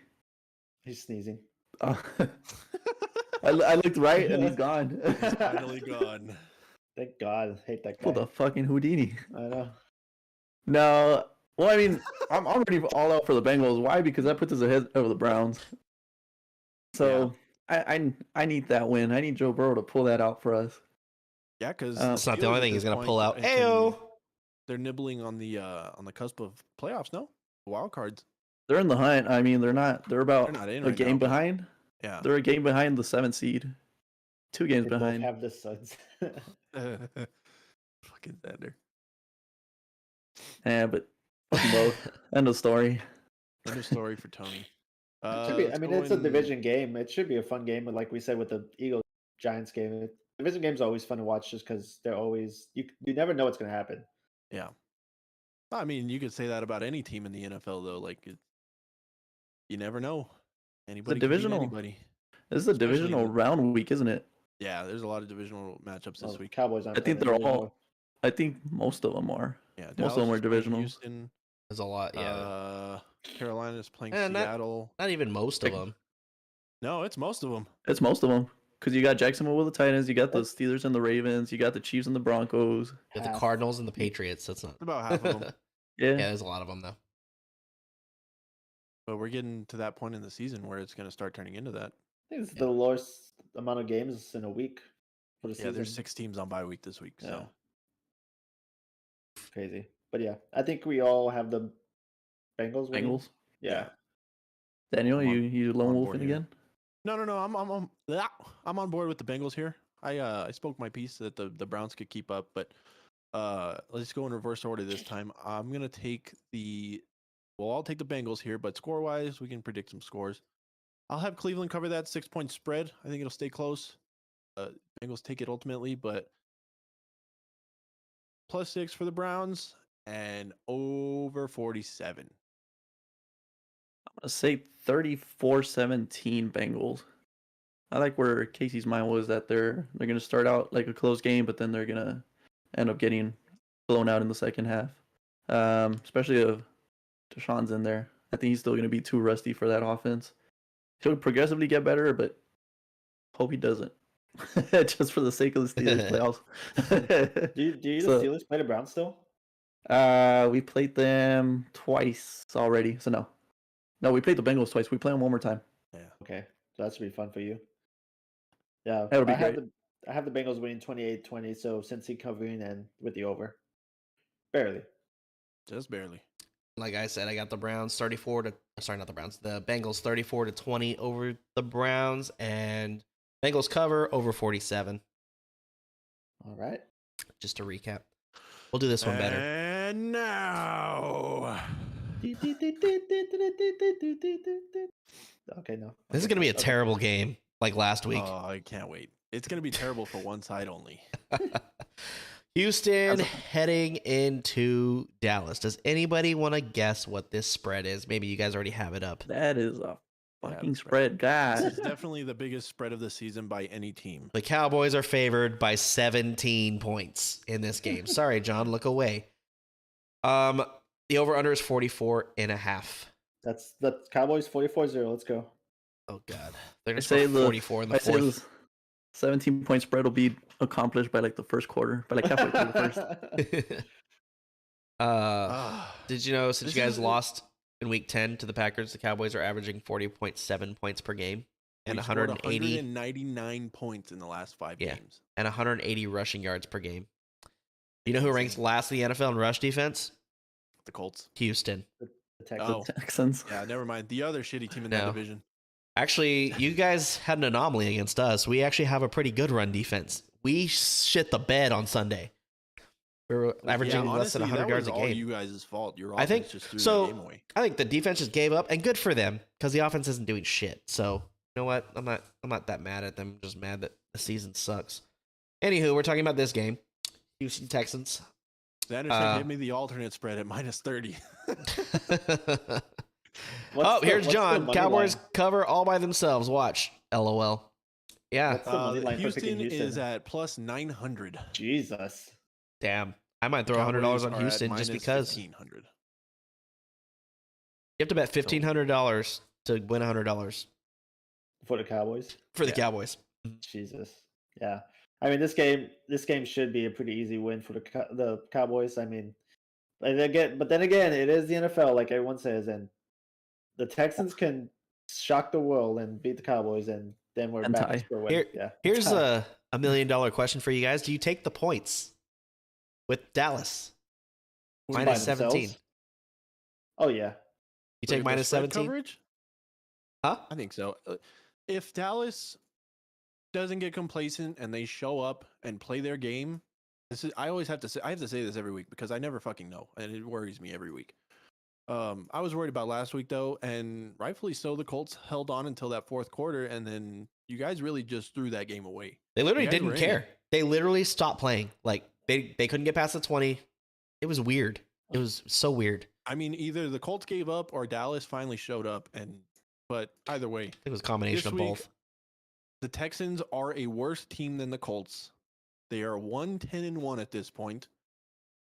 He's sneezing. Oh. I looked right and he's gone. It's finally gone. Thank God. I hate that guy. Pulled a fucking Houdini. I know. No, well, I mean, I'm already all out for the Bengals. Why? Because that puts us ahead over the Browns. So I need that win. I need Joe Burrow to pull that out for us. Yeah, because That's not the only thing he's gonna pull out. Ayo. They're nibbling on the cusp of playoffs. No, wild cards. They're in the hunt. I mean, they're not. They're about They're not in a right game now, but- behind. Yeah. They're a game behind the 7th seed. 2 games They both behind. have the Suns. Fucking Xander. Yeah, but fucking both. End of story. End of story for Tony. I mean, it's a division game. It should be a fun game, but like we said with the Eagles Giants game, division games are always fun to watch just because they're always you never know what's going to happen. Yeah. I mean, you could say that about any team in the NFL, though. Like, you never know. Anybody can beat divisional. anybody. This is a Especially divisional the- round week, isn't it? Yeah, there's a lot of divisional matchups this Well, week. Cowboys aren't I think playing they're anymore. all. I think most of them are. Yeah, Most of them Dallas are is playing divisional. Houston. There's a lot. Yeah. Carolina's playing Eh, not- Seattle. Not even most of Like- them. No, it's most of them. It's most of them. Because you got Jacksonville with the Titans, you got the That's- Steelers and the Ravens, you got the Chiefs and the Broncos. You got the Half. Cardinals and the Patriots. That's not. About half of them. Yeah. Yeah, there's a lot of them though. But we're getting to that point in the season where it's going to start turning into that. I think it's the lowest amount of games in a week for the Yeah, season. there's 6 teams on bye week this week. Yeah. So Crazy. But yeah, I think we all have the Bengals. winning. Bengals. Yeah. Daniel, I'm on- you I'm lone on wolfing board here. again? no, I'm on board with the Bengals here. I spoke my piece that the Browns could keep up, but let's go in reverse order this time. I'm gonna take I'll take the Bengals here, but score wise, we can predict some scores. I'll have Cleveland cover that 6-point spread. I think it'll stay close. Bengals take it ultimately, but +6 for the Browns and over 47. I'm gonna say 34-17 Bengals. I like where Casey's mind was that they're gonna start out like a close game, but then they're gonna end up getting blown out in the second half. Especially if Deshaun's in there. I think he's still gonna be too rusty for that offense. He'll progressively get better, but hope he doesn't. Just for the sake of the Steelers playoffs. Do you So- the Steelers play the Browns still? We played them twice already. So no, we played the Bengals twice. We play them one more time. Okay, so that should be fun for you. Yeah, That'll be I have great. I have the Bengals winning 28-20, so Cincy covering and with the over. Barely. Just barely. Like I said, I got the Browns 34 to sorry, not the Browns. The Bengals 34-20 over the Browns, and Bengals cover over 47. All right. Just to recap, we'll do this one better. And now, Okay, no. This is Okay, gonna be a okay. terrible game, like last week. oh, I can't wait. It's gonna be terrible for one side only. Houston heading into Dallas. Does anybody want to guess what this spread is? Maybe you guys already have it up. That is a fucking it's spread, God. This is definitely the biggest spread of the season by any team. The Cowboys are favored by 17 points in this game. Sorry, John, look away. The over-under is 44.5. That's the Cowboys 44-0. Let's go. Oh, God. They're going I to say score the 44 in the I say fourth. this 17-point spread will be accomplished by like the first quarter, by like halfway through the first. Ah, Did you know, since This you guys is- lost in week 10 to the Packers, the Cowboys are averaging 40.7 points per game and we scored 180 199 points in the last 5 Yeah. games. and 180 rushing yards per game. You know who ranks last in the NFL in rush defense? The Colts. Houston. The Texans. Oh, Texans. yeah, never mind. The other shitty team in No. that division. Actually, you guys had an anomaly against us. We actually have a pretty good run defense. We shit the bed on Sunday. We were averaging Yeah, less than honestly, 100 yards a that was all game. you guys' fault. Your I offense think- just threw so- the game away. I think the defense just gave up, and good for them because the offense isn't doing shit. So you know what? I'm not that mad at them. I'm just mad that the season sucks. Anywho, we're talking about this game, Houston Texans. Sanderson gave me the alternate spread at -30. Here's what's the John. money Cowboys line? cover all by themselves. Watch. LOL. Yeah. What's the money line for picking Houston is Houston? at +900. Jesus. Damn. I might throw $100 on Cowboys are at Houston just because. -1500. You have to bet $1,500 to win $100 For the Cowboys. for the Yeah. Cowboys. Jesus. Yeah. I mean, this game should be a pretty easy win for the Cowboys. I mean, but then again, it is the NFL, like everyone says, and the Texans can shock the world and beat the Cowboys, and then we're And back tie. to square one. Here- Yeah. Here's tie. a $1 million question for you guys. Do you take the points with Dallas? By Minus themselves? 17. Oh yeah. You take For the minus spread 17? coverage? Huh? I think so. If Dallas doesn't get complacent and they show up and play their game, I always have to say this every week because I never fucking know, and it worries me every week. I was worried about last week though, and rightfully so. The Colts held on until that fourth quarter, and then you guys really just threw that game away. They literally You guys didn't were in care. it. They literally stopped playing. Like they couldn't get past the 20. It was weird. It was so weird. I mean, either the Colts gave up or Dallas finally showed up, but either way, It was a combination This of week, both. the Texans are a worse team than the Colts. They are 1-10-1 at this point.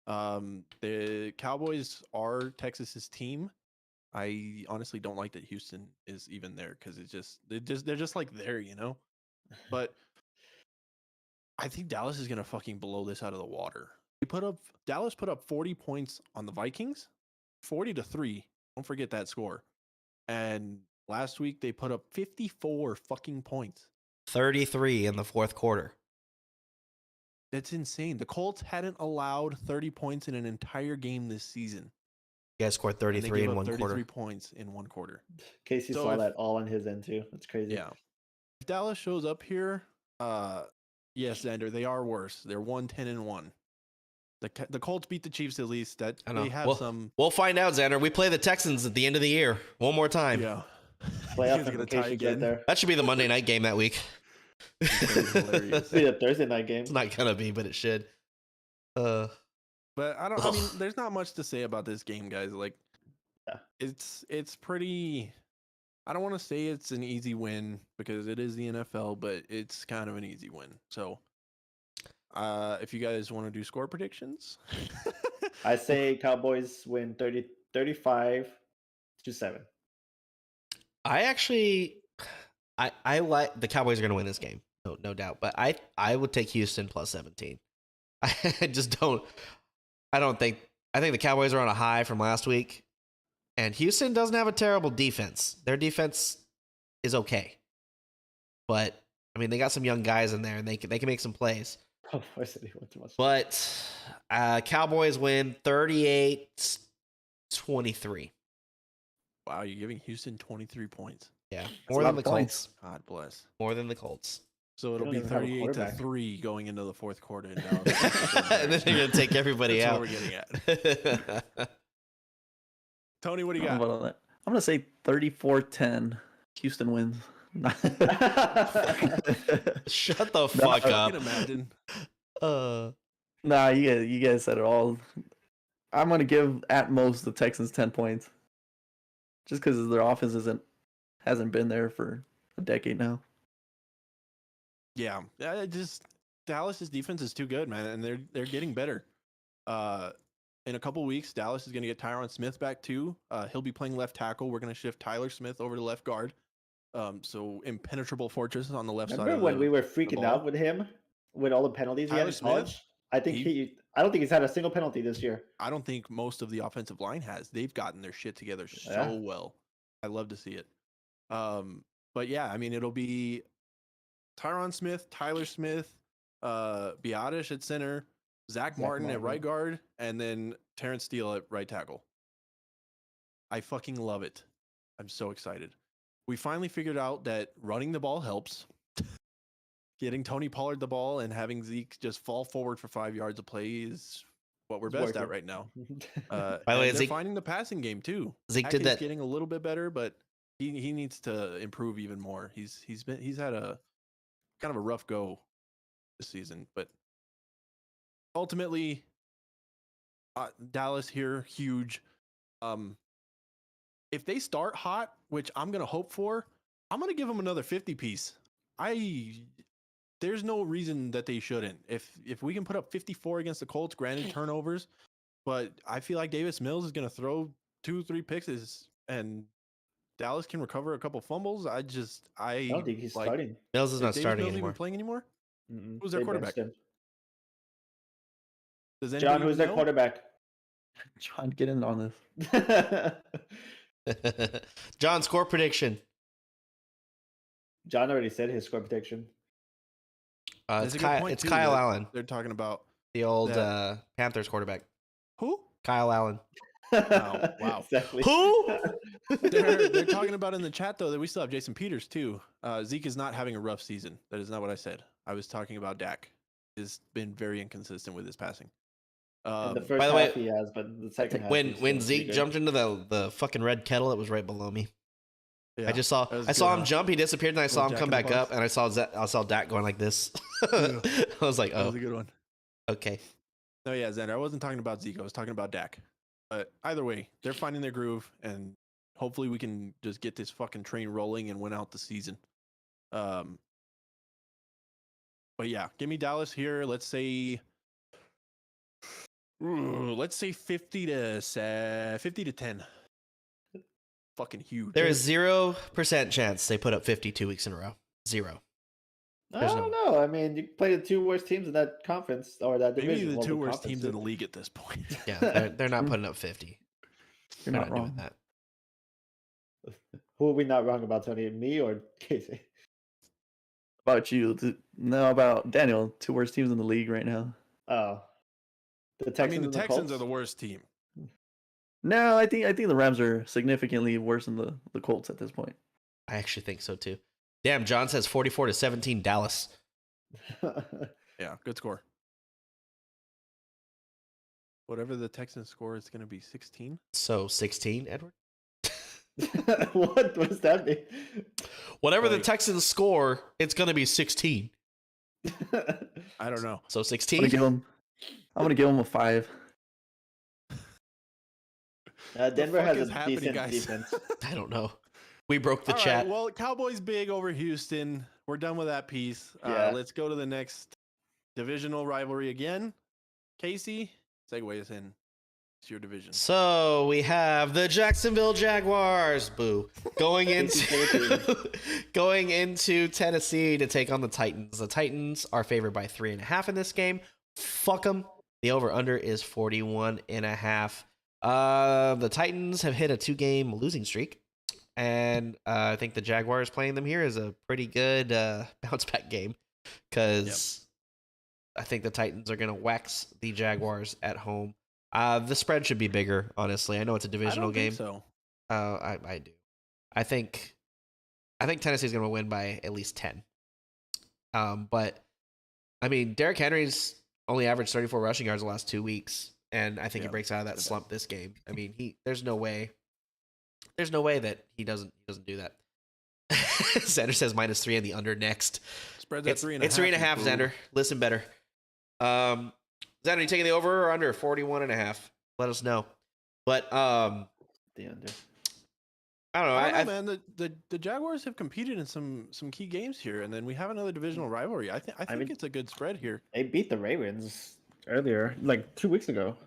The Cowboys are Texas's team. I honestly don't like that Houston is even there because they're just like there, you know. But I think Dallas is gonna fucking blow this out of the water. Dallas put up 40 points on the Vikings, 40-3. Don't forget that score. And last week they put up 54 fucking points. 33 in the fourth quarter. That's insane. The Colts hadn't allowed 30 points in an entire game this season. You guys scored And they 33 gave in up one 33 quarter. points in one quarter. Casey So saw if- that all on his end too. That's crazy. Yeah. If Dallas shows up here, yes, Xander, they are worse. They're 1-10-1. The Colts beat the Chiefs at least. That I know. they have Well- some. We'll find out, Xander. We play the Texans at the end of the year. One more time. Yeah. Playoff You guys are gonna tie implications right again. there. That should be the Monday night game that week. It's gonna be hilarious. See a Thursday night game. It's not gonna be, but it should. But I mean, Ugh. there's not much to say about this game, guys. Like, Yeah. it's pretty. I don't want to say it's an easy win because it is the NFL, but it's kind of an easy win. So, if you guys want to do score predictions, I say Cowboys win 35-7. I actually, I like the Cowboys are gonna win this game, no doubt. But I would take Houston plus 17. I just don't. I don't think. I think the Cowboys are on a high from last week, and Houston doesn't have a terrible defense. Their defense is okay, but I mean they got some young guys in there, and they can make some plays. Oh, I said he went too much. But Cowboys win 38-23. wow, you're giving Houston 23 points. Yeah, a more lot than the of points. Colts. God bless. More than the Colts. So it'll don't be even have a quarterback. 38-3 going into the fourth quarter. And And then they're gonna take everybody That's out. what we're getting at. Tony, what do you I'm got? gonna say 34-10. Houston wins. Shut the fuck I up. can imagine. Nah, you guys said it all. I'm gonna give at most the Texans 10 points, just because their offense hasn't been there for a decade now. Yeah, Dallas's defense is too good, man, and they're getting better. In a couple weeks, Dallas is going to get Tyron Smith back too. He'll be playing left tackle. We're going to shift Tyler Smith over to left guard. So impenetrable fortress on the left side. Remember Of when the, we were the freaking ball. out with him with all the penalties he had Tyler in Smith? college? I think I don't think he's had a single penalty this year. I don't think most of the offensive line has. They've gotten their shit together so Yeah. well. I love to see it. But yeah, I mean, it'll be Tyron Smith, Tyler Smith, Biotish at center, Zach Martin at right guard, and then Terrence Steele at right tackle. I fucking love it. I'm so excited. We finally figured out that running the ball helps. Getting Tony Pollard the ball and having Zeke just fall forward for 5 yards of play is what we're It's best at working. right now. By the way, And they're Zeke- finding the passing game too. Zeke Dak did is that. getting a little bit better, but he needs to improve even more. He's had a kind of a rough go this season, but ultimately, Dallas here huge. If they start hot, which I'm gonna hope for, I'm gonna give them another 50 piece. There's no reason that they shouldn't. If we can put up 54 against the Colts, granted turnovers, but I feel like Davis Mills is gonna throw 2-3 picks and Dallas can recover a couple fumbles. I don't think he's like, starting. Mills is not Davis starting Mills anymore. even playing anymore? Mm-mm. Who's their They quarterback? benched him. Does John, anybody who's their know? quarterback? John, get in on this. John, score prediction. John already said his score prediction. That's It's a good Kyle, point, it's too, Kyle that Allen, They're talking about the old that- Panthers quarterback. who? Kyle Allen. wow. Exactly. Who? They're talking about in the chat though that we still have Jason Peters too. Zeke is not having a rough season. That is not what I said. I was talking about Dak. He's been very inconsistent with his passing. In the first by the way, half he has, but the second half when he's when still Zeke pretty good. jumped into the fucking red kettle, it was right below me. Yeah, I just saw that was I saw good, him huh? jump, he disappeared, and I saw him Jack come in the back Box. up, and I saw Dak going like this. Yeah. I was like, That oh, was a good one. okay. No, yeah, Xander. I wasn't talking about Zeke. I was talking about Dak. But either way, they're finding their groove, and hopefully we can just get this fucking train rolling and win out the season. But yeah, give me Dallas here. Let's say Ooh, let's say 50 to 10. Fucking huge. There is 0% chance they put up 50 2 weeks in a row. 0. I There's don't know. I mean, you play the two worst teams in that conference or that Maybe division. the well, two worst conference teams in too. the league at this point. Yeah, they're not putting up 50. You're They're not doing wrong. that. Who are we not wrong about, Tony? Me or Casey? About you? No, about Daniel. Two worst teams in the league right now. Oh, the I Texans. mean, the and Texans are Colts? the worst team. No, I think the Rams are significantly worse than the Colts at this point. I actually think so too. Damn, John says 44-17 Dallas. Yeah, good score. Whatever the Texans score, it's going to be 16. So 16, Edward? What does that mean? Whatever the Like- Texans score, it's going to be 16. I don't know. So I'm 16? gonna give him a 5. Denver fuck has is a happening, decent guys? defense. I don't know. We broke the All right, chat. well, Cowboys big over Houston. We're done with that piece. Yeah. Let's go to the next divisional rivalry again. Casey, segue us in. It's your division. So we have the Jacksonville Jaguars, boo, going into going into Tennessee to take on the Titans. The Titans are favored by 3.5 in this game. Fuck them. The over/under is 41.5. The Titans have hit a 2-game losing streak, and I think the Jaguars playing them here is a pretty good bounce back game because I think the Titans are going to wax the Jaguars at home. The spread should be bigger, honestly. I know it's a divisional game. So I do. I think Tennessee's going to win by at least 10. But I mean, Derrick Henry's only averaged 34 rushing yards the last 2 weeks, and I think he Yeah, breaks out of that that's slump this game. I mean, there's no way that he doesn't do that. Xander says -3 and the under next. spreads at It's 3.5. 3.5, boo. Xander. Listen better. Xander, you taking the over or under 41.5? Let us know. But The under. I don't know. I don't know, man. The Jaguars have competed in some key games here, and then we have another divisional rivalry. I think mean- it's a good spread here. They beat the Ravens earlier, like 2 weeks ago,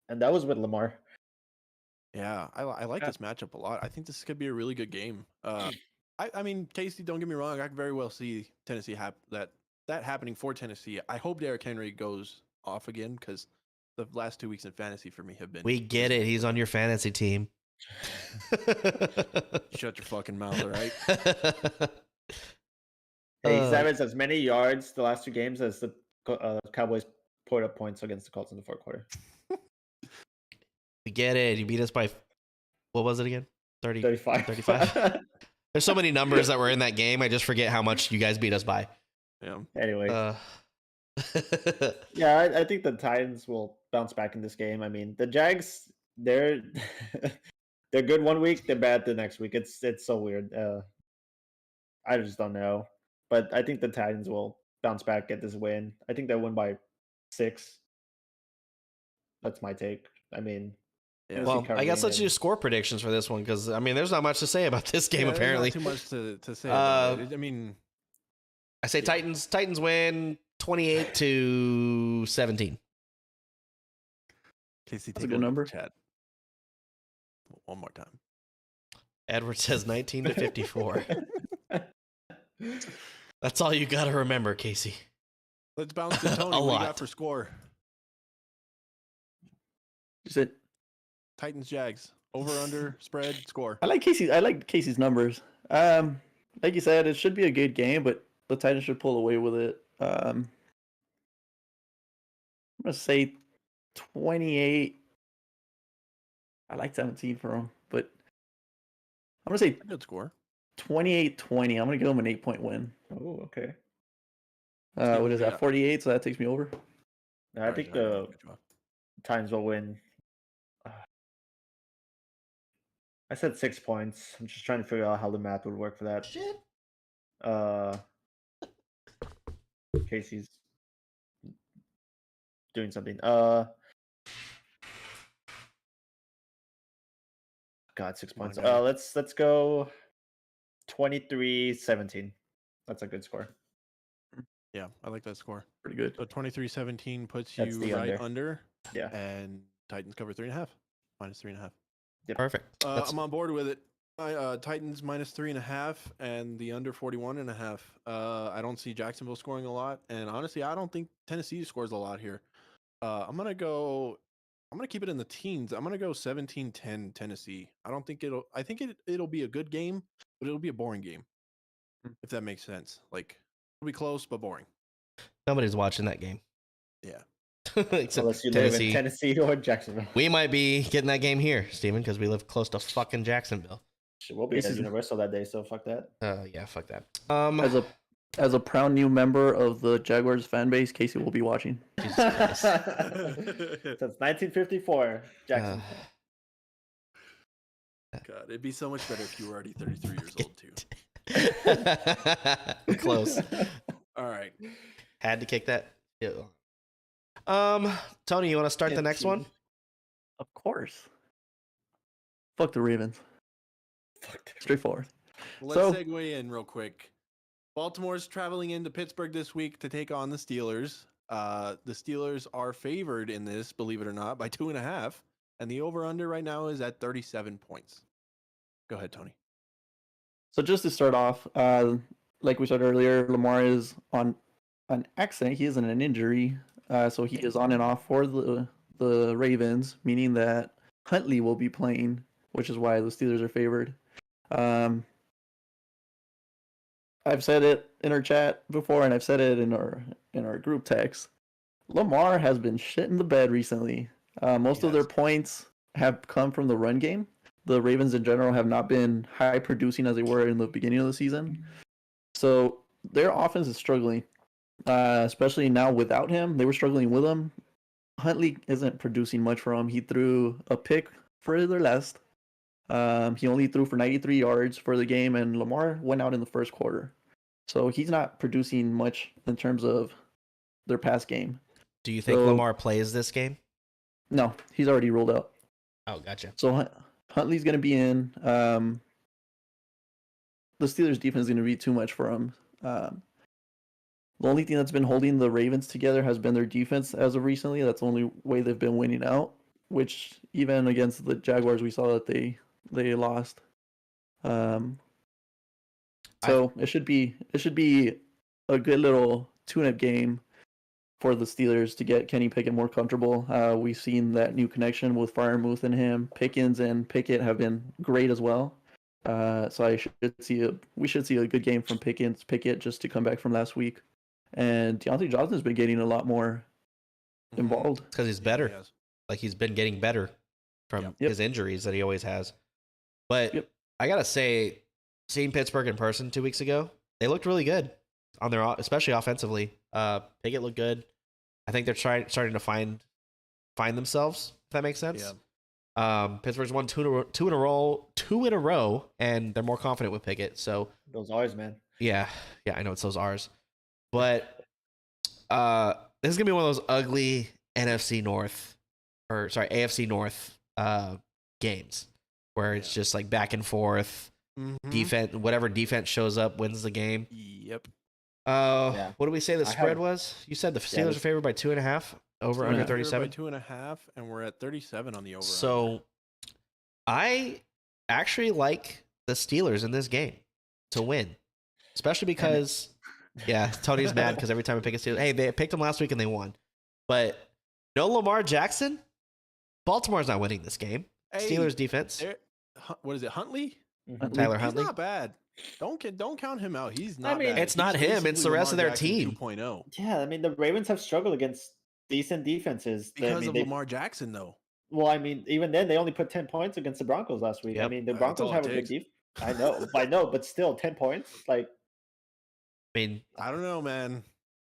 and that was with Lamar. Yeah, I like this matchup a lot. I think this could be a really good game. I mean, Casey, don't get me wrong. I can very well see Tennessee that happening for Tennessee. I hope Derrick Henry goes off again because the last 2 weeks in fantasy for me have been. we get it. He's on your fantasy team. Shut your fucking mouth, all right? Hey, he's Uh, averaged as many yards the last 2 games as the Cowboys put up points against the Colts in the fourth quarter. We get it. You beat us by, what was it again? 30. 35. 35? There's so many numbers that were in that game. I just forget how much you guys beat us by. Yeah. Anyway, Yeah, I think the Titans will bounce back in this game. I mean, the Jags, they're they're good 1 week, they're bad the next week. It's so weird. I just don't know, but I think the Titans will bounce back, get this win. I think they'll win by 6. That's my take. I mean, Yeah. Tennessee well, I guess covering let's do and- score predictions for this one because I mean, there's not much to say about this game. Yeah, there's not Apparently, too much to say. About it. I mean, I say Titans win 28-17. Casey, That's a take good look at number. the chat one more time. Edward says 19-54. That's all you got to remember, Casey. Let's bounce to Tony. A What do you lot. got for score? You said Titans, Jags, over under spread score. I like Casey's numbers. Like you said, it should be a good game, but the Titans should pull away with it. I'm gonna say 28. I like 17 for him, but I'm gonna say Good score. 28-20. I'm gonna give him an 8-point win. Oh, okay. see What what is we that? got. 48. So that takes me over. I think the Titans will win. I said 6 points. I'm just trying to figure out how the math would work for that. Shit. Casey's doing something. God, 6 Come on, points. guys. Let's go 23-17. That's a good score. Yeah, I like that score. Pretty good. So 23-17 puts That's you the right under. under. Yeah. And Titans cover 3.5, minus 3.5. Perfect. That's I'm on board with it. Titans minus 3.5 and the under 41.5. I don't see Jacksonville scoring a lot, and honestly, I don't think Tennessee scores a lot here. I'm gonna keep it in the teens. I'm gonna go 17-10 Tennessee. I think it'll be a good game, but it'll be a boring game, if that makes sense. Like it'll be close but boring. nobody's watching that game. Yeah. Except Unless you live in Tennessee or Jacksonville. We might be getting that game here, Steven, because we live close to fucking Jacksonville. Shit, we'll be This at is- Universal that day, so fuck that. Yeah, fuck that. As a proud new member of the Jaguars fan base, Casey will be watching. Jesus Christ. Since 1954, Jackson. God, it'd be so much better if you were already 33 years old too. Close. All right. Had to kick that. Yeah. Tony, you want to start the next one? Of course. Fuck the Ravens. Straightforward. Let's So- segue in real quick. Baltimore's traveling into Pittsburgh this week to take on the Steelers. The Steelers are favored in this, believe it or not, by 2.5, and the over/under right now is at 37 points. Go ahead, Tony. So just to start off, like we said earlier, Lamar is on an accident. He isn't an injury, so he is on and off for the Ravens, meaning that Huntley will be playing, which is why the Steelers are favored. I've said it in our chat before, and I've said it in our group text. Lamar has been shit in the bed recently. Most of their Yes. points have come from the run game. The Ravens in general have not been high producing as they were in the beginning of the season. So their offense is struggling, especially now without him. They were struggling with him. Huntley isn't producing much for him. He threw a pick for their last. He only threw for 93 yards for the game, and Lamar went out in the first quarter. So he's not producing much in terms of their pass game. Do you think So- Lamar plays this game? No, he's already ruled out. Oh, gotcha. So Huntley's going to be in. The Steelers' defense is going to be too much for him. The only thing that's been holding the Ravens together has been their defense as of recently. That's the only way they've been winning out, which even against the Jaguars, we saw that they lost. So it should be a good little tune-up game for the Steelers to get Kenny Pickett more comfortable. We've seen that new connection with Freiermuth and him. Pickens and Pickett have been great as well. So we should see a good game from Pickett just to come back from last week. And Deontay Johnson's been getting a lot more involved. Because he's better. Yes. Like he's been getting better from Yep. his injuries that he always has. But Yep. I gotta say, seeing Pittsburgh in person 2 weeks ago, they looked really good on their, especially offensively. Pickett looked good. I think they're starting to find themselves. If that makes sense. Yeah. Pittsburgh's won two in a row, and they're more confident with Pickett. So Those R's, man. yeah, I know it's those R's, but this is gonna be one of those ugly AFC North games where it's just like back and forth. Mhm. Defense, whatever defense shows up wins the game. Yep. Yeah. What did we say the I spread have- was? You said the Yeah, Steelers this- are favored by 2.5 over under 2.5. 37. 2.5, and we're at 37 on the over. So I actually like the Steelers in this game to win, especially because Tony's mad because every time I pick a Steelers, hey, they picked them last week and they won, but no Lamar Jackson. Baltimore's not winning this game. Steelers defense. What is it, Huntley? Mhm. Tyler He's Huntley. not bad. Don't count him out. He's not. mean, bad. it's not He's him, it's the basically rest of their Lamar Jackson team. 2.0 Yeah, I mean the Ravens have struggled against decent defenses. because of Lamar Jackson, though. Well, I mean, even then they only put 10 points against the Broncos last week. I Yep. mean, the That's Broncos all it have a good takes. defense. I know, but still 10 points. Like, I mean, I don't know, man.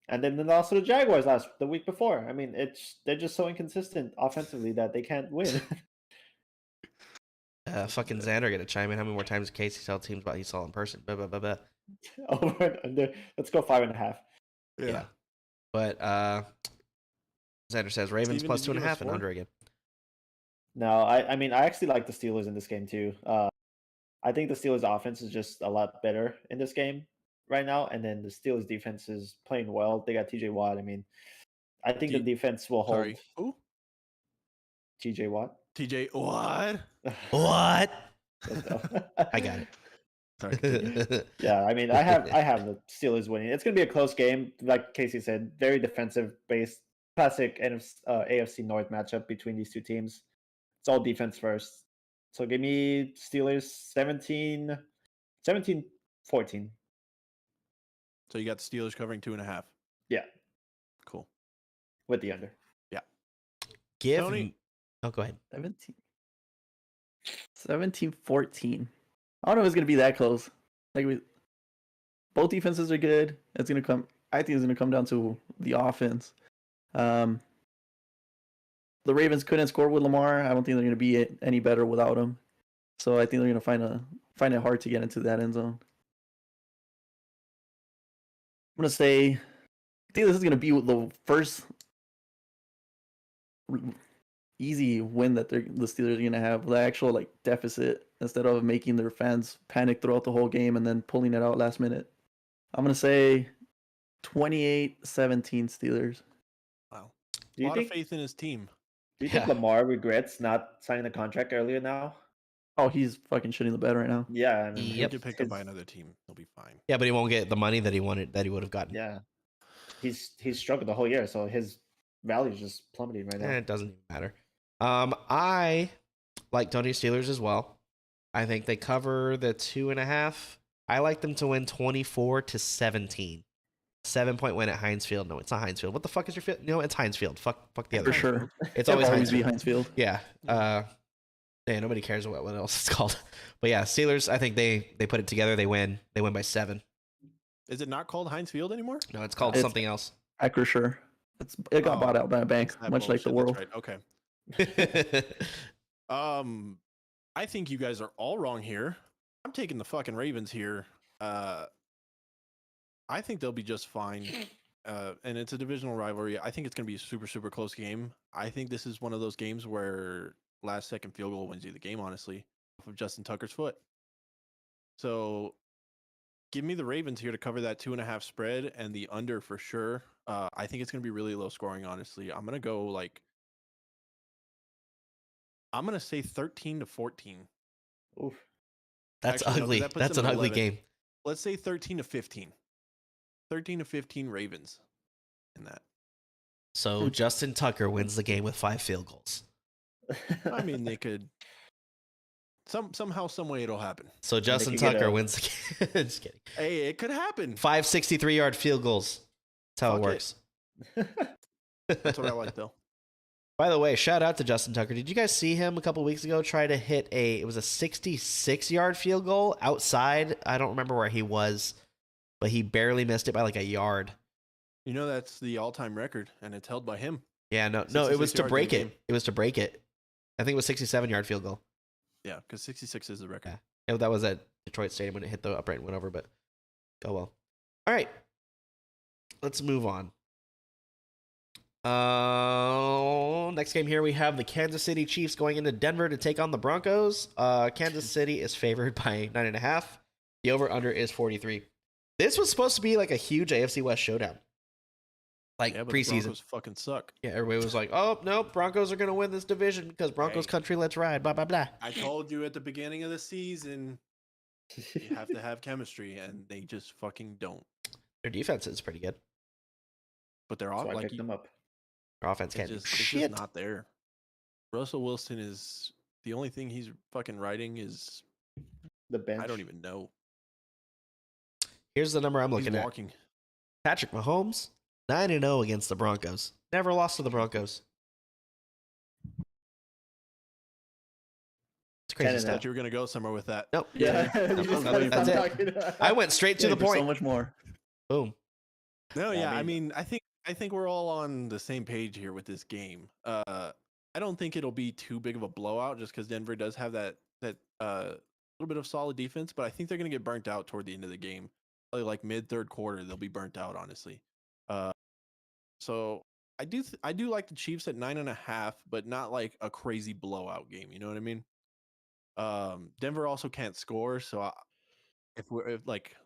and then they lost to the Jaguars the week before. I mean, they're just so inconsistent offensively that they can't win. fucking Xander gonna chime in. How many more times did Casey tell teams about he saw in person? Blah, blah, blah, blah. Over and under. Let's go 5.5. Yeah. But Xander says Ravens Steven, plus did you give us 2.5 and 4? under again. No, I mean, I actually like the Steelers in this game too. I think the Steelers offense is just a lot better in this game right now, and then the Steelers defense is playing well. They got TJ Watt. I mean, I think Do the you- defense will hold. Sorry. Who? TJ Watt. TJ, what? What? Let's go. I got it. Sorry. continue. Yeah, I mean, I have the Steelers winning. It's gonna be a close game, like Casey said. Very defensive based, classic AFC North matchup between these two teams. It's all defense first. So give me Steelers 17-14. So you got the Steelers covering 2.5. Yeah, Cool. with the under. Give. Tony? Oh, go ahead. 17-14. I don't know if it's gonna be that close. Both defenses are good. I think it's gonna come down to the offense. The Ravens couldn't score with Lamar. I don't think they're gonna be any better without him. So I think they're gonna find it hard to get into that end zone. I'm gonna say, I think this is gonna be the first easy win that the Steelers are gonna have, the actual deficit, instead of making their fans panic throughout the whole game and then pulling it out last minute. I'm gonna say 28-17 Steelers. Wow. Do A you lot think? of faith in his team. Do you think Yeah. Lamar regrets not signing the contract earlier now? Oh, he's fucking shitting the bed right now. Yeah, I mean, He'll Yep. get picked up by his- another team. He'll be fine. Yeah, but he won't get the money that he would have gotten. Yeah, he's struggled the whole year, so his value is just plummeting right now. It doesn't even matter. I like Tony Steelers as well. I think they cover the 2.5. I like them to win 24-17. 7-point win at Heinz Field. No, it's not Heinz Field. What the fuck is your field? No, it's Heinz Field. Fuck the other. For sure. It's It'll always Heinz be Field. Heinz Field. Yeah. Yeah, nobody cares what else it's called. But yeah, Steelers, I think they put it together. They win. They win by 7. Is it not called Heinz Field anymore? No, it's called It's- something else. Acrisure. It got Oh, bought out by a bank, That much like the bullshit, world. that's right. Okay. I think you guys are all wrong here. I'm taking the fucking Ravens here. I think they'll be just fine. And it's a divisional rivalry. I think it's going to be a super, super close game. I think this is one of those games where last second field goal wins you the game, honestly, off of Justin Tucker's foot. So give me the Ravens here to cover that 2.5 spread and the under for sure. I think it's going to be really low scoring, honestly. I'm going to go I'm going to say 13-14. Oof. That's Actually, no, 'cause ugly. that puts That's them an at ugly 11. game. Let's say 13-15. 13-15 Ravens in that. So Justin Tucker wins the game with 5 field goals. I mean, they could somehow, some way it'll happen. So Justin could get Tucker a- wins the game. Just kidding. Hey, it could happen. 5 63-yard field goals. That's how it Fuck it. works. That's what I like, though. By the way, shout out to Justin Tucker. Did you guys see him a couple weeks ago try to hit it was a 66-yard field goal outside? I don't remember where he was, but he barely missed it by like a yard. You know, that's the all-time record, and it's held by him. Yeah, no, it 66 was to yards in a break it. game. It was to break it. I think it was 67-yard field goal. Yeah, because 66 is the record. Yeah. And that was at Detroit Stadium when it hit the upright and went over, but oh well. All right. Let's move on. Next game here we have the Kansas City Chiefs going into Denver to take on the Broncos. Kansas City is favored by 9.5. The over/under is 43. This was supposed to be like a huge AFC West showdown, like Yeah, but the preseason. Broncos fucking suck. Yeah, everybody was like, "Oh no, Broncos are gonna win this division because Broncos Hey. country, let's ride." Blah blah blah. I told you at the beginning of the season, you have to have chemistry, and they just fucking don't. Their defense is pretty good. But they're So all I like picked them up. Their offense it's can't do just shit. not there. Russell Wilson is the only thing he's fucking writing is The bench. I don't even know. Here's the number I'm He's looking at. walking. Patrick Mahomes, 9-0 against the Broncos. Never lost to the Broncos. It's crazy 10-0. stuff. Thought you were gonna go somewhere with that. Nope. Yeah, That's you just it. gotta stop That's talking. I went straight to the There's so point. much more. Boom. No, Yeah, yeah. I I mean, I think we're all on the same page here with this game. I don't think it'll be too big of a blowout just because Denver does have that little bit of solid defense, but I think they're gonna get burnt out toward the end of the game. Probably like mid third quarter, they'll be burnt out, honestly. So I do like the Chiefs at 9.5, but not like a crazy blowout game. You know what I mean? Denver also can't score, so if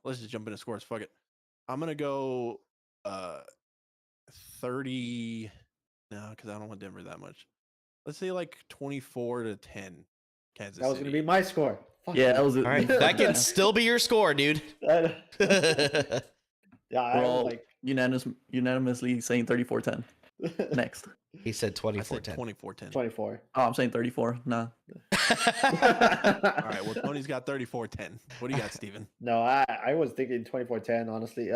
let's just jump into scores. Fuck it. I'm gonna go 30. No, because I don't want Denver that much. let's say like 24-10, Kansas That was City. gonna be my score. Fuck Yeah, you. that was All right, that can still be your score, dude. yeah, We're I was all like, unanimously saying 34-10. Next. He said I said 24-10. 24-10. 24. Oh, I'm saying 34. Nah. All right, well, Tony's got 34-10. What do you got, Steven? No, I was thinking 24-10, honestly.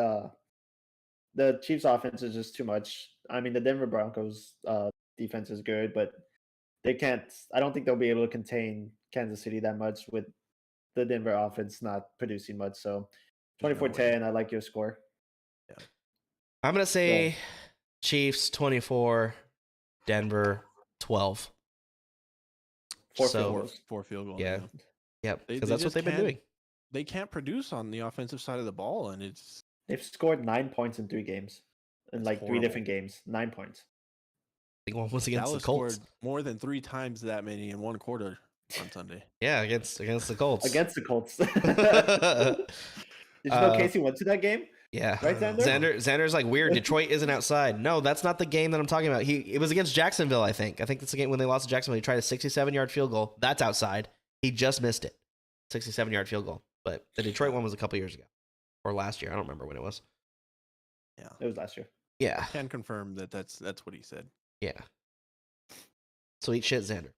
The Chiefs offense is just too much. I mean, the Denver Broncos defense is good, but they can't. I don't think they'll be able to contain Kansas City that much with the Denver offense not producing much. So There's no way. 24-10, I like your score. I'm gonna say Chiefs 24, Denver 12. Four So- field goals. 4 field goals. Yeah. Yep, They- because they that's what just they've been can't- doing. They can't produce on the offensive side of the ball, and it's They've scored 9 points in 3 games, in That's like 3 horrible. different games. 9 points. I think one was against Dallas the Colts. scored more than 3 times that many in one quarter on Sunday. Yeah, against the Colts. Against the Colts. Did you know Casey went to that game? Yeah. Right, Xander? Xander's like weird. Detroit isn't outside. No, that's not the game that I'm talking about. It was against Jacksonville, I think. I think that's the game when they lost to Jacksonville. He tried a 67-yard field goal. That's outside. He just missed it. 67-yard field goal. But the Detroit one was a couple years ago. Or last year. I don't remember when it was. It was last year. Yeah. Can confirm that that's what he said. Yeah. So eat shit, Xander.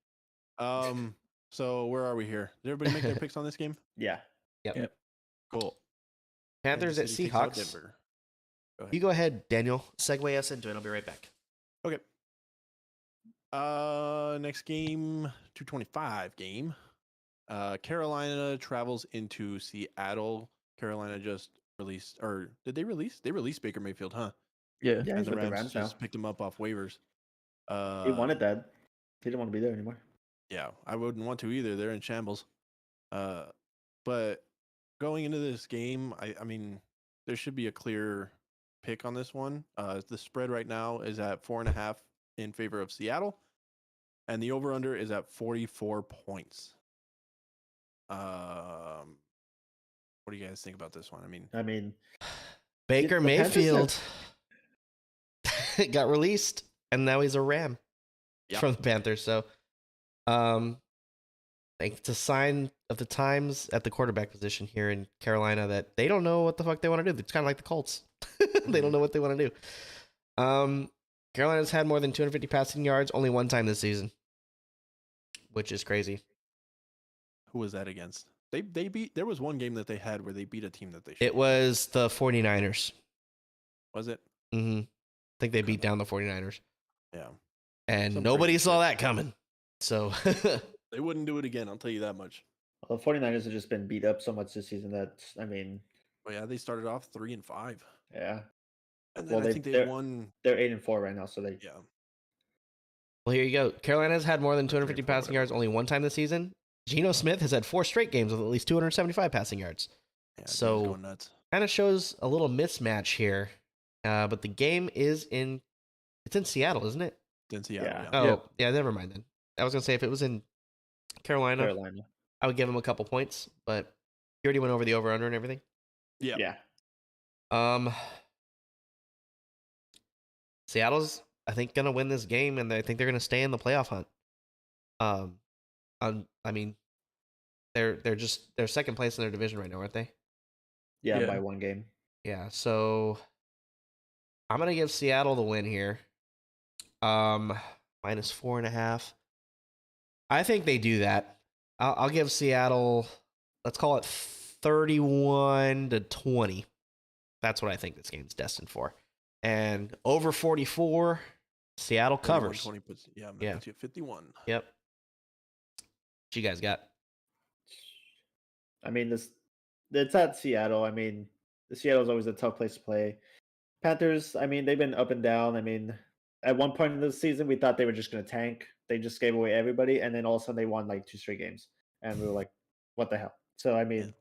So where are we here? Did everybody make their picks on this game? Yeah. Cool. Panthers at Kansas City takes out Seahawks. Denver. Go ahead. You go ahead, Daniel. Segue us into it. I'll be right back. Okay. Next game, 225 game. Carolina travels into Seattle. Carolina just released, or did they release? They released Baker Mayfield, huh? Yeah. Yeah, And he's the with the Rams Rams now. just picked him up off waivers. He wanted that. He didn't want to be there anymore. Yeah, I wouldn't want to either. They're in shambles. But going into this game, I mean, there should be a clear pick on this one. The spread right now is at 4.5 in favor of Seattle, and the over/under is at 44 points. What do you guys think about this one? I mean, Baker the Panthers Mayfield got released, and now he's a Ram Yep. from the Panthers. So, it's a sign of the times at the quarterback position here in Carolina that they don't know what the fuck they want to do. It's kind of like the Colts. They don't know what they want to do. Carolina's had more than 250 passing yards only one time this season, which is crazy. who was that against? They beat. There was one game that they had where they beat a team that they. It was the 49ers. Was it? Mm-hmm. I think they beat down the 49ers. Yeah. And Some nobody crazy saw shit. that coming. So, They wouldn't do it again. I'll tell you that much. Well, the 49ers have just been beat up so much this season that, I mean, But yeah, they started off 3-5, yeah. and then Well, I think they they're- won. They're 8-4 right now, so they Yeah. well, here you go. Carolina's had more than 250 4, passing yards only one time this season. Geno Smith has had 4 straight games with at least 275 passing yards. Yeah, dude's So- going nuts. Kind of shows a little mismatch here. But the game is in Seattle, isn't it? Then Seattle. Yeah. Yeah. Oh, yeah, never mind then. I was going to say if it was in Carolina, Carolina. I would give them a couple points, but you already went over the over-under and everything. Yeah. Yeah. Seattle's, I think, going to win this game, and I think they're going to stay in the playoff hunt. I mean, they're second place in their division right now, aren't they? Yeah, Yeah. by 1 game. Yeah, so I'm gonna give Seattle the win here. Minus 4.5. I think they do that. I'll give Seattle, let's call it 31-20. That's what I think this game's destined for. And over 44, Seattle covers. 20 puts, yeah. Yeah. Puts you at 51. Yep. What you guys got? I mean, it's at Seattle. I mean, Seattle's always a tough place to play. Panthers, I mean, they've been up and down. I mean, at one point in the season, we thought they were just going to tank. They just gave away everybody, and then all of a sudden they won like 2 straight games, and we were like, "What the hell?" So I mean,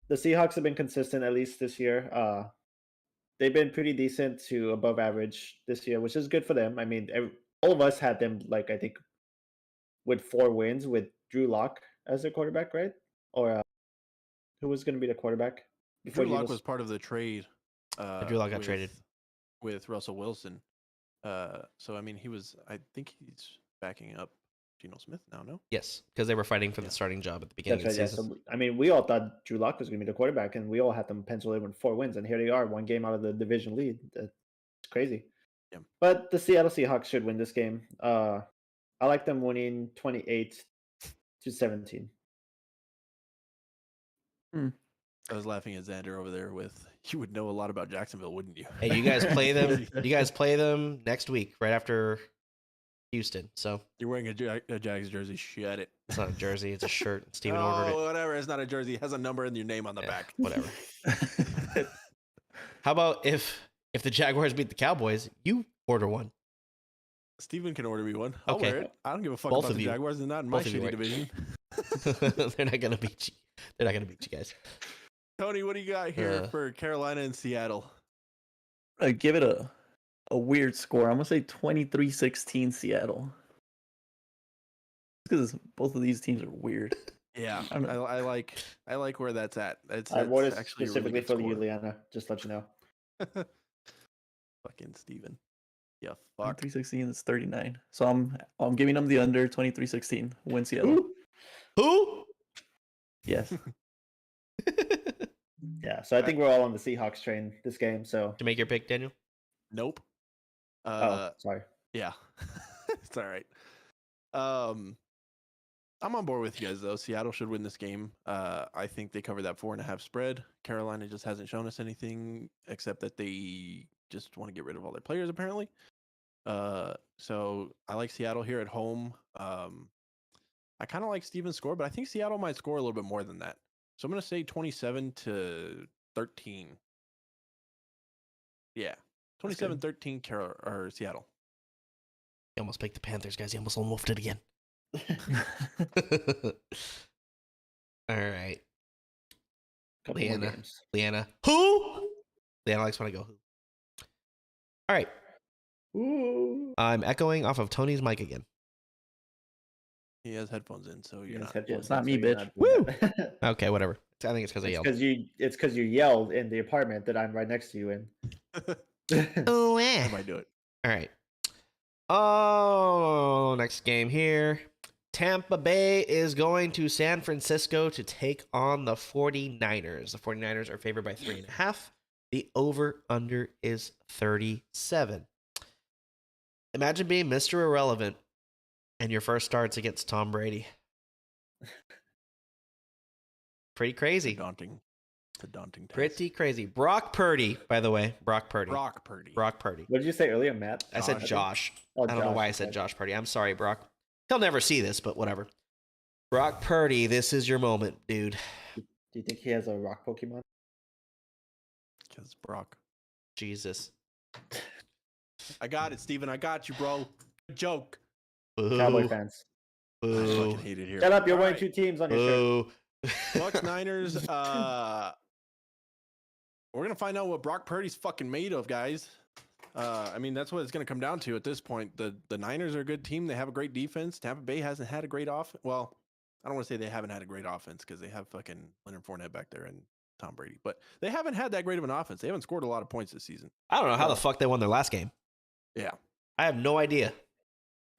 the Seahawks have been consistent at least this year. They've been pretty decent to above average this year, which is good for them. I mean, all of us had them like I think with 4 wins with Drew Lock as their quarterback, right? Or who was going to be the quarterback? Drew he Lock was part of the trade. Drew Lock got traded with Russell Wilson. So I mean, he was. I think he's backing up Geno Smith now. No, Yes, because they were fighting for the Yeah. starting job at the beginning That's right. of the Yeah. season. So I mean, we all thought Drew Lock was going to be the quarterback, and we all had them penciled in with 4 wins, and here they are, 1 game out of the division lead. That's crazy. Yeah. But the Seattle Seahawks should win this game. I like them winning 28-17. I was laughing at Xander over there with, you would know a lot about Jacksonville, wouldn't you? Hey, you guys play them. You guys play them next week, right after Houston. So You're wearing a Jags jersey. Shut it. it's not a jersey; it's a shirt. Steven ordered it. Whatever. It's not a jersey. It has a number and your name on the Yeah, back. whatever. How about if the Jaguars beat the Cowboys, you order one? Steven can order me one. I'll Okay. wear it. I don't give a fuck Both about of the you. Jaguars. They're not in my Both of you, shitty right? division. They're not gonna beat you. They're not gonna beat you guys. Tony, what do you got here for Carolina and Seattle? I give it a weird score. I'm gonna say 23-16 Seattle. Because both of these teams are weird. Yeah, I don't know. I like where that's at. It's I voted actually a really specifically good for score. you, Liana. Just let you know. Fucking Steven. Yeah, fuck. 23-16 is 39. So I'm giving them the under 23-16. Win Seattle. Ooh. Who? Yes. Yeah. So I think we're all on the Seahawks train this game. So To make your pick, Daniel. Nope. oh, sorry. Yeah, it's all right. I'm on board with you guys though. Seattle should win this game. I think they cover that 4.5 spread. Carolina just hasn't shown us anything except that they just want to get rid of all their players apparently. So I like Seattle here at home. I kind of like Steven's score, but I think Seattle might score a little bit more than that. So I'm gonna say 27-13. Yeah, 27-13 or Seattle. You almost picked the Panthers, guys. You almost wolfed it again. All right, Couple more Liana. games. Leanna. Who? Leanna likes when I go who. All right, Ooh. I'm echoing off of Tony's mic again. He has headphones in, so you're Yes, not. it's not me, so you're bitch. not doing that. Okay, whatever. I think it's because I yelled. It's because you yelled in the apartment that I'm right next to you in. Oh, I might do it. All right. Oh, next game here. Tampa Bay is going to San Francisco to take on the 49ers. The 49ers are favored by 3.5. The over-under is 37. Imagine being Mr. Irrelevant and your first start's against Tom Brady. Pretty crazy. Daunting. It's a daunting task. Pretty crazy. Brock Purdy, by the way. Brock Purdy. Brock Purdy. Brock Purdy. What did you say earlier, Matt? I said Josh. Josh. Oh, I don't know why I Josh, said okay. Josh Purdy. I'm sorry, Brock. He'll never see this, but whatever. Brock Purdy, this is your moment, dude. Do you think he has a rock Pokemon? Because Brock. Jesus. I got it, Steven. I got you, bro. Good joke. Cowboy Boo. fans. I Boo. fucking hate it here. Shut up! You're All wearing right. 2 teams on your shirt. Boo. Bucks Niners. We're gonna find out what Brock Purdy's fucking made of, guys. I mean, that's what it's gonna come down to at this point. The Niners are a good team. They have a great defense. Tampa Bay hasn't had a great offense. Well, I don't want to say they haven't had a great offense because they have fucking Leonard Fournette back there and Tom Brady, but they haven't had that great of an offense. They haven't scored a lot of points this season. I don't know how the fuck they won their last game. Yeah. I have no idea.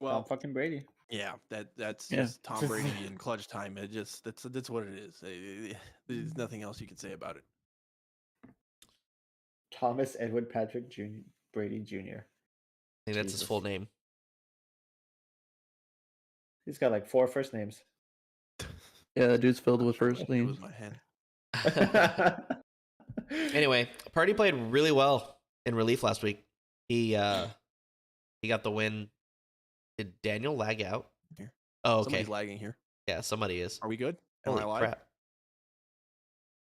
Well, fucking Brady. Yeah, that's Yeah. just Tom Brady in clutch time. It just that's what it is. There's nothing else you can say about it. Thomas Edward Patrick Brady Jr. I think that's his Jesus. full name. He's got like 4 first names. Yeah, that dude's filled with first It names. was my hand. Anyway, Purdy played really well in relief last week. He got the win. Did Daniel lag out? Here. Oh, okay. Somebody's lagging here. Yeah, somebody is. Are we good? Am Holy I live? crap.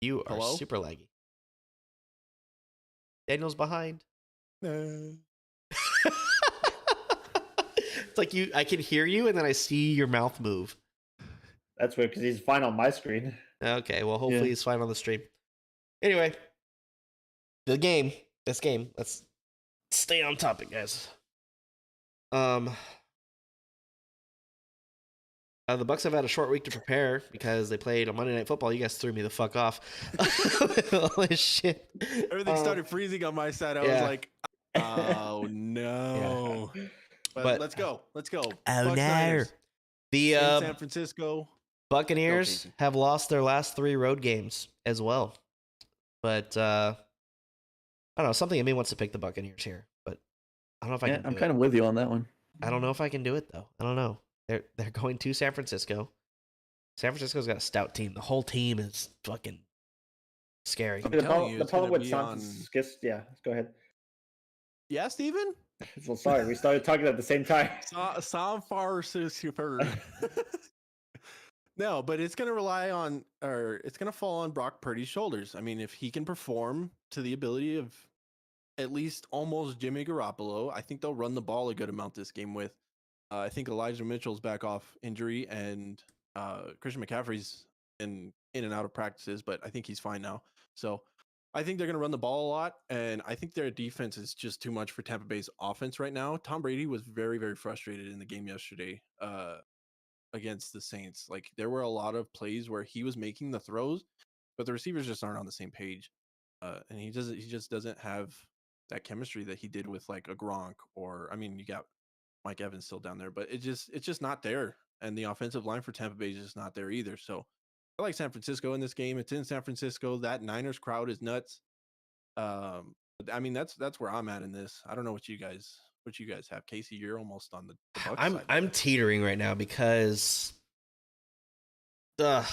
You are Hello? super laggy. Daniel's behind. No. It's like I can hear you and then I see your mouth move. That's weird because he's fine on my screen. Okay, well hopefully Yeah. he's fine on the stream. Anyway, this game, let's stay on topic, guys. The Bucks have had a short week to prepare because they played on Monday Night Football. You guys threw me the fuck off. Holy shit. Everything started freezing on my side. I was yeah. like, oh no. But- let's go. Let's go. Oh Bucks, no! Niners. The In San Francisco. Buccaneers Casey. have lost their last 3 road games as well. But I don't know. Something in me wants to pick the Buccaneers here, but I don't know if I Yeah, can. I'm do kind of with you on that one. I don't know if I can do it though. I don't know. They're going to San Francisco. San Francisco's got a stout team. The whole team is fucking scary. I'm The telling problem, you, the it's problem gonna with be San on- Francisco, yeah, go ahead. Yeah, Steven? So sorry, we started talking at the same time. San Francisco. No, but it's going to rely on, or it's going to fall on Brock Purdy's shoulders. I mean, if he can perform to the ability of at least almost Jimmy Garoppolo, I think they'll run the ball a good amount this game with. I think Elijah Mitchell's back off injury, and Christian McCaffrey's in and out of practices, but I think he's fine now. So I think they're going to run the ball a lot, and I think their defense is just too much for Tampa Bay's offense right now. Tom Brady was very, very frustrated in the game yesterday against the Saints. Like, there were a lot of plays where he was making the throws, but the receivers just aren't on the same page, and he just doesn't have that chemistry that he did with like a Gronk, or I mean, you got Mike Evans still down there, but it's just not there, and the offensive line for Tampa Bay is just not there either. So I like San Francisco in this game. It's in San Francisco. That Niners crowd is nuts. But I mean, that's where I'm at in this. I don't know what you guys have. Casey, you're almost on the Bucs side. I'm teetering right now because I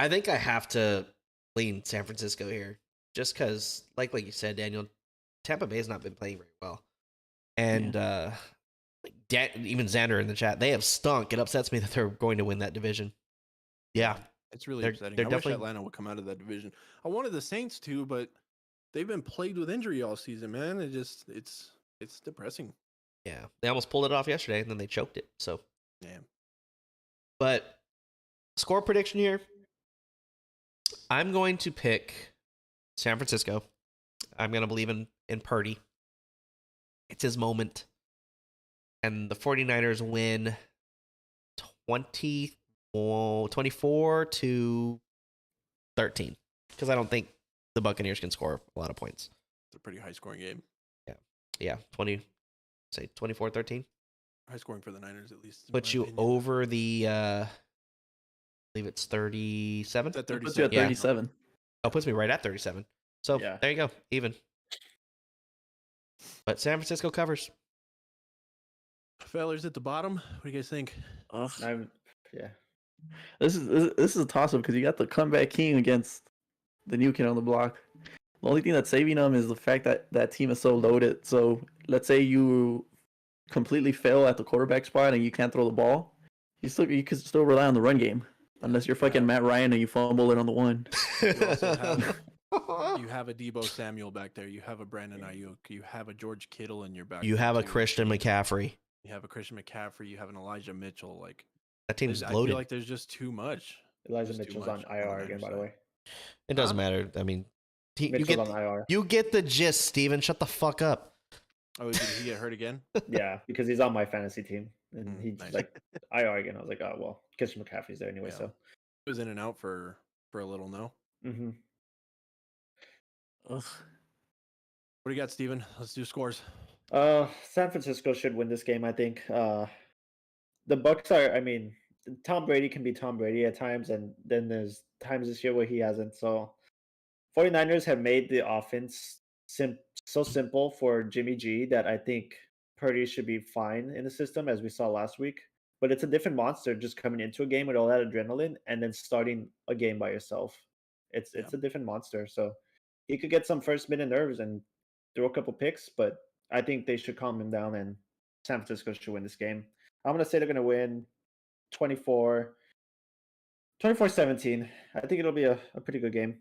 think I have to lean San Francisco here, just because, like you said, Daniel, Tampa Bay has not been playing very well, and even Xander in the chat, they have stunk. It upsets me that they're going to win that division. Yeah, It's really They're- upsetting. they're I definitely- wish Atlanta would come out of that division. I wanted the Saints to, but they've been plagued with injury all season, man. It's depressing. yeah, they almost pulled it off yesterday, and then they choked it. So, Yeah. but score prediction here, I'm going to pick San Francisco. I'm going to believe in Purdy. It's his moment. And the 49ers win 24-13. Because I don't think the Buccaneers can score a lot of points. It's a pretty high scoring game. Yeah, 24-13. High scoring for the Niners, at least. in Puts my you opinion. over the, I believe it's 37. It's at It puts you at 37. 37. Oh, puts me right at 37. So Yeah. there you go, even. But San Francisco covers. Fellers at the bottom. What do you guys think? Ugh. Yeah. This is a toss up because you got the comeback king against the new kid on the block. The only thing that's saving them is the fact that that team is so loaded. So let's say you completely fail at the quarterback spot and you can't throw the ball, you could still rely on the run game, unless you're fucking Matt Ryan and you fumble it on the one. You also have you have a Debo Samuel back there. You have a Brandon Ayuk. You have a George Kittle in your back. You have a too. Christian McCaffrey. You have a Christian McCaffrey. You have an Elijah Mitchell. Like, That team's I loaded. feel like there's just too much. Elijah Just too Mitchell's much on on the IR again, Niners by the side. way. It doesn't Huh? matter. I mean, you Mitchell's get on IR. you get the gist, Steven. Shut the fuck up. Oh, did he get hurt again? Yeah, because he's on my fantasy team. And Mm, he's nice. like IR again. I was like, oh, well, Christian McCaffrey's there anyway. Yeah. So, He was in and out for a little. No. hmm Ugh. What do you got, Steven? Let's do scores. San Francisco should win this game, I think. The Bucks are, I mean, Tom Brady can be Tom Brady at times, and then there's times this year where he hasn't. So 49ers have made the offense so simple for Jimmy G that I think Purdy should be fine in the system, as we saw last week. But it's a different monster just coming into a game with all that adrenaline and then starting a game by yourself. It's a different monster. So he could get some first minute nerves and throw a couple picks, but I think they should calm him down and San Francisco should win this game. I'm going to say they're going to win 24-17. I think it'll be a pretty good game.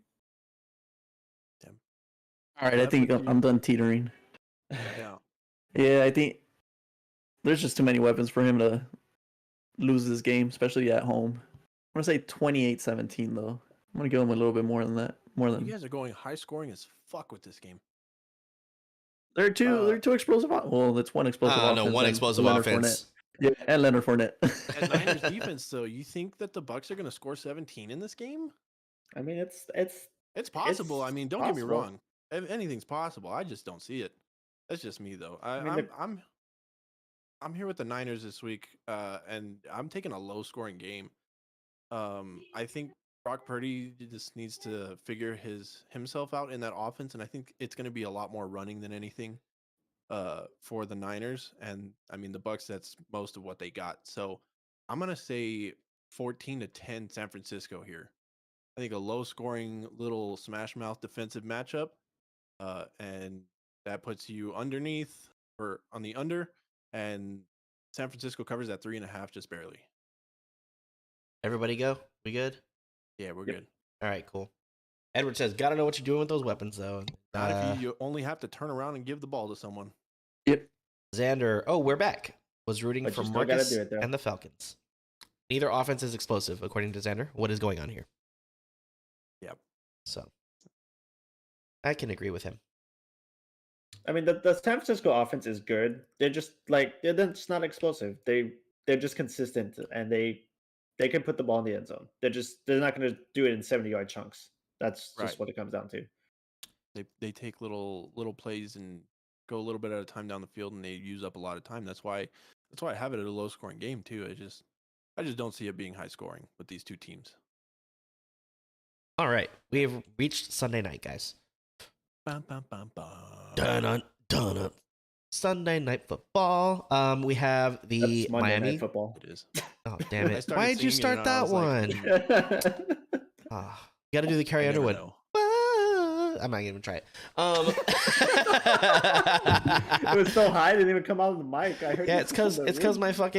All right, I That think puts you- I'm done teetering. Yeah. Yeah, I think there's just too many weapons for him to lose this game, especially at home. I'm gonna say 28-17 though. I'm gonna give him a little bit more than that. More You than guys are going high scoring as fuck with this game. they're two explosive. Well, that's one explosive. No, offense one and explosive Leonard offense. Fournette. Yeah, and Leonard Fournette. And Niners defense, though, you think that the Bucks are going to score 17 in this game? I mean, it's It's possible. I It's mean, don't get me possible. wrong. Anything's possible. I just don't see it. That's just me, though. mean, I'm I'm here with the Niners this week, and I'm taking a low scoring game. I think Brock Purdy just needs to figure himself out in that offense, and I think it's going to be a lot more running than anything for the Niners. And I mean the Bucks, that's most of what they got. So I'm going to say 14-10 San Francisco here. I think a low scoring little smash mouth defensive matchup, and that puts you underneath or on the under, and San Francisco covers that 3.5 just barely. Everybody go? We good? Yeah, we're Yep. good. All right, cool. Edward says, "Gotta know what you're doing with those weapons, though." Not if you only have to turn around and give the ball to someone. Yep. Xander, oh, we're back. Was rooting But for you still gotta Marcus do it, though. and the Falcons. Neither offense is explosive, according to Xander. What is going on here? Yep. So, I can agree with him. I mean, the San Francisco offense is good. They're just they're just not explosive. They're just consistent, and they can put the ball in the end zone. They're not going to do it in 70-yard chunks. That's just Right. what it comes down to. They take little plays and go a little bit at a time down the field, and they use up a lot of time. That's why I have it at a low scoring game too. I just don't see it being high scoring with these two teams. All right, we have reached Sunday night, guys. Bum, bum, bum, bum. Dun dun. Sunday night football. We have the That's Monday Miami. Night Football. It is. Oh damn I it! started Why did you singing it start and I that was like, one? You got to do the Carrie I never Underwood. know. I'm not gonna try it. It was so high, it didn't even come out of the mic. I heard. Yeah, you it's because from the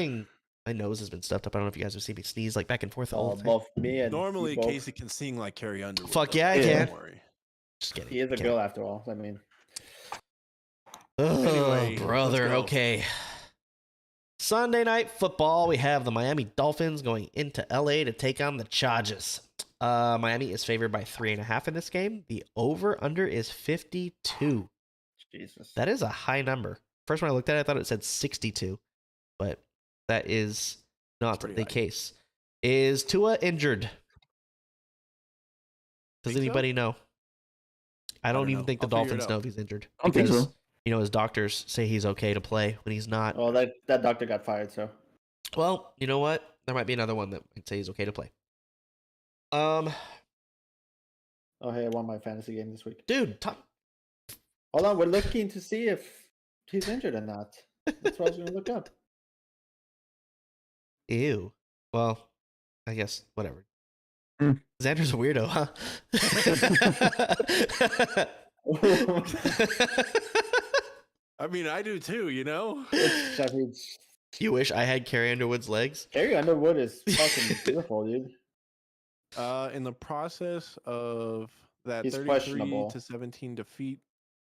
room. my nose has been stuffed up. I don't know if you guys have seen me sneeze like back and forth all Oh, the time. both me and Normally, you both. Casey can sing like Carrie Underwood. Fuck though, yeah, I so can. Don't worry. Just kidding. He is a Kidding. girl after all. I mean, Oh, Anyway, let's brother. go. Okay. Sunday night football. We have the Miami Dolphins going into LA to take on the Chargers. Miami is favored by 3.5 in this game. The over/under is 52. Jesus. That is a high number. First when I looked at it, I thought it said 62, but that is not pretty the high. case. Is Tua injured? Does Think so? anybody know? I don't don't even know. think the I'll figure it Dolphins out. know if he's injured. I don't think because, so. You know, his doctors say he's okay to play when he's not. Oh, that doctor got fired. So Well, you know what? There might be another one that might say he's okay to play. oh hey, I won my fantasy game this week. Dude, Hold on, we're looking to see if he's injured or not. That's what I was going to look up. ew. Well, I guess whatever. Hmm. Xander's a weirdo, huh? I mean, I do too. You know. I mean, You wish I had Carrie Underwood's legs? Carrie Underwood is fucking beautiful, dude. In the process of that He's 33-17 defeat,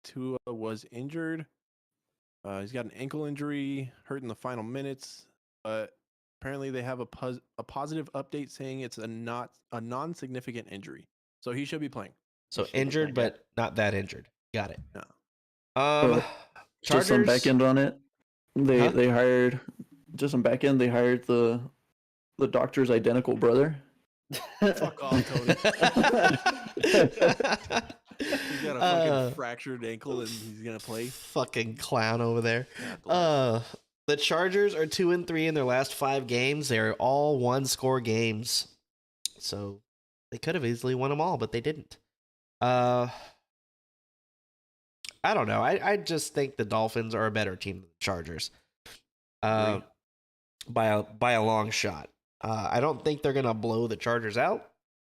Tua was injured. He's got an ankle injury, hurt in the final minutes. But apparently, they have a positive update saying it's a non-significant injury, so he should be playing. So Should be injured, playing, but not that injured. Got it. Yeah. Just some back end on it. They Huh? they hired just some back end. They hired the doctor's identical brother. Fuck off, Tony. He's got a fucking fractured ankle and he's gonna play. Fucking clown over there. God bless. The Chargers are 2-3 in their last 5 games. They're all one-score games, so they could have easily won them all, but they didn't. I don't know. I just think the Dolphins are a better team than the Chargers, Agreed. by a long shot. I don't think they're gonna blow the Chargers out,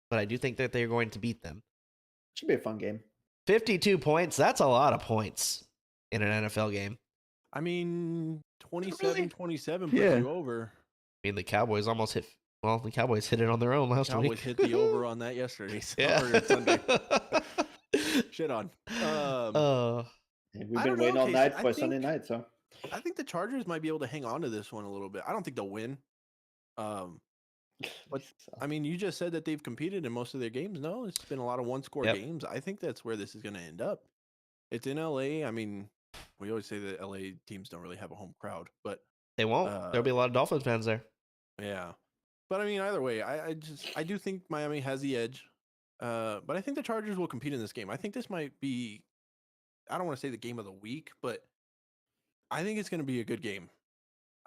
but I do think that they're going to beat them. Should be a fun game. 52 points. That's a lot of points in an NFL game. I mean, Really? 27-27 puts Yeah. you over. I mean, the Cowboys almost hit. Well, the Cowboys hit it on their own last Cowboys week. hit the over on that yesterday. Yeah. Or Sunday. Shit on. And we've I been don't waiting know, all Casey. night I for Sunday think- night, so I think the Chargers might be able to hang on to this one a little bit. I don't think they'll win. But I mean, you just said that they've competed in most of their games. No, it's been a lot of one-score Yep. games. I think that's where this is going to end up. It's in LA. I mean, we always say that LA teams don't really have a home crowd, but They won't. There'll be a lot of Dolphins fans there. yeah. But I mean, either way, I do think Miami has the edge. But I think the Chargers will compete in this game. I think this might be, I don't want to say the game of the week, but I think it's going to be a good game.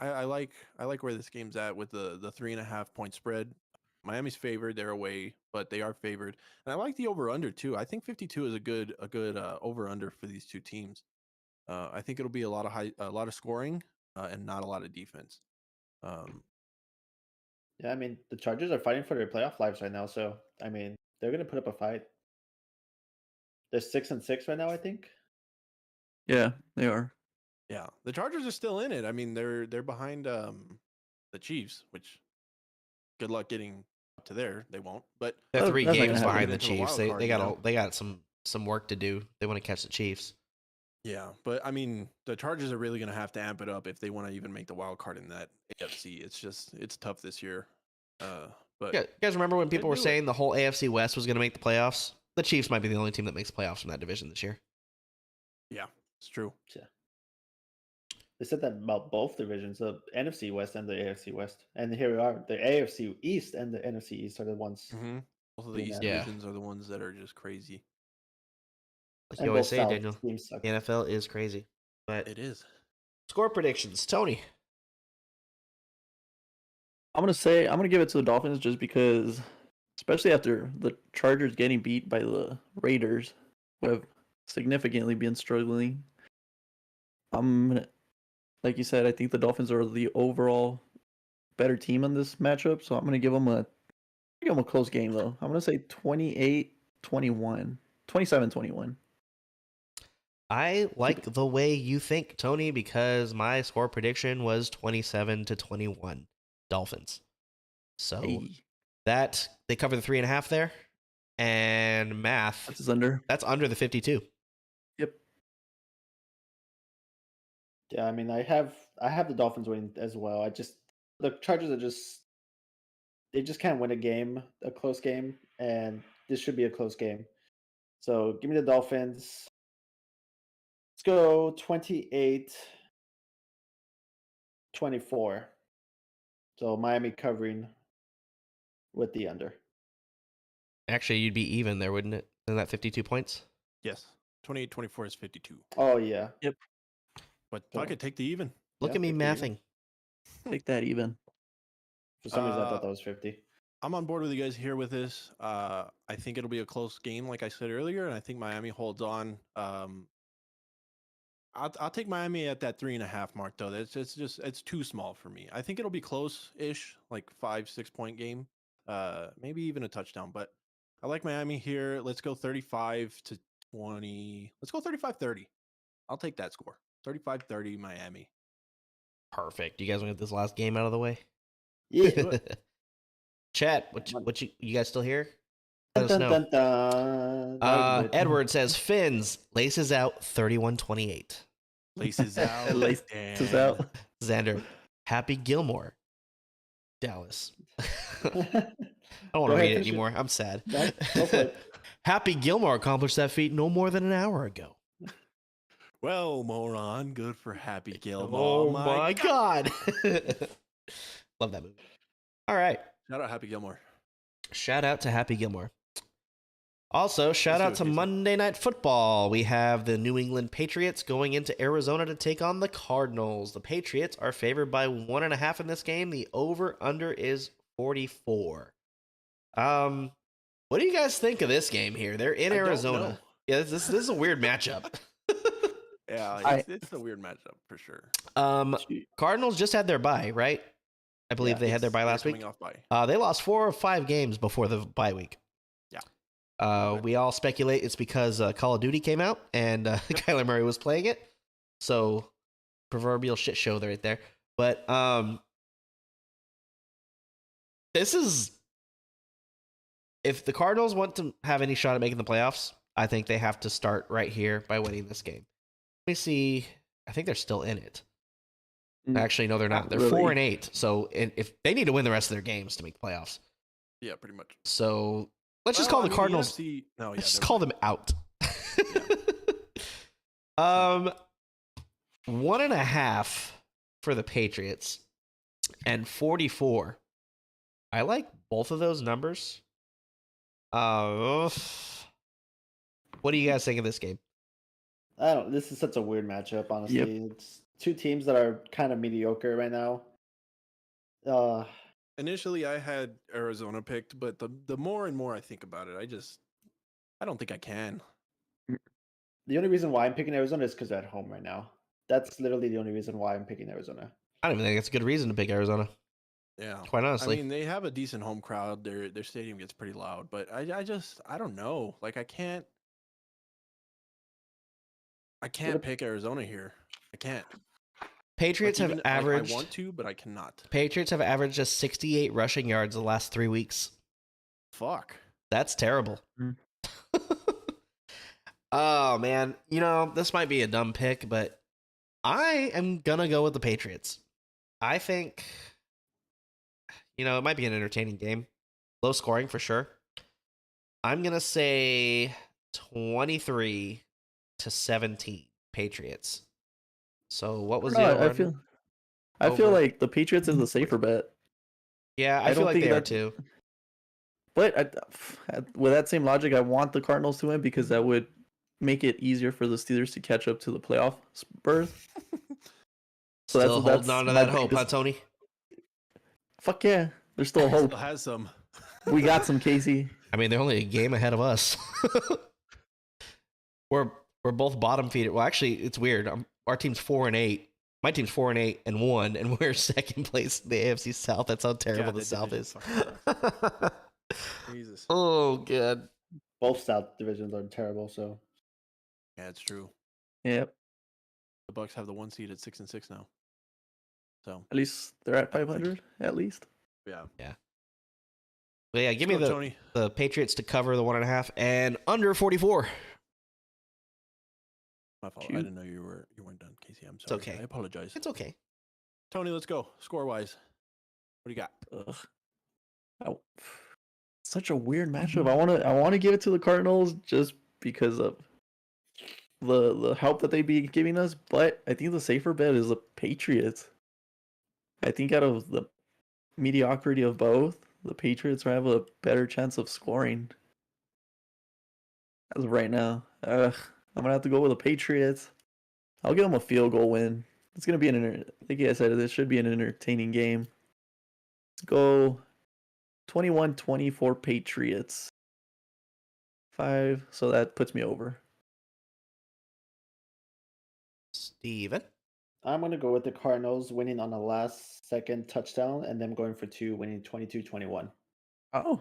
I like where this game's at with the 3.5 point spread. Miami's favored, they're away, but they are favored. And I like the over under too. I think 52 is a good over under for these two teams. I think it'll be a lot of scoring and not a lot of defense. Yeah, I mean the Chargers are fighting for their playoff lives right now, so I mean they're gonna put up a fight. They're 6-6 right now, I think. Yeah, they are. Yeah, the Chargers are still in it. I mean, they're behind the Chiefs, which good luck getting up to there. They won't, but They're Oh, 3 that's not games gonna happen. behind the Into the Chiefs. wild They card, they you got know? they got some work to do. They want to catch the Chiefs. yeah, but I mean, the Chargers are really going to have to amp it up if they want to even make the wild card in that AFC. It's tough this year. But You guys remember when people were do it. saying the whole AFC West was going to make the playoffs? The Chiefs might be the only team that makes playoffs from that division this year. yeah, it's true. They said that about both divisions, the NFC West and the AFC West. And here we are. The AFC East and the NFC East are the ones. Mm-hmm. Both of the East Yeah. divisions are the ones that are just crazy. Like And you always both say, South Daniel, teams suck. the NFL is crazy. But It is. score predictions, Tony. I'm gonna give it to the Dolphins just because, especially after the Chargers getting beat by the Raiders, who have significantly been struggling. Like you said, I think the Dolphins are the overall better team in this matchup, so I'm gonna give them a close game though. I'm gonna say 28-21, 27-21. I like the way you think, Tony, because my score prediction was 27-21 Dolphins. So Hey, that they cover the 3.5 there, and math that's under. that's under the 52. Yep. Yeah, I mean I have the Dolphins winning as well. The Chargers they just can't win a close game, and this should be a close game. So give me the Dolphins. Let's go 28-24. So Miami covering with the under. Actually, you'd be even there, wouldn't it? Isn't that 52 points? Yes. 28-24 is 52. Oh yeah. But fuck Yeah. it, take the even. Look Yeah, at me 50 even. mathing. Take that even. For some reason I Uh, thought that was 50. I'm on board with you guys here with this. I think it'll be a close game, like I said earlier, and I think Miami holds on. I'll take Miami at that 3.5 mark though. It's too small for me. I think it'll be close-ish, like 5-6 point game, maybe even a touchdown. But I like Miami here. Let's go 35-20. Let's go 35-30. I'll take that score. 35-30 Miami. Perfect. You guys want to get this last game out of the way? Yeah. Chat, what you guys still here? Let us Dun, know. dun, dun, dun. Edward says Finns laces out 31-28. Laces out. Laces out. Xander, Happy Gilmore, Dallas. I don't want Go to ahead, read it finish it. anymore. I'm sad. No, go for it. Happy Gilmore accomplished that feat no more than an hour ago. Well, moron, good for Happy Gilmore. Oh my god. Love that movie. All right. Shout out Happy Gilmore. Shout out to Happy Gilmore. Also, shout Let's do out it, to Jason. Monday Night Football. We have the New England Patriots going into Arizona to take on the Cardinals. The Patriots are favored by 1.5 in this game. The over-under is 44. What do you guys think of this game here? They're in I don't Arizona. know. Yeah, this is a weird matchup. Yeah, it's a weird matchup for sure. Cardinals just had their bye, right? I believe Yeah, they had their bye They're last week. coming off bye. They lost 4 or 5 games before the bye week. Yeah. We all speculate it's because Call of Duty came out and Kyler Murray was playing it. So, proverbial shit show right there. But this is... If the Cardinals want to have any shot at making the playoffs, I think they have to start right here by winning this game. Let me see. I think they're still in it. Actually, no, they're not. They're really. 4-8. So if they need to win the rest of their games to make the playoffs. Yeah, pretty much. So let's just Well, call I the mean, Cardinals. NFC no, yeah, Let's just never call mind. them out. 1.5 for the Patriots and 44. I like both of those numbers. What do you guys think of this game? I don't. This is such a weird matchup. Honestly, two teams that are kind of mediocre right now. Initially, I had Arizona picked, but the more and more I think about it, I don't think I can. The only reason why I'm picking Arizona is because they're at home right now. That's literally the only reason why I'm picking Arizona. I don't even think it's a good reason to pick Arizona. Yeah, Quite honestly. I mean, they have a decent home crowd. Their stadium gets pretty loud, but I don't know. Like I can't pick Arizona here. I can't. Patriots Like, have even- like, averaged. I want to, but I cannot. Patriots have averaged just 68 rushing yards the last 3 weeks. Fuck. That's terrible. Mm. Oh man, this might be a dumb pick, but I am gonna go with the Patriots. I think, it might be an entertaining game, low scoring for sure. I'm gonna say 23-17 Patriots. So what was the No, over? I feel Over. like the Patriots is the safer bet. Yeah, I I feel don't like think they are that- too. But with that same logic, I want the Cardinals to win because that would make it easier for the Steelers to catch up to the playoff berth. So Still that's holding on to my that hope, huh, biggest- Tony? Fuck yeah, there's still hope. Still has some. We got some, Casey. I mean, they're only a game ahead of us. we're both bottom feeder. Well, actually, it's weird. Our team's 4-8. My team's 4-8-1, and we're second place in the AFC South. That's how terrible God, the that South is. division's Jesus. Oh, good. Both South divisions are terrible. So Yeah, it's true. Yep. The Bucks have the 1 seed at 6-6 now. So At least they're at 500. At least. yeah. But yeah, give me Let's go, Tony. the Patriots to cover the 1.5 and under 44. My fault. Shoot. I didn't know you weren't done, Casey. I'm sorry. okay. I apologize. It's okay. Tony, let's go. Score wise. What do you got? Ugh. Such a weird matchup. I want to give it to the Cardinals just because of the help that they be giving us, but I think the safer bet is the Patriots. I think out of the mediocrity of both, the Patriots have a better chance of scoring. As of right now, I'm gonna have to go with the Patriots. I'll give them a field goal win. It's gonna be like I said, this should be an entertaining game. Let's go 21-24 Patriots. 5, so that puts me over. Steven? I'm gonna go with the Cardinals winning on the last second touchdown and them going for 2, winning 22-21. Oh,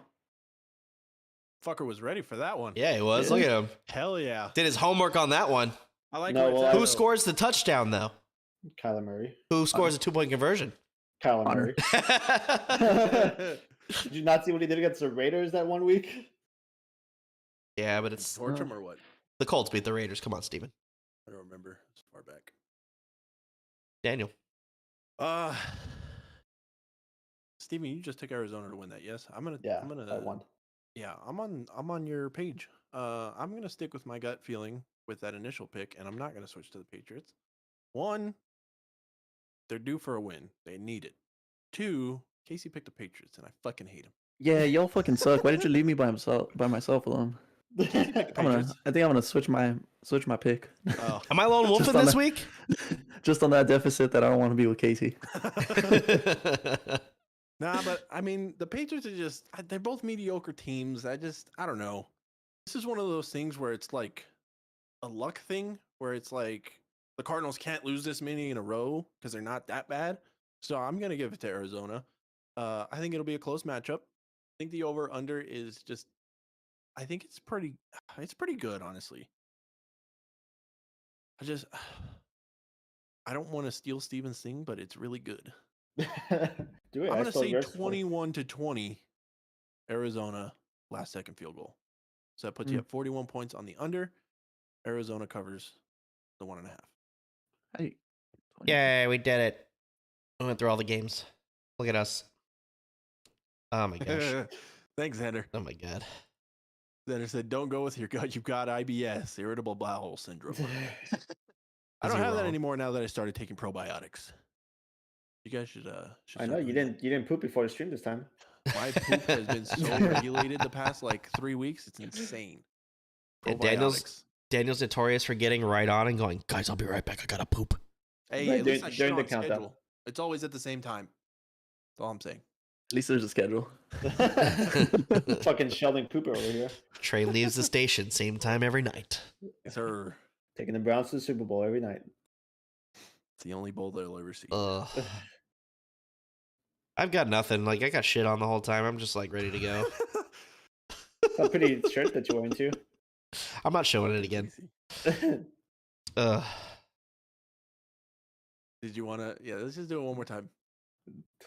Fucker was ready for that one. Yeah, he was. Look at him. Hell yeah. Did his homework on that one. I like No, where it's well, at, Who though. scores the touchdown, though? Kyler Murray. Who scores a 2-point conversion? Kyler Honor. Murray. Did you not see what he did against the Raiders that 1 week? Yeah, but it's Torch him or what? the Colts beat the Raiders. Come on, Steven. I don't remember. It's far back. Daniel. Steven, you just took Arizona to win that, yes? I'm gonna Yeah, I'm gonna I won. Yeah, I'm on your page. I'm gonna stick with my gut feeling with that initial pick, and I'm not gonna switch to the Patriots. 1, they're due for a win. They need it. 2, Casey picked the Patriots, and I fucking hate him. yeah, y'all fucking suck. Why did you leave me by myself alone? I think I'm gonna switch my pick. Oh. Am I lone wolfing Just on this the- week? Just on that deficit that I don't want to be with Casey. Nah, but I mean, the Patriots are they're both mediocre teams. I don't know. This is one of those things where it's like a luck thing, where it's like the Cardinals can't lose this many in a row because they're not that bad. So I'm going to give it to Arizona. I think it'll be a close matchup. I think the over under is just, I think it's pretty good, honestly. I don't want to steal Steven's thing, but it's really good. Do it. I'm I going to stole say yours for- 21-20 Arizona last second field goal. So that puts you Mm. at 41 points on the under. Arizona covers the 1.5. Hey, Yay, we did it. We went through all the games. Look at us. Oh my gosh. Thanks, Xander. Oh my god. Xander said, don't go with your gut. You've got IBS, irritable bowel syndrome. I Is don't he have that wrong? anymore now that I started taking probiotics. You guys should I know start you doing didn't poop before the stream this time. that. My poop has been so regulated the past like 3 weeks. It's insane. Yeah, Daniel's notorious for getting right on and going, guys, I'll be right back. I gotta poop. Hey, Right, at least I shit during the on countdown. schedule. It's always at the same time. That's all I'm saying. At least there's a schedule. Fucking Sheldon Cooper over here. Train leaves the station same time every night. Yes, sir. Taking the Browns to the Super Bowl every night. It's the only bowl they'll ever see. Ugh. I've got nothing. Like I got shit on the whole time. I'm just like ready to go. It's a pretty shirt that you're wearing too. I'm not showing it again. Ugh. Did you want to? Yeah, let's just do it one more time.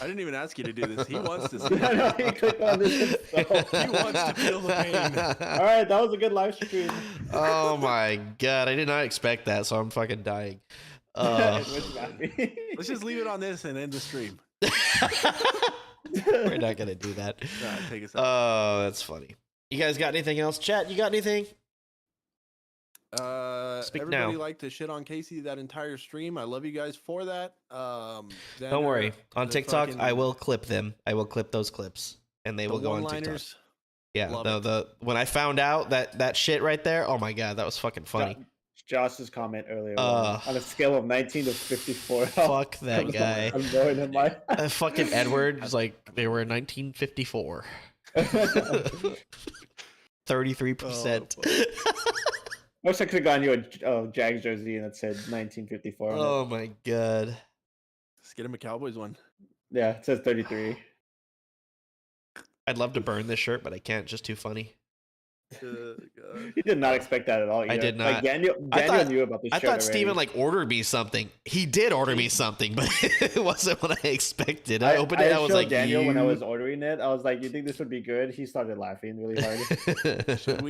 I didn't even ask you to do this. He wants to see. I know, he clicked on this himself. He wants to feel the pain. All right, that was a good live stream. Oh my god, I did not expect that, so I'm fucking dying. With Matthew. Let's just leave it on this and end the stream. We're not gonna do that. Nah, take us out. Oh, that's funny. You guys got anything else? Chat, you got anything? Speak Everybody now. liked to shit on Casey that entire stream. I love you guys for that. Don't worry. On the TikTok, I fucking- will clip them. I will clip those clips, and they the will go on TikTok. one-liners. Yeah, love the when I found out that shit right there, oh my god, that was fucking funny. Josh's comment earlier Uh, on a scale of 19 to 54. Fuck that guy. I'm going in my. Fucking Edward is like they were in 1954. 33%. Wish I could have gotten you a Jags jersey and it said 1954. on it. Oh my god. Let's get him a Cowboys one. Yeah, it says 33. I'd love to burn this shirt, but I can't. It's just too funny. You did not expect that at all. I either. did Like not. Daniel I thought- knew about this. I shirt thought already. Steven like ordered me something. He did order me something, but it wasn't what I expected. I opened it. I was showed like, Daniel when I "You-" was ordering it. I was like, "You think this would be good?" He started laughing really hard. Should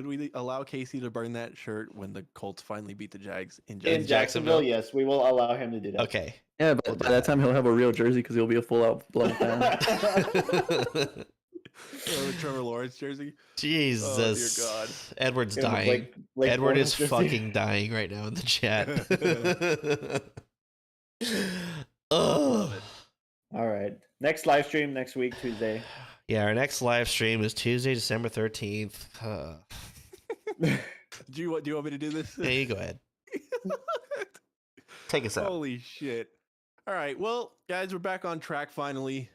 we allow Casey to burn that shirt when the Colts finally beat the Jags in In Jacksonville? Jacksonville, yes, we will allow him to do that. Okay. Yeah, but by that time he'll have a real jersey because he'll be a full out blood fan. Trevor Lawrence jersey. Jesus. Oh, dear God. Edward's You know, dying. Blake Edward is Bortles jersey. fucking dying right now in the chat. Oh. All right. Next live stream next week, Tuesday. Yeah, our next live stream is Tuesday, December 13th. Do you want me to do this? Yeah, you go ahead. Take us out. Holy shit. All right. Well, guys, we're back on track finally.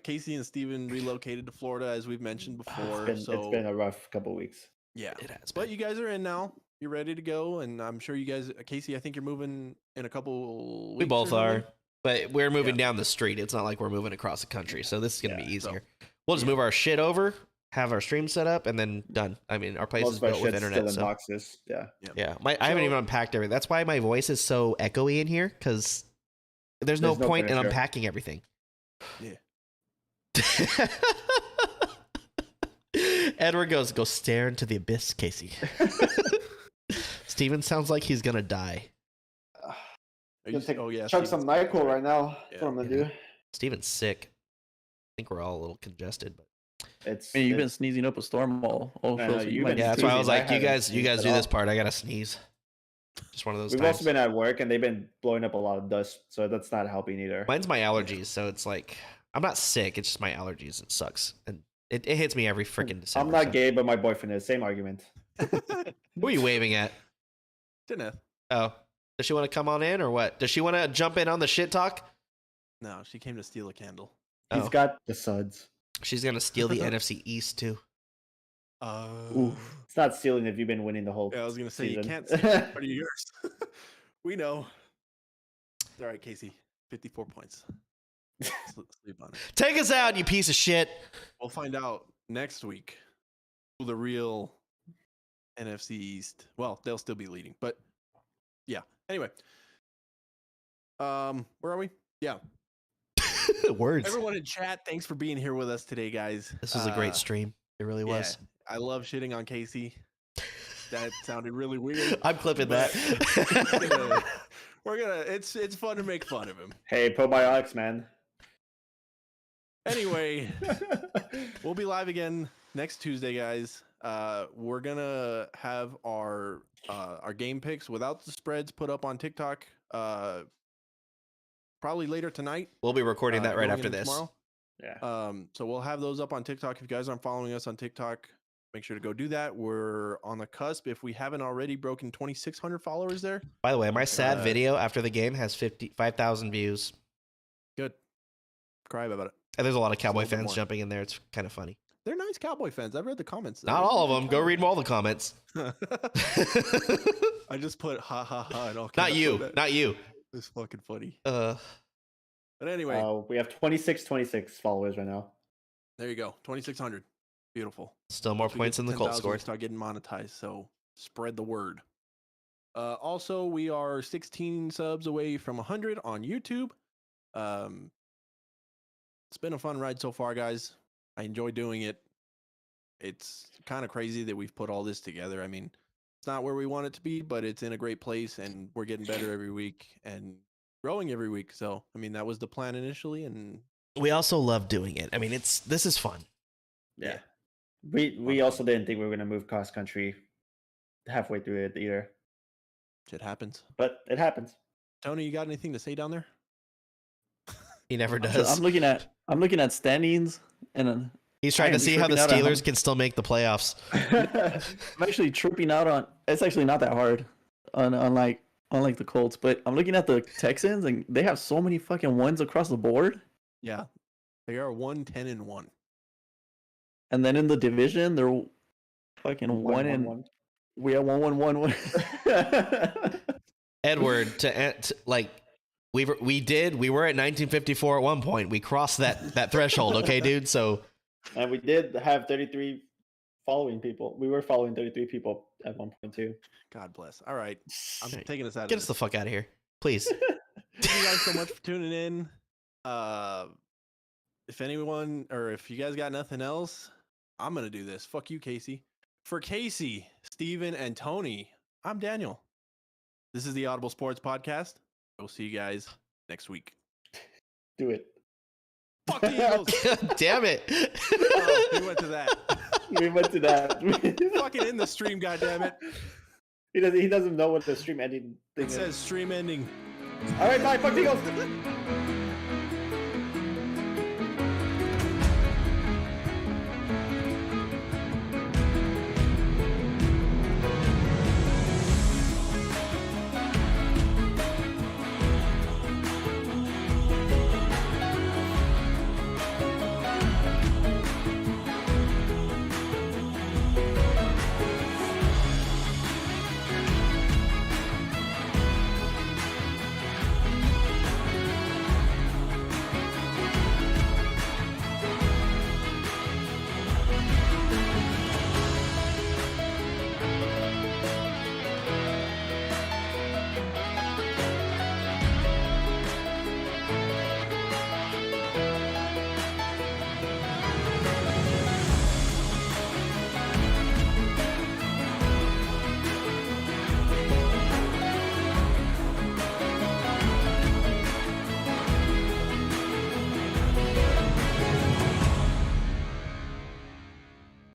Casey and Steven relocated to Florida, as we've mentioned before. It's been a rough couple weeks. Yeah. It has But been. you guys are in now. You're ready to go. And I'm sure you guys, Casey, I think you're moving in a couple weeks. We both or are. something? But we're moving down the street. It's not like we're moving across the country. So this is going to be Yeah, so- easier. We'll just move our shit over, have our stream set up, and then done. I mean, our place Most is of our built with shit's internet. still in So. boxes. Yeah. Yeah, I haven't So- even unpacked everything. That's why my voice is so echoey in here, because there's no There's no point in furniture. unpacking everything. Yeah. Edward goes, go stare into the abyss, Casey. Steven sounds like he's gonna die. Are Gonna take- oh, yeah. Chug some Steven's- NyQuil right now. That's what I'm gonna Yeah. do. Steven's sick. I think we're all a little congested, but It's. I mean, you've been it's- sneezing up a storm all I know, show, so you you've might been yeah, be that's why I sneezing. was I like, you haven't guys sneezed do at this all. part. I gotta sneeze. Just one of those We've times. also been at work and they've been blowing up a lot of dust, so that's not helping either. Mine's my allergies, so it's like I'm not sick. It's just my allergies. It sucks, and it hits me every freaking December. I'm not so. gay, but my boyfriend is. Same argument. Who are you waving at? Jeneth. Oh, does she want to come on in or what? Does she want to jump in on the shit talk? No, she came to steal a candle. He's Oh. got the suds. She's gonna steal the NFC East too. It's not stealing if you've been winning the whole. Yeah, I was gonna say you season. can't steal part of yours. We know. All right, Casey, 54 points. Sleep on it. Take us out, you piece of shit. We'll find out next week who the real NFC East. Well, they'll still be leading, but yeah. Anyway, where are we? Yeah. Words. Everyone in chat, thanks for being here with us today, guys. This was a great stream. It really was. I love shitting on Casey. That sounded really weird. I'm clipping but that. we're gonna. It's fun to make fun of him. Hey, probiotics, man. Anyway, we'll be live again next Tuesday, guys. We're gonna have our game picks without the spreads put up on TikTok. Probably later tonight. We'll be recording that right going after into this. tomorrow. Yeah. So we'll have those up on TikTok. If you guys aren't following us on TikTok, make sure to go do that. We're on the cusp. If we haven't already broken 2,600 followers there, By the way, my sad Uh, video after the game has 5,000 views. good. Cry about it. And there's a lot of Cowboy little bit fans more. jumping in there. It's kind of funny. They're nice Cowboy fans. I've read the comments. Not all of them. Go read all the comments. I just put ha ha ha and all. Not caps on you. that. Not you. It's fucking funny. Uh, But anyway, We have 26 followers right now. there you go. 2,600. Beautiful. still more Once we points get than to the Colt 10,000, we scored. start getting monetized, so spread the word. Also, we are 16 subs away from 100 on YouTube. It's been a fun ride so far, guys. I enjoy doing it. It's kind of crazy that we've put all this together. I mean, it's not where we want it to be, but it's in a great place, and we're getting better every week and growing every week. So, I mean, that was the plan initially, and We also love doing it. I mean, this is fun. Yeah. We also didn't think we were gonna move cross country halfway through it either, shit happens. but it happens. Tony, you got anything to say down there? He never So does. I'm looking at standings, and He's trying I to am see how the tripping out at Steelers home. can still make the playoffs. I'm actually tripping out on. It's actually not that hard, unlike the Colts. But I'm looking at the Texans, and they have so many fucking ones across the board. Yeah. They are 1-10-1. And then in the division, they're fucking one and we have 1-1-1-1. Edward, we were at 1954 at one point. We crossed that threshold, okay, dude? So And we did have 33 following people. We were following 33 people at one point too. God bless. All right. I'm Hey, taking us out of get us the this. fuck out of here, please. Thank you guys so much for tuning in. If anyone or if you guys got nothing else, I'm gonna do this. Fuck you, Casey. For Casey, Steven, and Tony, I'm Daniel. This is the Audible Sports Podcast. We'll see you guys next week. Do it. Fuck the Eagles. God damn it. Oh, we went to that. We went to that. Fucking in the stream, goddammit. He doesn't know what the stream ending thing It is. says stream ending. All right, bye. Fuck the Eagles.